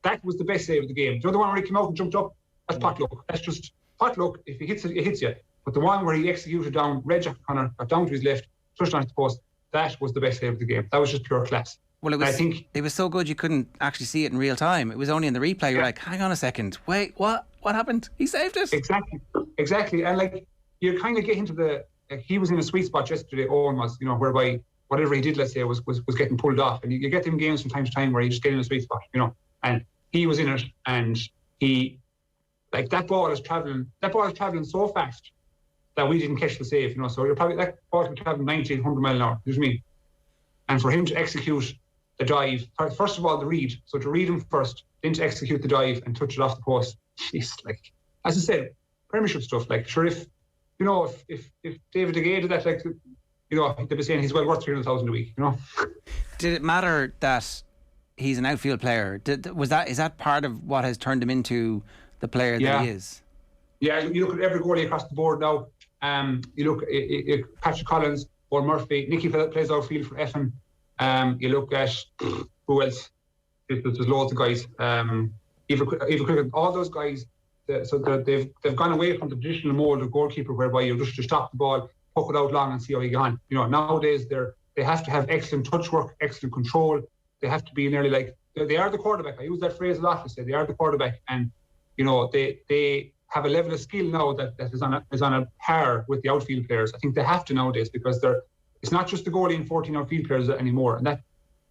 That was the best save of the game. The other one where he came out and jumped up, that's pot luck. That's just pot luck. If he hits it, it hits you. But the one where he executed down, read Jack O'Connor, got down to his left, touched on his post, that was the best save of the game. That was just pure class. Well, it was so good you couldn't actually see it in real time. It was only in the replay. You're like, hang on a second, wait, what happened? He saved it. Exactly. And you kind of get into he was in a sweet spot yesterday. Eoin was, whereby whatever he did, let's say, was getting pulled off. And you get them games from time to time where you just get in a sweet spot, and he was in it, and he. That ball is travelling so fast that we didn't catch the save, so you're probably, that ball could travel 90, 100 mile an hour, you know what I mean? And for him to execute the dive, first of all, the read, so to read him first, then to execute the dive and touch it off the post, jeez, as I said, Premiership stuff, sure, if David De Gea did that, they'd be saying he's well worth 300,000 a week, Did it matter that he's an outfield player? Is that part of what has turned him into the player that he is? Yeah, you look at every goalie across the board now. You look at Patrick Collins, Eoin Murphy, Nicky plays outfield for Effin. You look at who else? There's loads of guys. Eva Cricket, all those guys. They've gone away from the traditional mold of goalkeeper, whereby you just stop the ball, poke it out long, and see how you get on. Nowadays they have to have excellent touch work, excellent control. They have to be nearly they are the quarterback. I use that phrase a lot to say they are the quarterback, and they have a level of skill now that is on a par with the outfield players. I think they have to nowadays, because it's not just the goalie and 14 outfield players anymore. And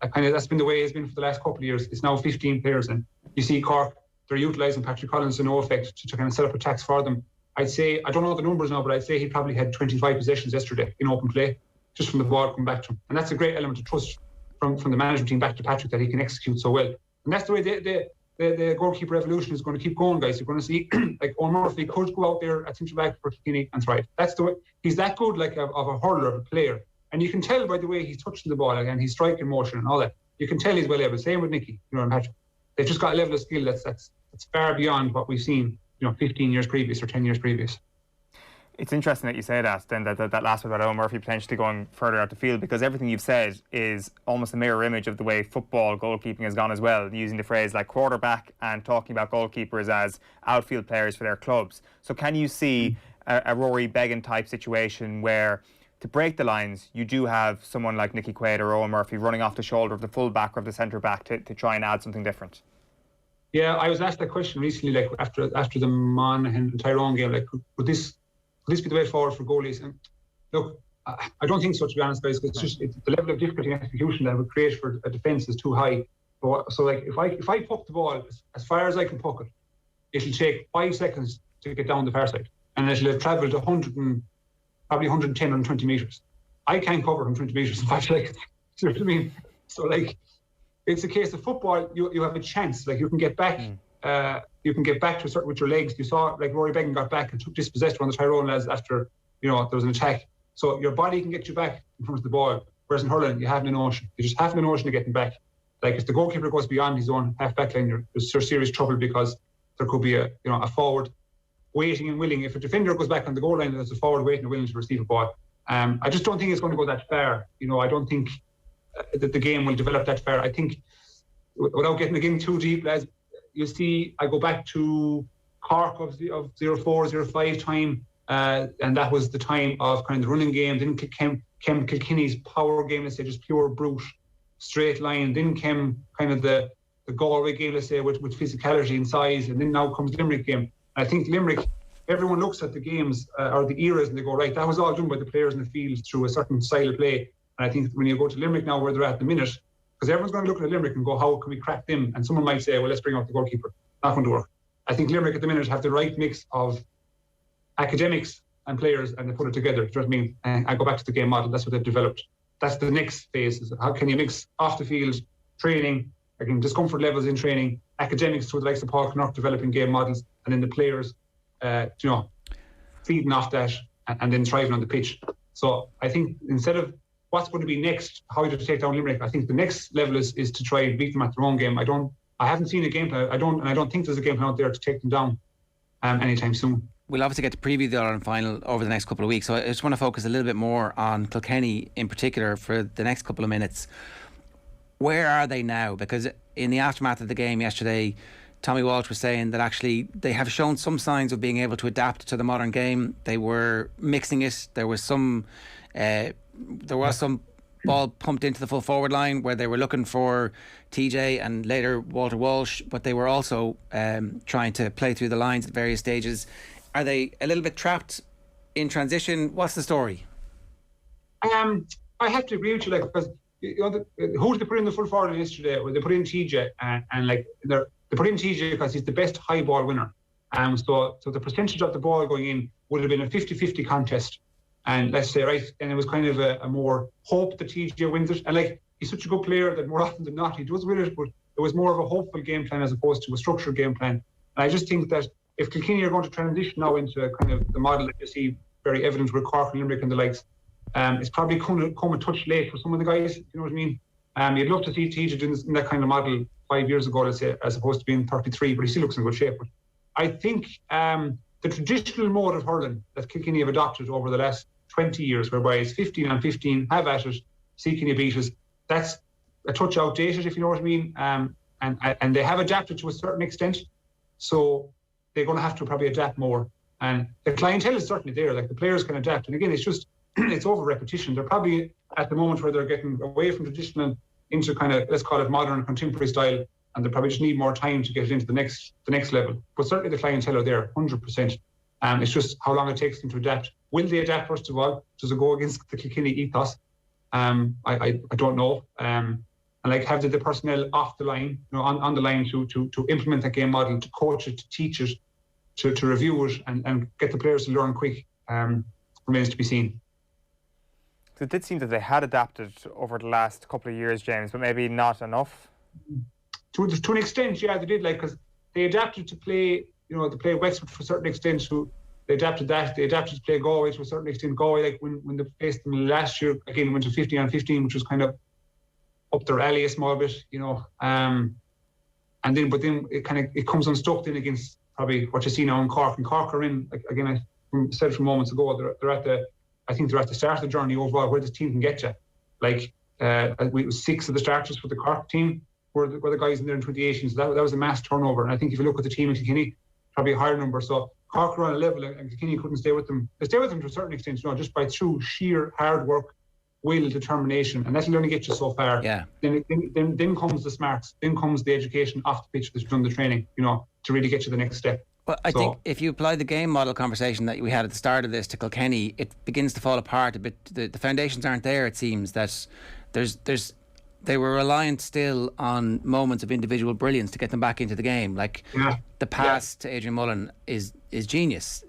that's been the way it's been for the last couple of years. It's now 15 players, and you see Cork, they're utilising Patrick Collins to no effect to kind of set up attacks for them. I'd say, I don't know the numbers now, but I'd say he probably had 25 possessions yesterday in open play, just from the ball coming back to him. And that's a great element of trust from the management team back to Patrick, that he can execute so well. And that's the way the goalkeeper evolution is going to keep going, guys. You're going to see Eoin Murphy could go out there at centre back for Kilkenny and thrive. That's the way. He's that good, of a hurler, of a player, and you can tell by the way he's touching the ball and his striking motion and all that. You can tell he's well able. Same with Nicky, and Patrick. They've just got a level of skill that's far beyond what we've seen 15 years previous or 10 years previous. It's interesting that you say that, then that last bit about Eoin Murphy potentially going further out the field, because everything you've said is almost a mirror image of the way football goalkeeping has gone as well, using the phrase like quarterback and talking about goalkeepers as outfield players for their clubs. So can you see a Rory Beggan type situation where, to break the lines, you do have someone like Nicky Quaid or Eoin Murphy running off the shoulder of the full back or of the centre back to try and add something different? Yeah, I was asked that question recently, like after the Monaghan and Tyrone game, like would this be the way forward for goalies? And look, I don't think so, to be honest, guys, because the level of difficulty and execution that it would create for a defence is too high. So like if I puck the ball as far as I can puck it, it'll take 5 seconds to get down the far side, and it'll have travelled probably 110, 120 metres. I can't cover 120 metres in 5 seconds. You know what I mean? So like, it's a case of football. You have a chance. Like you can get back. You can get back to a certain with your legs. You saw like Rory Beggan got back and took dispossession on the Tyrone lads after there was an attack. So your body can get you back in front of the ball. Whereas in hurling, you have no notion. You just have no notion of getting back. Like if the goalkeeper goes beyond his own half back line, there's serious trouble, because there could be a forward waiting and willing. If a defender goes back on the goal line, there's a forward waiting and willing to receive a ball. I just don't think it's going to go that far. I don't think that the game will develop that far. I think, without getting too deep, lads, you see, I go back to Cork of 04, 05 time, and that was the time of kind of the running game. Then came Kilkenny's power game, let's say, just pure brute, straight line. Then came kind of the Galway game, let's say, with physicality and size. And then now comes Limerick game. And I think Limerick, everyone looks at the games or the eras and they go, right, that was all done by the players in the field through a certain style of play. And I think when you go to Limerick now, where they're at the minute, because everyone's going to look at Limerick and go, how can we crack them? And someone might say, well, let's bring out the goalkeeper. Not going to work. I think Limerick at the minute have the right mix of academics and players, and they put it together. Do you know what I mean? And I go back to the game model. That's what they've developed. That's the next phase. Is how can you mix off the field training, again, discomfort levels in training, academics through the likes of Paul Knock developing game models, and then the players, feeding off that and then thriving on the pitch. So I think instead of what's going to be next, how to take down Limerick, I think the next level is to try and beat them at their own game. I haven't seen a game plan. I don't think there's a game plan out there to take them down anytime soon. We'll obviously get to preview the Ireland final over the next couple of weeks, so I just want to focus a little bit more on Kilkenny in particular for the next couple of minutes. Where are they now? Because in the aftermath of the game yesterday, Tommy Walsh was saying that actually they have shown some signs of being able to adapt to the modern game. They were mixing it. There was some ball pumped into the full forward line where they were looking for TJ and later Walter Walsh, but they were also trying to play through the lines at various stages. Are they a little bit trapped in transition? What's the story? I have to agree with you, because who did they put in the full forward line yesterday? Well, they put in TJ, and they put in TJ because he's the best high ball winner. So the percentage of the ball going in would have been a 50-50 contest. And let's say, right, and it was kind of a more hope that TJ wins it. And he's such a good player that more often than not he does win it, but it was more of a hopeful game plan as opposed to a structured game plan. And I just think that if Kilkenny are going to transition now into kind of the model that you see very evident with Cork and Limerick and the likes, it's probably come a touch late for some of the guys, you know what I mean? You'd love to see TJ doing in that kind of model 5 years ago, let's say, as opposed to being 33, but he still looks in good shape. But I think the traditional mode of hurling that Kilkenny have adopted over the last 20 years, whereby it's 15 on 15, have at it, see can you beat us, that's a touch outdated, if you know what I mean. And they have adapted to a certain extent, so they're going to have to probably adapt more. And the clientele is certainly there, the players can adapt. And again, it's just, it's over repetition. They're probably at the moment where they're getting away from traditional into kind of, let's call it modern contemporary style, and they probably just need more time to get it into the next level. But certainly the clientele are there, 100%. It's just how long it takes them to adapt. Will they adapt, first of all? Does it go against the Kilkenny ethos? I don't know. And have the personnel off the line, on the line to implement that game model, to coach it, to teach it, to review it, and get the players to learn quick, remains to be seen. So it did seem that they had adapted over the last couple of years, James, but maybe not enough. To an extent, yeah, they did. Because they adapted to play, to play Wexford to a certain extent. So they adapted that. They adapted to play Galway to a certain extent. Galway, when they faced them last year, again went to 15 on 15, which was kind of up their alley a small bit, And then it comes unstuck then against probably what you see now in Cork. And Cork are in, like, again, I said a few moments ago, they're at the start of the journey overall where this team can get you. Like, we was 6 of the starters for the Cork team were the guys in there in 2018. So that was a mass turnover. And I think if you look at the team in Kilkenny, probably a higher number. So Cork were on a level, and Kilkenny couldn't stay with them. They stay with them to a certain extent, just by through sheer hard work, will, determination, and that'll only get you so far. Yeah. Then comes the smarts. Then comes the education off the pitch that's done the training, to really get you the next step. Well, I think if you apply the game model conversation that we had at the start of this to Kilkenny, it begins to fall apart a bit. The foundations aren't there. It seems that they were reliant still on moments of individual brilliance to get them back into the game. Like the pass to Adrian Mullen is genius.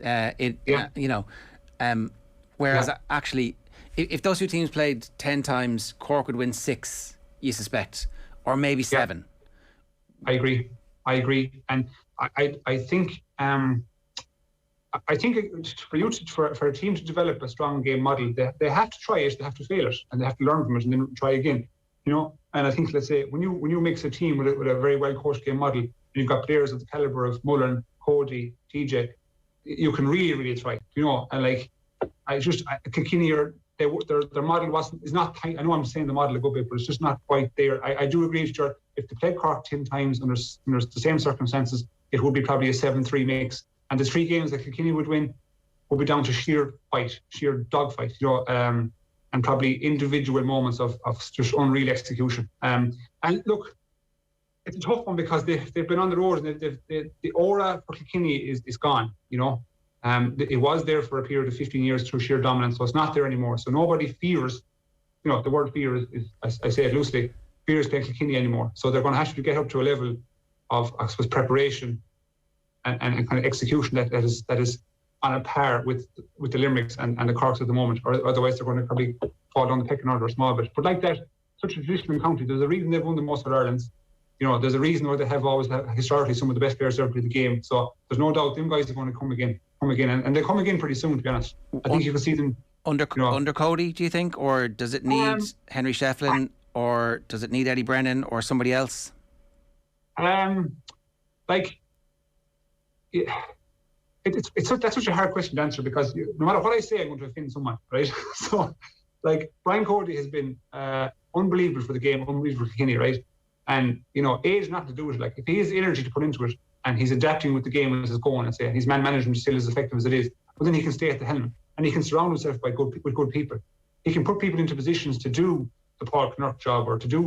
Whereas actually, if those two teams played 10 times, Cork would win 6, you suspect, or maybe 7. I agree, and I think for a team to develop a strong game model, they have to try it, they have to fail it, and they have to learn from it, and then try again. And I think, let's say, when you mix a team with a very well coached game model, and you've got players of the caliber of Mullen, Cody, TJ, you can really, really try. And like Kilkenny, their model is not tight. I know I'm saying the model a good bit, but it's just not quite there. I do agree with you. If they played Cork 10 times under the same circumstances, it would be probably a 7-3 mix. And the 3 games that Kilkenny would win would be down to sheer dogfight, and probably individual moments of just unreal execution. And look, it's a tough one because they've been on the road, and the aura for Kilkenny is gone, It was there for a period of 15 years through sheer dominance, so it's not there anymore. So nobody fears, the word fear is I say it loosely, fears playing Kilkenny anymore. So they're going to have to get up to a level of, I suppose, preparation and kind of execution that is on a par with the Limericks and the Corks at the moment, or otherwise they're going to probably fall down the pecking order a small bit. But like that, such a traditional county, there's a reason they've won the most of Ireland's. There's a reason why they have always had historically some of the best players ever played the game. So there's no doubt them guys are going to come again, and they come again pretty soon, to be honest. I think you can see them under Cody, do you think, or does it need Henry Shefflin, or does it need Eddie Brennan or somebody else? That's such a hard question to answer, because no matter what I say, I'm going to offend someone, right? So, Brian Cody has been unbelievable for the game, unbelievable for Kilkenny, right? And age not to do it. If he has energy to put into it, and he's adapting with the game as it's going, and his man management is still as effective as it is, but then he can stay at the helm, and he can surround himself with good people. He can put people into positions to do the Paul Knurk job, or to do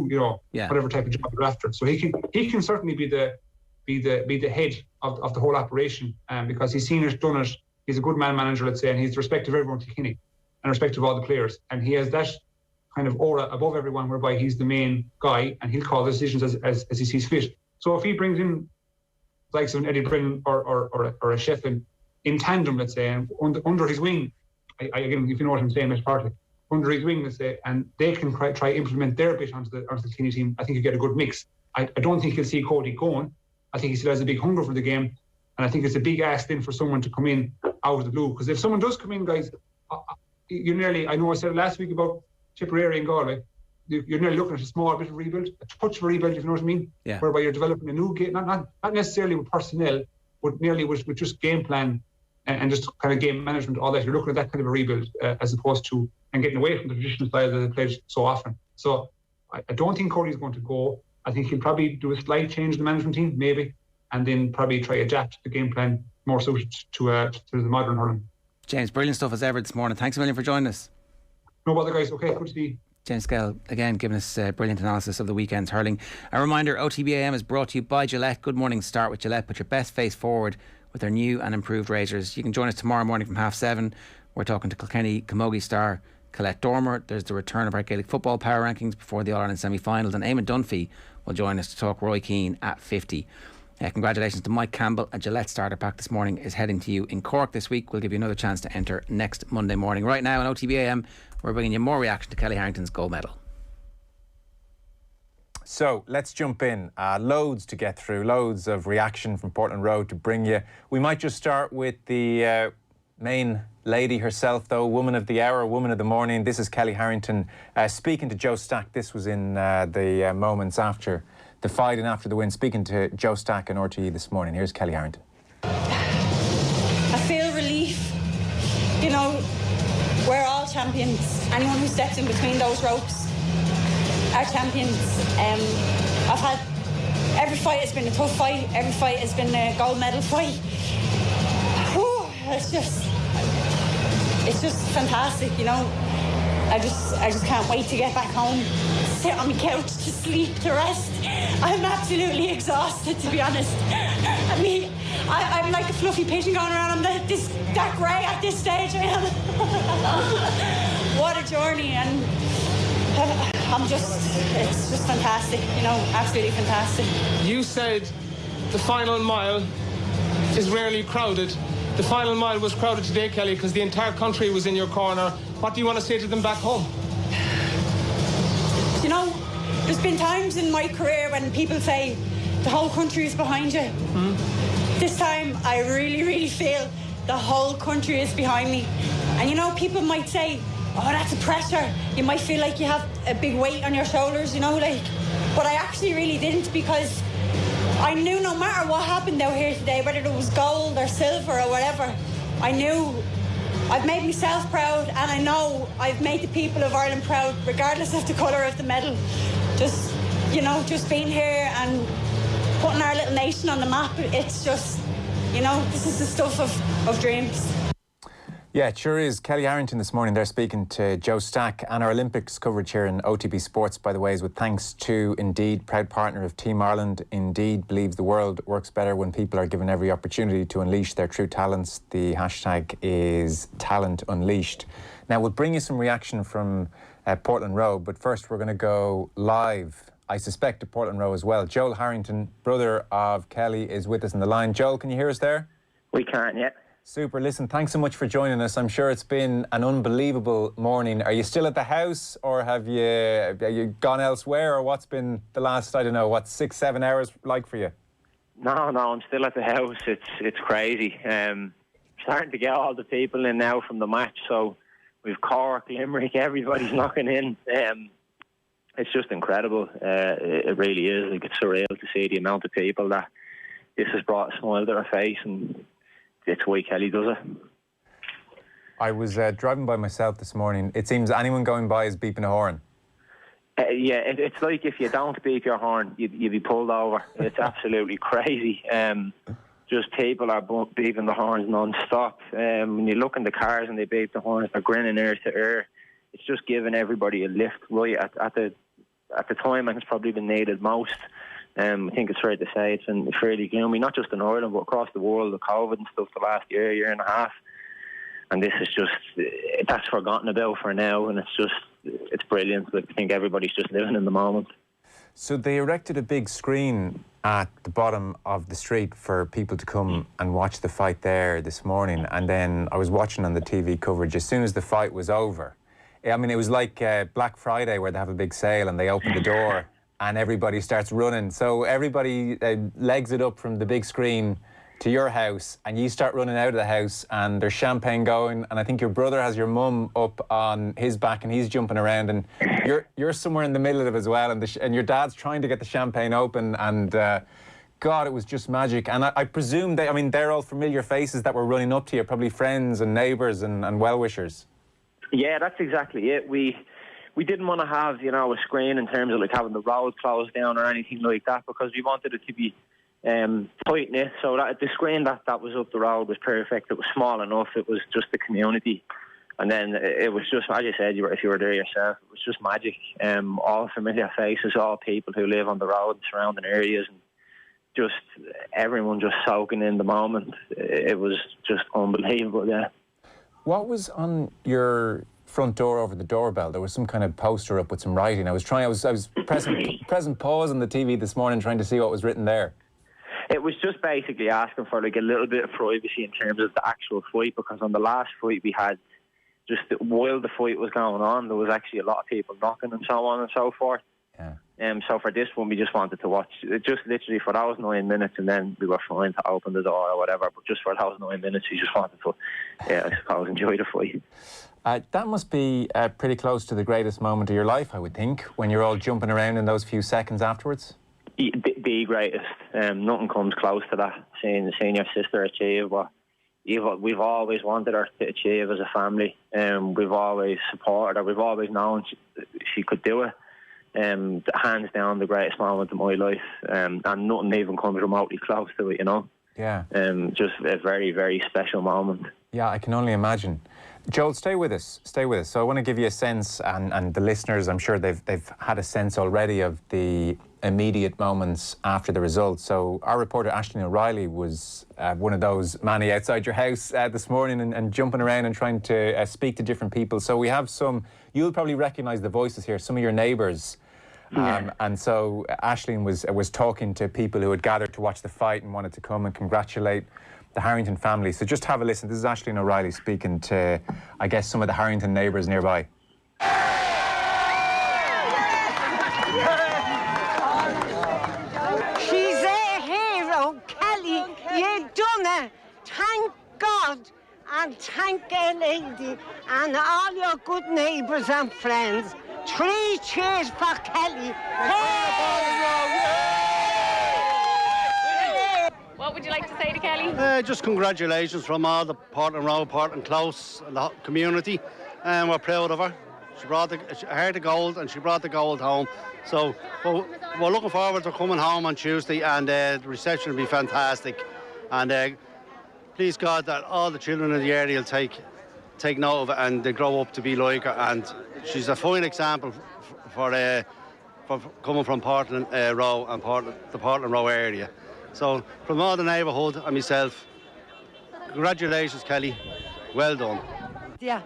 whatever type of job they're after. So he can certainly be the head of the whole operation, because he's seen it, done it. He's a good man manager, let's say, and he's the respect of everyone to Kilkenny and respect of all the players, and he has that kind of aura above everyone, whereby he's the main guy and he'll call the decisions as he sees fit. So if he brings in likes of an Eddie Brennan or a Shefflin in tandem, let's say, and under his wing, again, if you know what I'm saying, Mr. Partly, under his wing, let's say, and they can try implement their bit onto the Kilkenny team, I think you get a good mix. I don't think you'll see Cody going. I think he still has a big hunger for the game, and I think it's a big ask then for someone to come in out of the blue. Because if someone does come in, guys, you're nearly, I know I said it last week about Tipperary and Galway, you're nearly looking at a small bit of rebuild, a touch of rebuild, if you know what I mean, whereby you're developing a new game, not necessarily with personnel, but nearly with just game plan and just kind of game management, all that. You're looking at that kind of a rebuild as opposed to, and getting away from the traditional style that they played so often. So I don't think Cody's going to go. I think he'll probably do a slight change in the management team, maybe, and then probably try adapt the game plan more suited to the modern hurling. James, brilliant stuff as ever this morning. Thanks a million for joining us. No bother, guys. Okay, good to see you. James Skehill, again, giving us brilliant analysis of the weekend's hurling. A reminder, OTB AM is brought to you by Gillette. Good morning start with Gillette. Put your best face forward with their new and improved razors. You can join us tomorrow morning from 7:30. We're talking to Kilkenny Camogie star Colette Dormer. There's the return of our Gaelic football power rankings before the All-Ireland semi-finals, and Eamon Dunphy will join us to talk Roy Keane at 50. Congratulations to Mike Campbell. A Gillette starter pack this morning is heading to you in Cork this week. We'll give you another chance to enter next Monday morning. Right now on OTB AM, we're bringing you more reaction to Kellie Harrington's gold medal. So let's jump in. Loads to get through, loads of reaction from Portland Road to bring you. We might just start with the main lady herself, though, woman of the hour, woman of the morning. This is Kellie Harrington speaking to Joe Stack. This was in the moments after the fight and after the win, speaking to Joe Stack and RTE this morning. Here's Kellie Harrington. all champions. Anyone who steps in between those ropes are champions. I've had every fight has been a tough fight. Every fight has been a gold medal fight. Whew, it's just fantastic, you know. I just can't wait to get back home, sit on my couch to sleep, to rest. I'm absolutely exhausted, to be honest. I mean, I'm like a fluffy pigeon going around. I'm that grey at this stage. I am. What a journey, and it's just fantastic, you know, absolutely fantastic. You said the final mile is rarely crowded. The final mile was crowded today, Kellie, because the entire country was in your corner. What do you want to say to them back home? You know, there's been times in my career when people say the whole country is behind you. This time, I really, really feel the whole country is behind me. And you know, people might say, oh, that's a pressure. You might feel like you have a big weight on your shoulders, you know, like. But I actually really didn't, because I knew no matter what happened out here today, whether it was gold or silver or whatever, I knew I've made myself proud, and I know I've made the people of Ireland proud, regardless of the colour of the medal. Just, you know, just being here and putting our little nation on the map, it's just, you know, this is the stuff of dreams. Yeah, it sure is. Kellie Harrington this morning, they're speaking to Joe Stack, and our Olympics coverage here in OTB Sports, by the way, is with thanks to Indeed, proud partner of Team Ireland. Indeed believes the world works better when people are given every opportunity to unleash their true talents. The hashtag is Talent Unleashed. Now, we'll bring you some reaction from Portland Row, but first we're going to go live, I suspect, to Portland Row as well. Joel Harrington, brother of Kellie, is with us on the line. Joel, can you hear us there? We can, yeah. Super. Listen, thanks so much for joining us. I'm sure it's been an unbelievable morning. Are you still at the house, or have you gone elsewhere, or what's been the last, I don't know, 6-7 hours like for you? No, I'm still at the house. It's crazy. Starting to get all the people in now from the match. So we've Cork, Limerick, everybody's knocking in. It's just incredible. It really is. Like, it's surreal to see the amount of people that this has brought a smile to their face, and it's why Kellie does it. I was driving by myself this morning. It seems anyone going by is beeping a horn. Yeah, it's like if you don't beep your horn, you'd be pulled over. It's absolutely crazy. Just people are beeping the horns non-stop. When you look in the cars and they beep the horns, they're grinning ear to ear. It's just giving everybody a lift right at the time, and it's probably been needed most. I think it's fair to say it's been fairly gloomy, not just in Ireland, but across the world, the COVID and stuff the last year and a half. And this is just, that's forgotten about for now, and it's brilliant. I think everybody's just living in the moment. So they erected a big screen at the bottom of the street for people to come and watch the fight there this morning. And then I was watching on the TV coverage as soon as the fight was over. I mean, it was like Black Friday, where they have a big sale and they open the door and everybody starts running. So everybody legs it up from the big screen to your house, and you start running out of the house, and there's champagne going, and I think your brother has your mum up on his back and he's jumping around, and you're somewhere in the middle of it as well, and your dad's trying to get the champagne open, and God, it was just magic. And I presume they're all familiar faces that were running up to you, probably friends and neighbours and well-wishers. Yeah, that's exactly it. We didn't want to have, a screen in terms of like having the road closed down or anything like that, because we wanted it to be tight knit. So that the screen that was up the road was perfect. It was small enough. It was just the community, and then it was just, as you said, if you were there yourself, it was just magic. All familiar faces, all people who live on the road and surrounding areas, and just everyone just soaking in the moment. It was just unbelievable. Yeah. What was on your front door over the doorbell? There was some kind of poster up with some writing. I was pressing pause on the TV this morning trying to see what was written there. It was just basically asking for like a little bit of privacy in terms of the actual fight, because on the last fight we had, just while the fight was going on, there was actually a lot of people knocking and so on and so forth. Yeah. So for this one, we just wanted to watch it just literally for those 9 minutes, and then we were fine to open the door or whatever. But just for those 9 minutes, we just wanted to, I suppose, enjoy the fight. That must be pretty close to the greatest moment of your life, I would think, when you're all jumping around in those few seconds afterwards. The greatest. Nothing comes close to that. Seeing your sister achieve what we've always wanted her to achieve as a family. We've always supported her. We've always known she could do it. Hands down, the greatest moment of my life, and nothing even comes remotely close to it, you know. Yeah. Just a very, very special moment. Yeah, I can only imagine. Joel, stay with us. So I want to give you a sense, and the listeners, I'm sure they've had a sense already of the immediate moments after the result. So our reporter Aisling O'Reilly was one of those Manny outside your house this morning and jumping around and trying to speak to different people. So we have some, you'll probably recognise the voices here, some of your neighbours. And so Aisling was talking to people who had gathered to watch the fight and wanted to come and congratulate the Harrington family. So just have a listen. This is Aisling O'Reilly speaking to, I guess, some of the Harrington neighbours nearby. She's a hero, Kelly. You done it. Thank God and thank a lady and all your good neighbours and friends. 3 cheers for Kelly. What would you like to say to Kelly? Just congratulations from all the Portland Road, Portland Close, and the community. And we're proud of her. She brought the gold, and she brought the gold home. So we're looking forward to coming home on Tuesday, and the reception will be fantastic. And please God that all the children in the area will take note of it, and they grow up to be like her. And she's a fine example for coming from Portland Row and the Portland Row area. So from all the neighbourhood and myself, congratulations, Kelly. Well done. Yeah,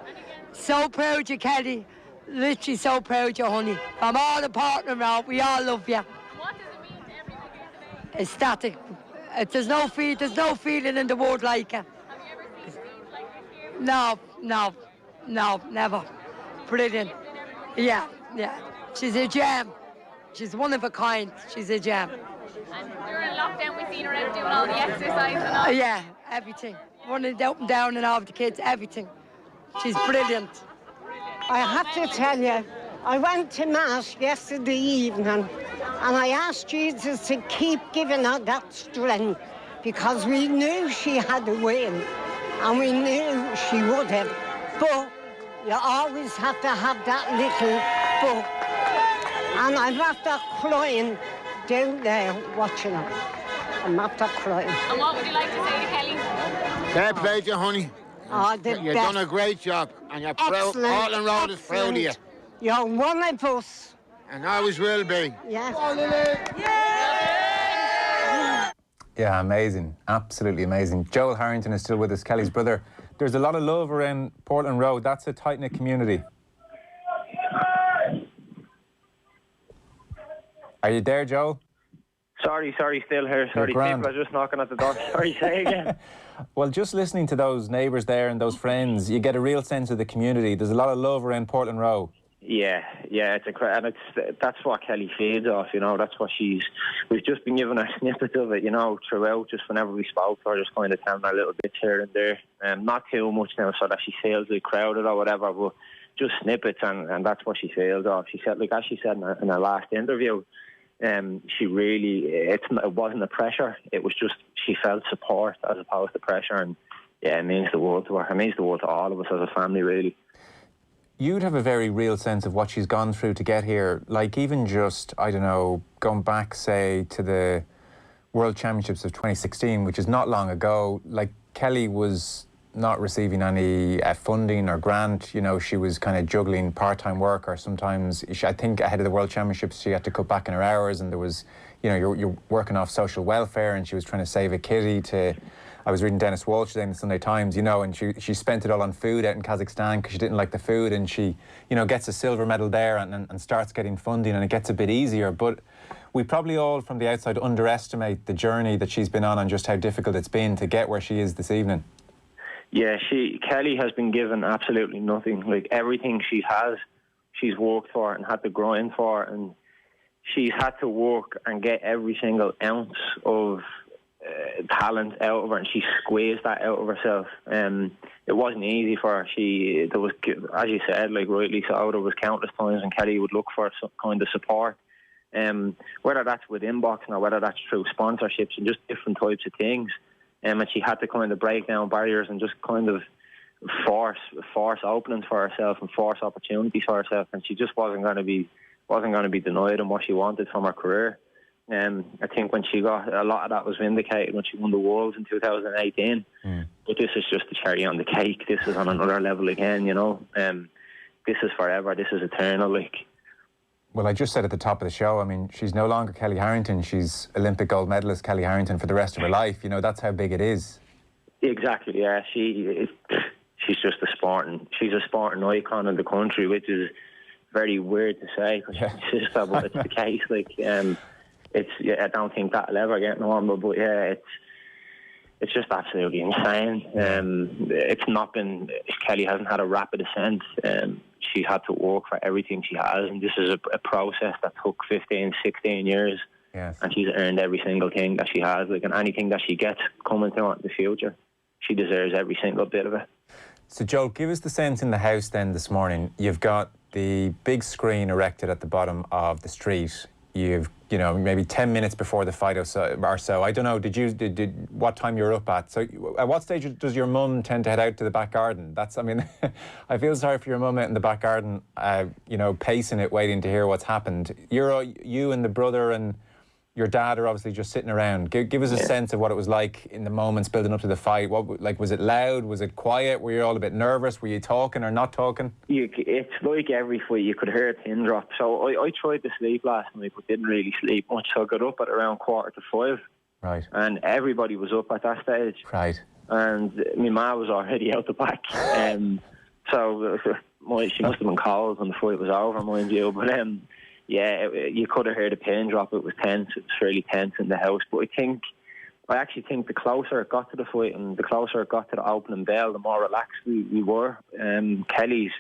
so proud of you, Kelly. Literally so proud of you, honey. From all the Portland Row, we all love you. And what does it mean to everybody here today? Ecstatic. There's no feeling in the world like it. Have you ever seen scenes like this here? No, never. Brilliant. Yeah. She's a gem. She's one of a kind. She's a gem. And during lockdown, we've seen her out doing all the exercise and all. Yeah, everything. Running up and down and all of the kids, everything. She's brilliant. I have to tell you, I went to Mass yesterday evening and I asked Jesus to keep giving her that strength because we knew she had a win and we knew she would have. But you always have to have that little book. And I'm after crying down there watching her. I'm after crying. And what would you like to say to Kelly? Fair play to you, honey. Oh, You've done a great job, and you're proud. Portland Road is proud of you. You're one of us. And always will be. Yes. Yeah, amazing. Absolutely amazing. Joel Harrington is still with us, Kelly's brother. There's a lot of love around Portland Road. That's a tight-knit community. Are you there, Joel? Sorry, still here. Sorry, people are just knocking at the door. Sorry, say again. Well, just listening to those neighbours there and those friends, you get a real sense of the community. There's a lot of love around Portland Row. Yeah, it's incredible, and that's what Kelly feeds off. You know, that's what we've just been given a snippet of it. You know, throughout, just whenever we spoke to her, just kind of telling her a little bit here and there, not too much now, so that she feels like crowded or whatever, but just snippets, and that's what she feels off. She said, like as she said in her last interview. She really, it wasn't the pressure, it was just she felt support as opposed to pressure, and yeah, it means the world to her. It means the world to all of us as a family, really. You'd have a very real sense of what she's gone through to get here, like even just, I don't know, going back, say, to the World Championships of 2016, which is not long ago. Like, Kelly was not receiving any funding or grant. You know, she was kind of juggling part-time work, or sometimes I think ahead of the World Championships she had to cut back in her hours, and there was, you know, you're working off social welfare, and she was trying to save a kitty to, I was reading Dennis Walsh today in the Sunday Times, you know, and she spent it all on food out in Kazakhstan because she didn't like the food, and she, you know, gets a silver medal there and starts getting funding, and it gets a bit easier. But we probably all from the outside underestimate the journey that she's been on and just how difficult it's been to get where she is this evening. Yeah, Kelly has been given absolutely nothing. Like, everything she's worked for and had to grind for, and she's had to work and get every single ounce of talent out of her, and she squeezed that out of herself. It wasn't easy for her. There was, as you said, like rightly so, there was countless times when Kelly would look for some kind of support, whether that's with inboxing or whether that's through sponsorships and just different types of things. and she had to kind of break down barriers and just kind of force openings for herself and force opportunities for herself, and she just wasn't going to be denied on what she wanted from her career. I think when she got, a lot of that was vindicated when she won the Worlds in 2018. But this is just the cherry on the cake. This is on another level again, you know. This is forever. This is eternal. Like, well, I just said at the top of the show, I mean, she's no longer Kellie Harrington. She's Olympic gold medalist Kellie Harrington for the rest of her life. You know, that's how big it is. Exactly. Yeah, she's just she's a sporting icon in the country, which is very weird to say because she's a sister, but it's the case. Like, I don't think that'll ever get normal, but yeah, it's just absolutely insane. It's not been, Kellie hasn't had a rapid ascent. She's had to work for everything she has, and this is a process that took 15, 16 years. Yes. And she's earned every single thing that she has. Like, and anything that she gets coming to her in the future, she deserves every single bit of it. So, Joel, give us the sense in the house then this morning. You've got the big screen erected at the bottom of the street. You've, you know, maybe 10 minutes before the fight or so. I don't know, did what time you're up at? So at what stage does your mum tend to head out to the back garden? That's, I mean, I feel sorry for your mum out in the back garden, you know, pacing it, waiting to hear what's happened. You and the brother and your dad are obviously just sitting around. Give us a sense of what it was like in the moments building up to the fight. Was it loud? Was it quiet? Were you all a bit nervous? Were you talking or not talking? It's like every fight, you could hear a pin drop. So I tried to sleep last night, but didn't really sleep much. So I got up at around 4:45. Right. And everybody was up at that stage. Right. And my ma was already out the back. So she must have been cold when the fight was over, mind you. But yeah, you could have heard a pin drop. It was tense. It was really tense in the house. But I actually think the closer it got to the fight and the closer it got to the opening bell, the more relaxed we were. Kellie's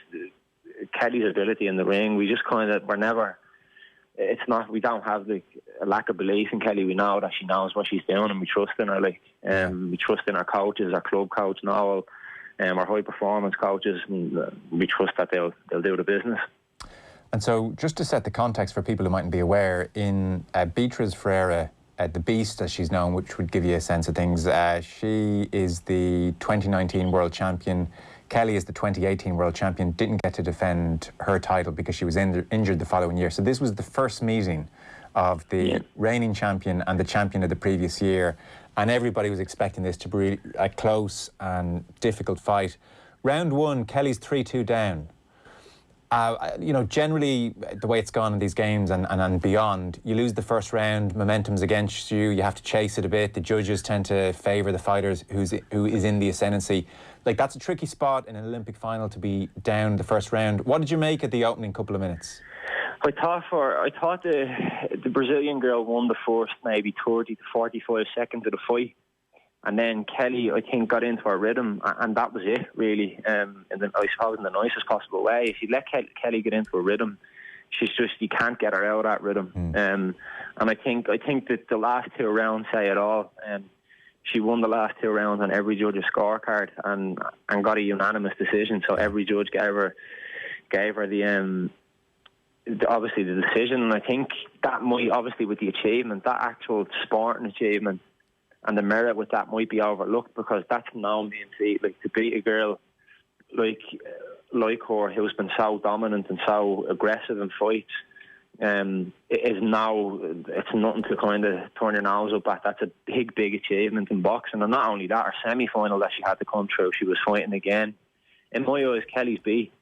ability in the ring, we just kind of were never. It's not. We don't have like a lack of belief in Kellie. We know that she knows what she's doing, and we trust in her. Like, we trust in our coaches, our club coach Noel, our high performance coaches, and we trust that they'll do the business. And so, just to set the context for people who mightn't be aware, in Beatriz Ferreira, the Beast, as she's known, which would give you a sense of things, she is the 2019 World Champion. Kellie is the 2018 World Champion, didn't get to defend her title because she was injured the following year. So this was the first meeting of the reigning champion and the champion of the previous year. And everybody was expecting this to be a close and difficult fight. Round one, Kellie's 3-2 down. You know, generally, the way it's gone in these games and beyond, you lose the first round, momentum's against you, you have to chase it a bit, the judges tend to favour the fighters who is in the ascendancy. Like, that's a tricky spot in an Olympic final to be down the first round. What did you make of the opening couple of minutes? I thought the Brazilian girl won the first maybe 30 to 45 seconds of the fight. And then Kellie, I think, got into her rhythm, and that was it, really. I suppose in the nicest possible way. If you let Kellie get into her rhythm, you can't get her out of that rhythm. And I think that the last two rounds say it all. She won the last two rounds on every judge's scorecard and got a unanimous decision. So every judge gave her the obviously the decision. And I think that might, obviously with the achievement, that actual sporting achievement, and the merit with that might be overlooked because that's no mean feat. Like, to beat a girl like her who's been so dominant and so aggressive in fights, it's nothing to kind of turn your nose up at. That's a big achievement in boxing. And not only that, her semi-final that she had to come through, she was fighting again. In my eyes, Kellie's beat.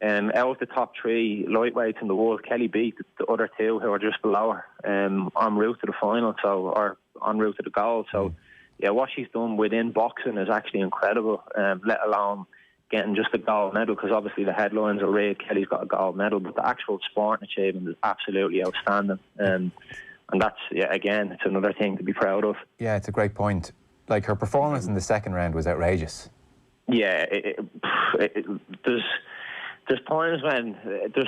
Out of the top three lightweights in the world, Kellie beat the other two who are just below her en route to the final, or en route to the goal. So, yeah, what she's done within boxing is actually incredible, let alone getting just a gold medal, because obviously the headlines are read, Kellie's got a gold medal, but the actual sporting achievement is absolutely outstanding. And that's, again, it's another thing to be proud of. Yeah, it's a great point. Like, her performance in the second round was outrageous. Yeah, There's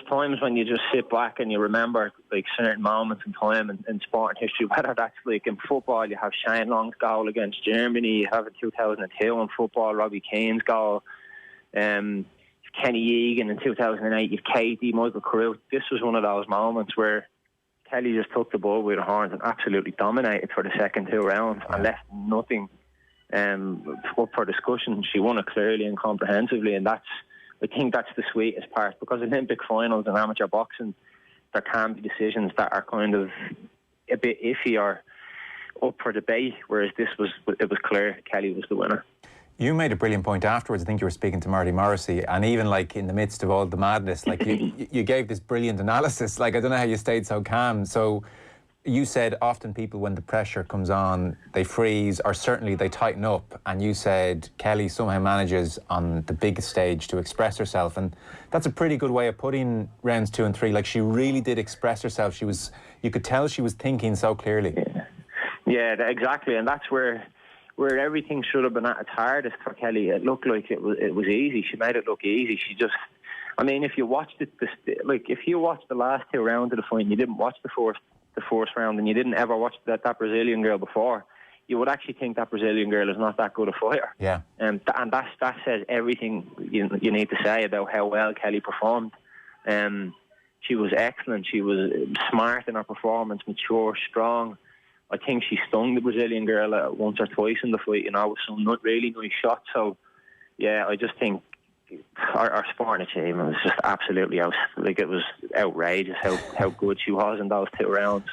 times when you just sit back and you remember like certain moments in time in sport and history. Whether that's like in football, you have Shane Long's goal against Germany. You have in 2002 in football, Robbie Keane's goal. Kenny Egan in 2008. You've Katie, Michael Carew. This was one of those moments where Kellie just took the ball with her horns and absolutely dominated for the second two rounds and left nothing up for discussion. She won it clearly and comprehensively, and I think that's the sweetest part, because Olympic finals and amateur boxing, there can be decisions that are kind of a bit iffy or up for debate, whereas it was clear Kellie was the winner. You made a brilliant point afterwards. I think you were speaking to Marty Morrissey, and even like in the midst of all the madness, like you gave this brilliant analysis. Like, I don't know how you stayed so calm. So you said often people, when the pressure comes on, they freeze, or certainly they tighten up. And you said Kellie somehow manages on the biggest stage to express herself, and that's a pretty good way of putting rounds 2 and 3. Like, she really did express herself. You could tell she was thinking so clearly. Yeah, exactly, and that's where everything should have been at its hardest for Kellie. It looked like it was easy. She made it look easy. She just, I mean, if you watched it, if you watched the last 2 rounds of the fight and you didn't watch the fourth round, and you didn't ever watch that Brazilian girl before, you would actually think that Brazilian girl is not that good a fighter. Yeah. And that says everything you need to say about how well Kellie performed. She was excellent. She was smart in her performance, mature, strong. I think she stung the Brazilian girl once or twice in the fight, with some not really nice shots. So, yeah, I just think our sporting achievement was just absolutely it was outrageous how good she was in those 2 rounds.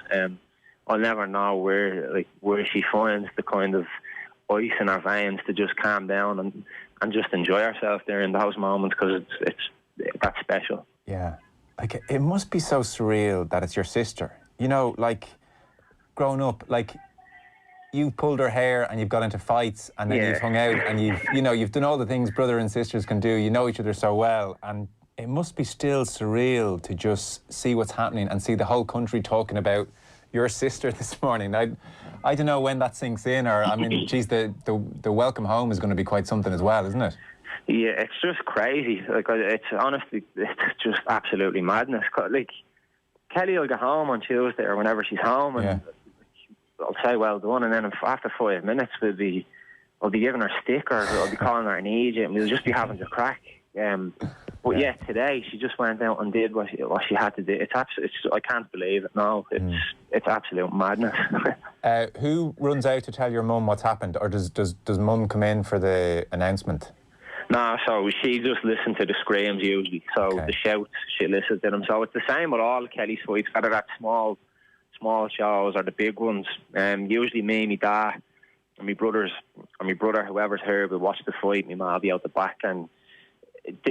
I'll never know where she finds the kind of ice in her veins to just calm down and just enjoy herself there in those moments, because that's special. Yeah, like, it must be so surreal that it's your sister. Like, growing up, like, you pulled her hair and you've got into fights, and then you've hung out and you've done all the things brother and sisters can do. You know each other so well, and it must be still surreal to just see what's happening and see the whole country talking about your sister this morning. I don't know when that sinks in, or, I mean, geez, the welcome home is going to be quite something as well, isn't it? Yeah, it's just crazy. Like, it's just absolutely madness. Like, Kellie will get home on Tuesday or whenever she's home, and I'll say well done, and then after 5 minutes I'll be giving her a stick, or I'll be calling her an idiot, and we'll just be having to crack. But yeah, today she just went out and did what she had to do. I can't believe it. No, it's absolute madness. Who runs out to tell your mum what's happened, or does mum come in for the announcement? No, so she just listened to the screams usually. So the shouts, she listens to them. So it's the same with all Kellie's fights, whether that's small shows or the big ones. Usually me, my dad, and my brothers, or my brother, whoever's here, will watch the fight. My ma will be out the back, and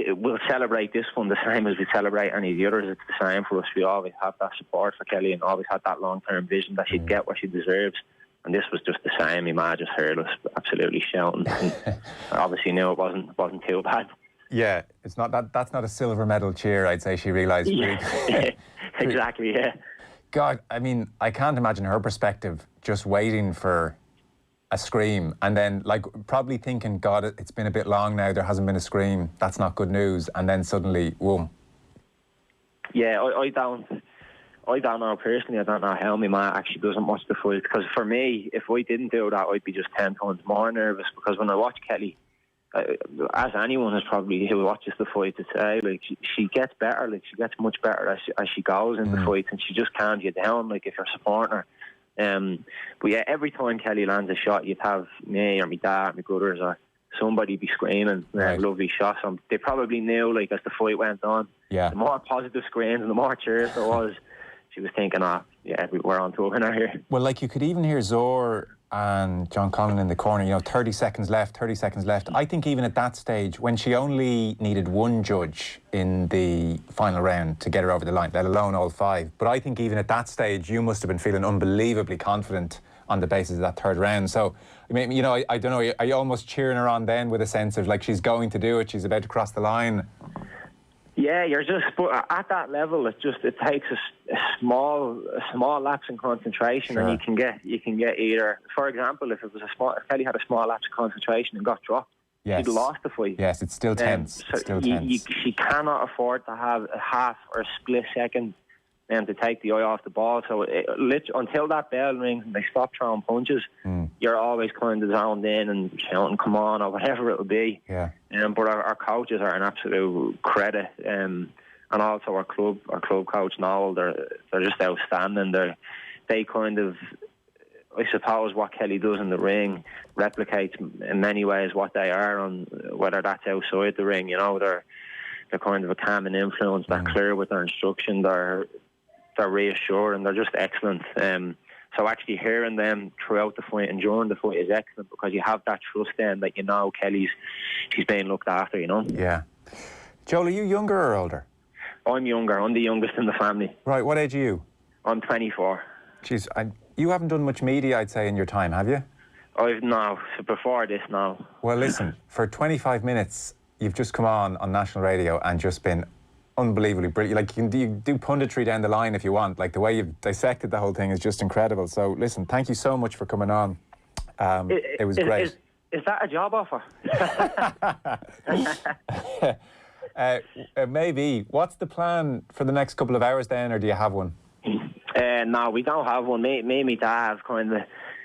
we'll celebrate this one the same as we celebrate any of the others. It's the same for us. We always have that support for Kellie, and always had that long-term vision that she'd get what she deserves. And this was just the same. My ma just heard us absolutely shouting. And I obviously knew it wasn't too bad. Yeah, it's not that's not a silver medal cheer, I'd say she realised. Exactly, yeah. God, I mean, I can't imagine her perspective, just waiting for a scream, and then, like, probably thinking, God, it's been a bit long now, there hasn't been a scream, that's not good news, and then suddenly, whoa. Yeah, I don't know personally. I don't know how my ma actually doesn't watch the fight, because for me, if I didn't do that, I'd be just 10 times more nervous, because when I watch Kellie, as anyone is probably who watches the fight to say, like, she gets better, like, she gets much better as she goes in the fight, and she just calms you down, like, if you're supporting her. But yeah, every time Kellie lands a shot, you'd have me or my dad, my brothers, or somebody be screaming lovely shots. They probably knew, like, as the fight went on, the more positive screams and the more cheers there was, she was thinking, we're on to a winner here. Well, like, you could even hear Zor and John Conlon in the corner, 30 seconds left. I think even at that stage, when she only needed one judge in the final round to get her over the line, let alone all 5, but I think even at that stage, you must have been feeling unbelievably confident on the basis of that 3rd round. So, I mean, I don't know, are you almost cheering her on then with a sense of, like, she's going to do it, she's about to cross the line? Yeah, but at that level, it takes a small lapse in concentration, and you can get either. For example, if Kellie had a small lapse in concentration and got dropped, she'd lost the fight. Yes, it's still tense. She cannot afford to have a half or a split second to take the eye off the ball. So until that bell rings and they stop throwing punches, you're always kind of zoned in and shouting, "Come on," or whatever it'll be. Yeah. But our coaches are an absolute credit, and also our club coach Noel. They're just outstanding. They kind of I suppose what Kellie does in the ring replicates in many ways what they are on, whether that's outside the ring. You know, they're kind of a calming influence. They're clear with their instruction. They're reassuring. They're just excellent. So actually hearing them throughout the fight and during the fight is excellent, because you have that trust then that you know she's being looked after, you know. Yeah. Joel, are you younger or older? I'm younger. I'm the youngest in the family. Right, what age are you? I'm 24. Jeez, you haven't done much media, I'd say, in your time, have you? No, so before this, no. Well, listen, for 25 minutes, you've just come on national radio and just been unbelievably brilliant. Like, you can do punditry down the line if you want. Like, the way you've dissected the whole thing is just incredible. So, listen, thank you so much for coming on. It was great. Is that a job offer? Maybe. What's the plan for the next couple of hours then, or do you have one? No, we don't have one. Me and my dad have kind of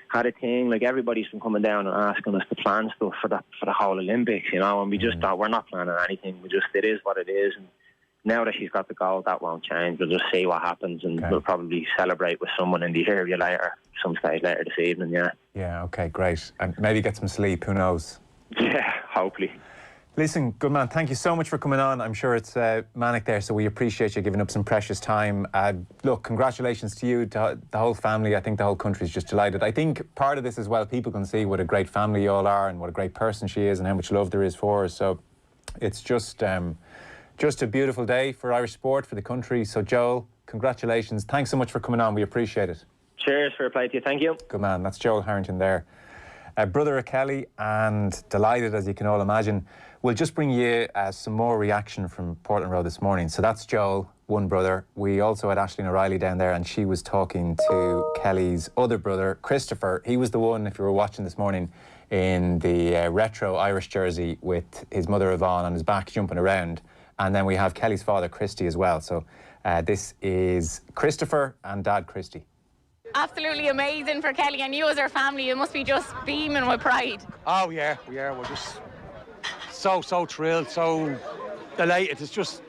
had a thing. Like, everybody's been coming down and asking us to plan stuff for the whole Olympics, you know, and we just thought, we're not planning anything. It is what it is. And now that she's got the gold, that won't change. We'll just see what happens, and we'll probably celebrate with someone in the area later, some stage later this evening, yeah. Yeah, okay, great. And maybe get some sleep, who knows? Yeah, hopefully. Listen, good man, thank you so much for coming on. I'm sure it's manic there, so we appreciate you giving up some precious time. Look, congratulations to you, to the whole family. I think the whole country's just delighted. I think part of this as well, people can see what a great family you all are and what a great person she is and how much love there is for her. So it's just a beautiful day for Irish sport, for the country. So Joel, congratulations. Thanks so much for coming on. We appreciate it. Cheers, fair play to you. Thank you. Good man. That's Joel Harrington there. Brother of Kellie, and delighted, as you can all imagine. We'll just bring you some more reaction from Portland Road this morning. So that's Joel, one brother. We also had Aisling O'Reilly down there, and she was talking to Kellie's other brother, Christopher. He was the one, if you were watching this morning, in the retro Irish jersey with his mother Yvonne on his back jumping around. And then we have Kellie's father, Christy, as well. So this is Christopher and Dad, Christy. Absolutely amazing for Kellie, and you as her family, you must be just beaming with pride. Oh yeah, we're just so thrilled, so elated. It's just...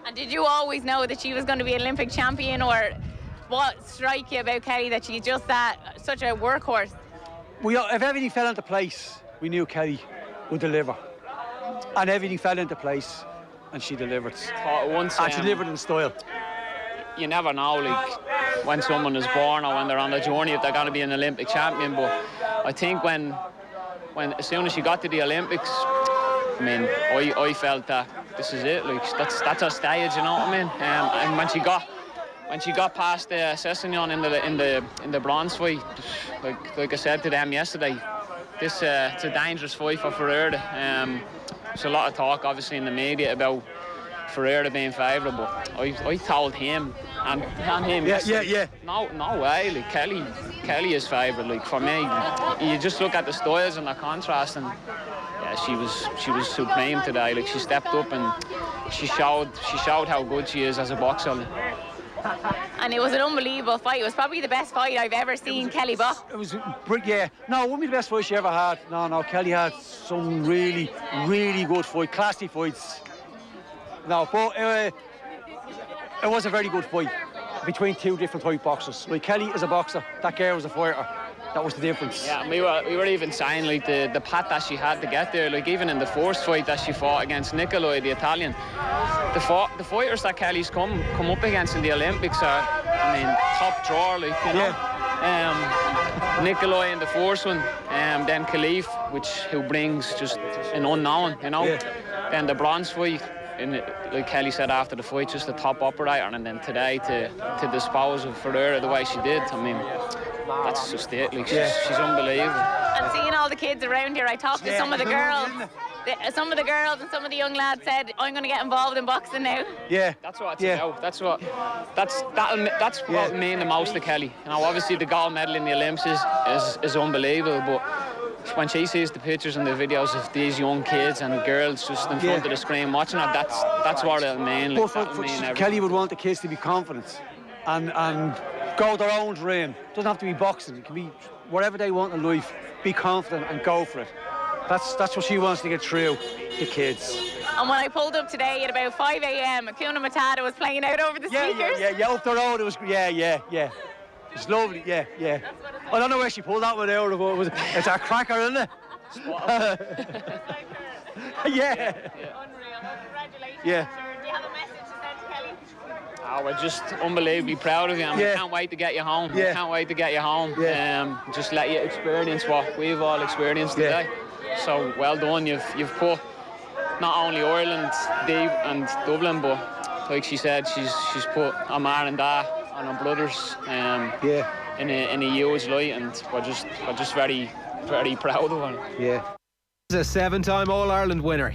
And did you always know that she was going to be an Olympic champion, or what struck you about Kellie that she's just such a workhorse? If everything fell into place, we knew Kellie would deliver. And everything fell into place, and she delivered. And she delivered in style. You never know, like, when someone is born or when they're on the journey, if they're going to be an Olympic champion. But I think when as soon as she got to the Olympics, I mean, I felt that this is it. Like, that's her stage, you know what I mean? And when she got past Sessignon in the bronze fight, like I said to them yesterday, it's a dangerous fight for Ferreira. There's a lot of talk, obviously, in the media about Ferreira being favourable. I told him and him. Yeah. No way. Like, Kellie is favourite. Like, for me, you just look at the styles and the contrast, and yeah, she was supreme today. Like, she stepped up and she showed how good she is as a boxer. And it was an unbelievable fight. It was probably the best fight I've ever seen Kellie box. It was, yeah. No, it wouldn't be the best fight she ever had. No, Kellie had some really, really good fight, classy fights. No, but it was a very good fight between two different type boxers. Like, Kellie is a boxer, that girl was a fighter. That was the difference. Yeah, we were even saying, like, the path that she had to get there, like, even in the first fight that she fought against Nicolai, the Italian, the fighters that Kellie's come up against in the Olympics are, I mean, top drawer, like, you know. Yeah. Nicolai in the first one, then Khalif, who brings just an unknown, you know. Yeah. Then the bronze fight, like Kellie said after the fight, just the top operator, and then today to dispose of Ferreira the way she did. I mean, that's just it. Like, she's unbelievable. And seeing all the kids around here, I talked to some of the girls. Some of the girls and some of the young lads said, "I'm going to get involved in boxing now." Yeah, that's what it's about. That's what mean the most to Kellie. You know, obviously the gold medal in the Olympics is unbelievable, but when she sees the pictures and the videos of these young kids and girls just in front of the screen watching her, that's what it'll mean. Like, but Kellie would want the kids to be confident and go their own dream. It doesn't have to be boxing. It can be whatever they want in life. Be confident and go for it. That's what she wants to get through the kids. And when I pulled up today at about 5 a.m, Hakuna Matata was playing out over the speakers. Yeah, up the road it was, yeah. It's lovely, yeah. I don't know where she pulled that one out of. It's a cracker, isn't it? Yeah. Congratulations. Yeah. Do you have a message to send to Kelly? Oh, we're just unbelievably proud of you, and we can't wait to get you home. We can't wait to get you home. Just let you experience what we've all experienced today. So well done. You've put not only Ireland deep and Dublin, but like she said, she's put her ma and dad and her brothers in a huge light, and we're just very, very proud of her. Yeah. He's a 7-time All-Ireland winner.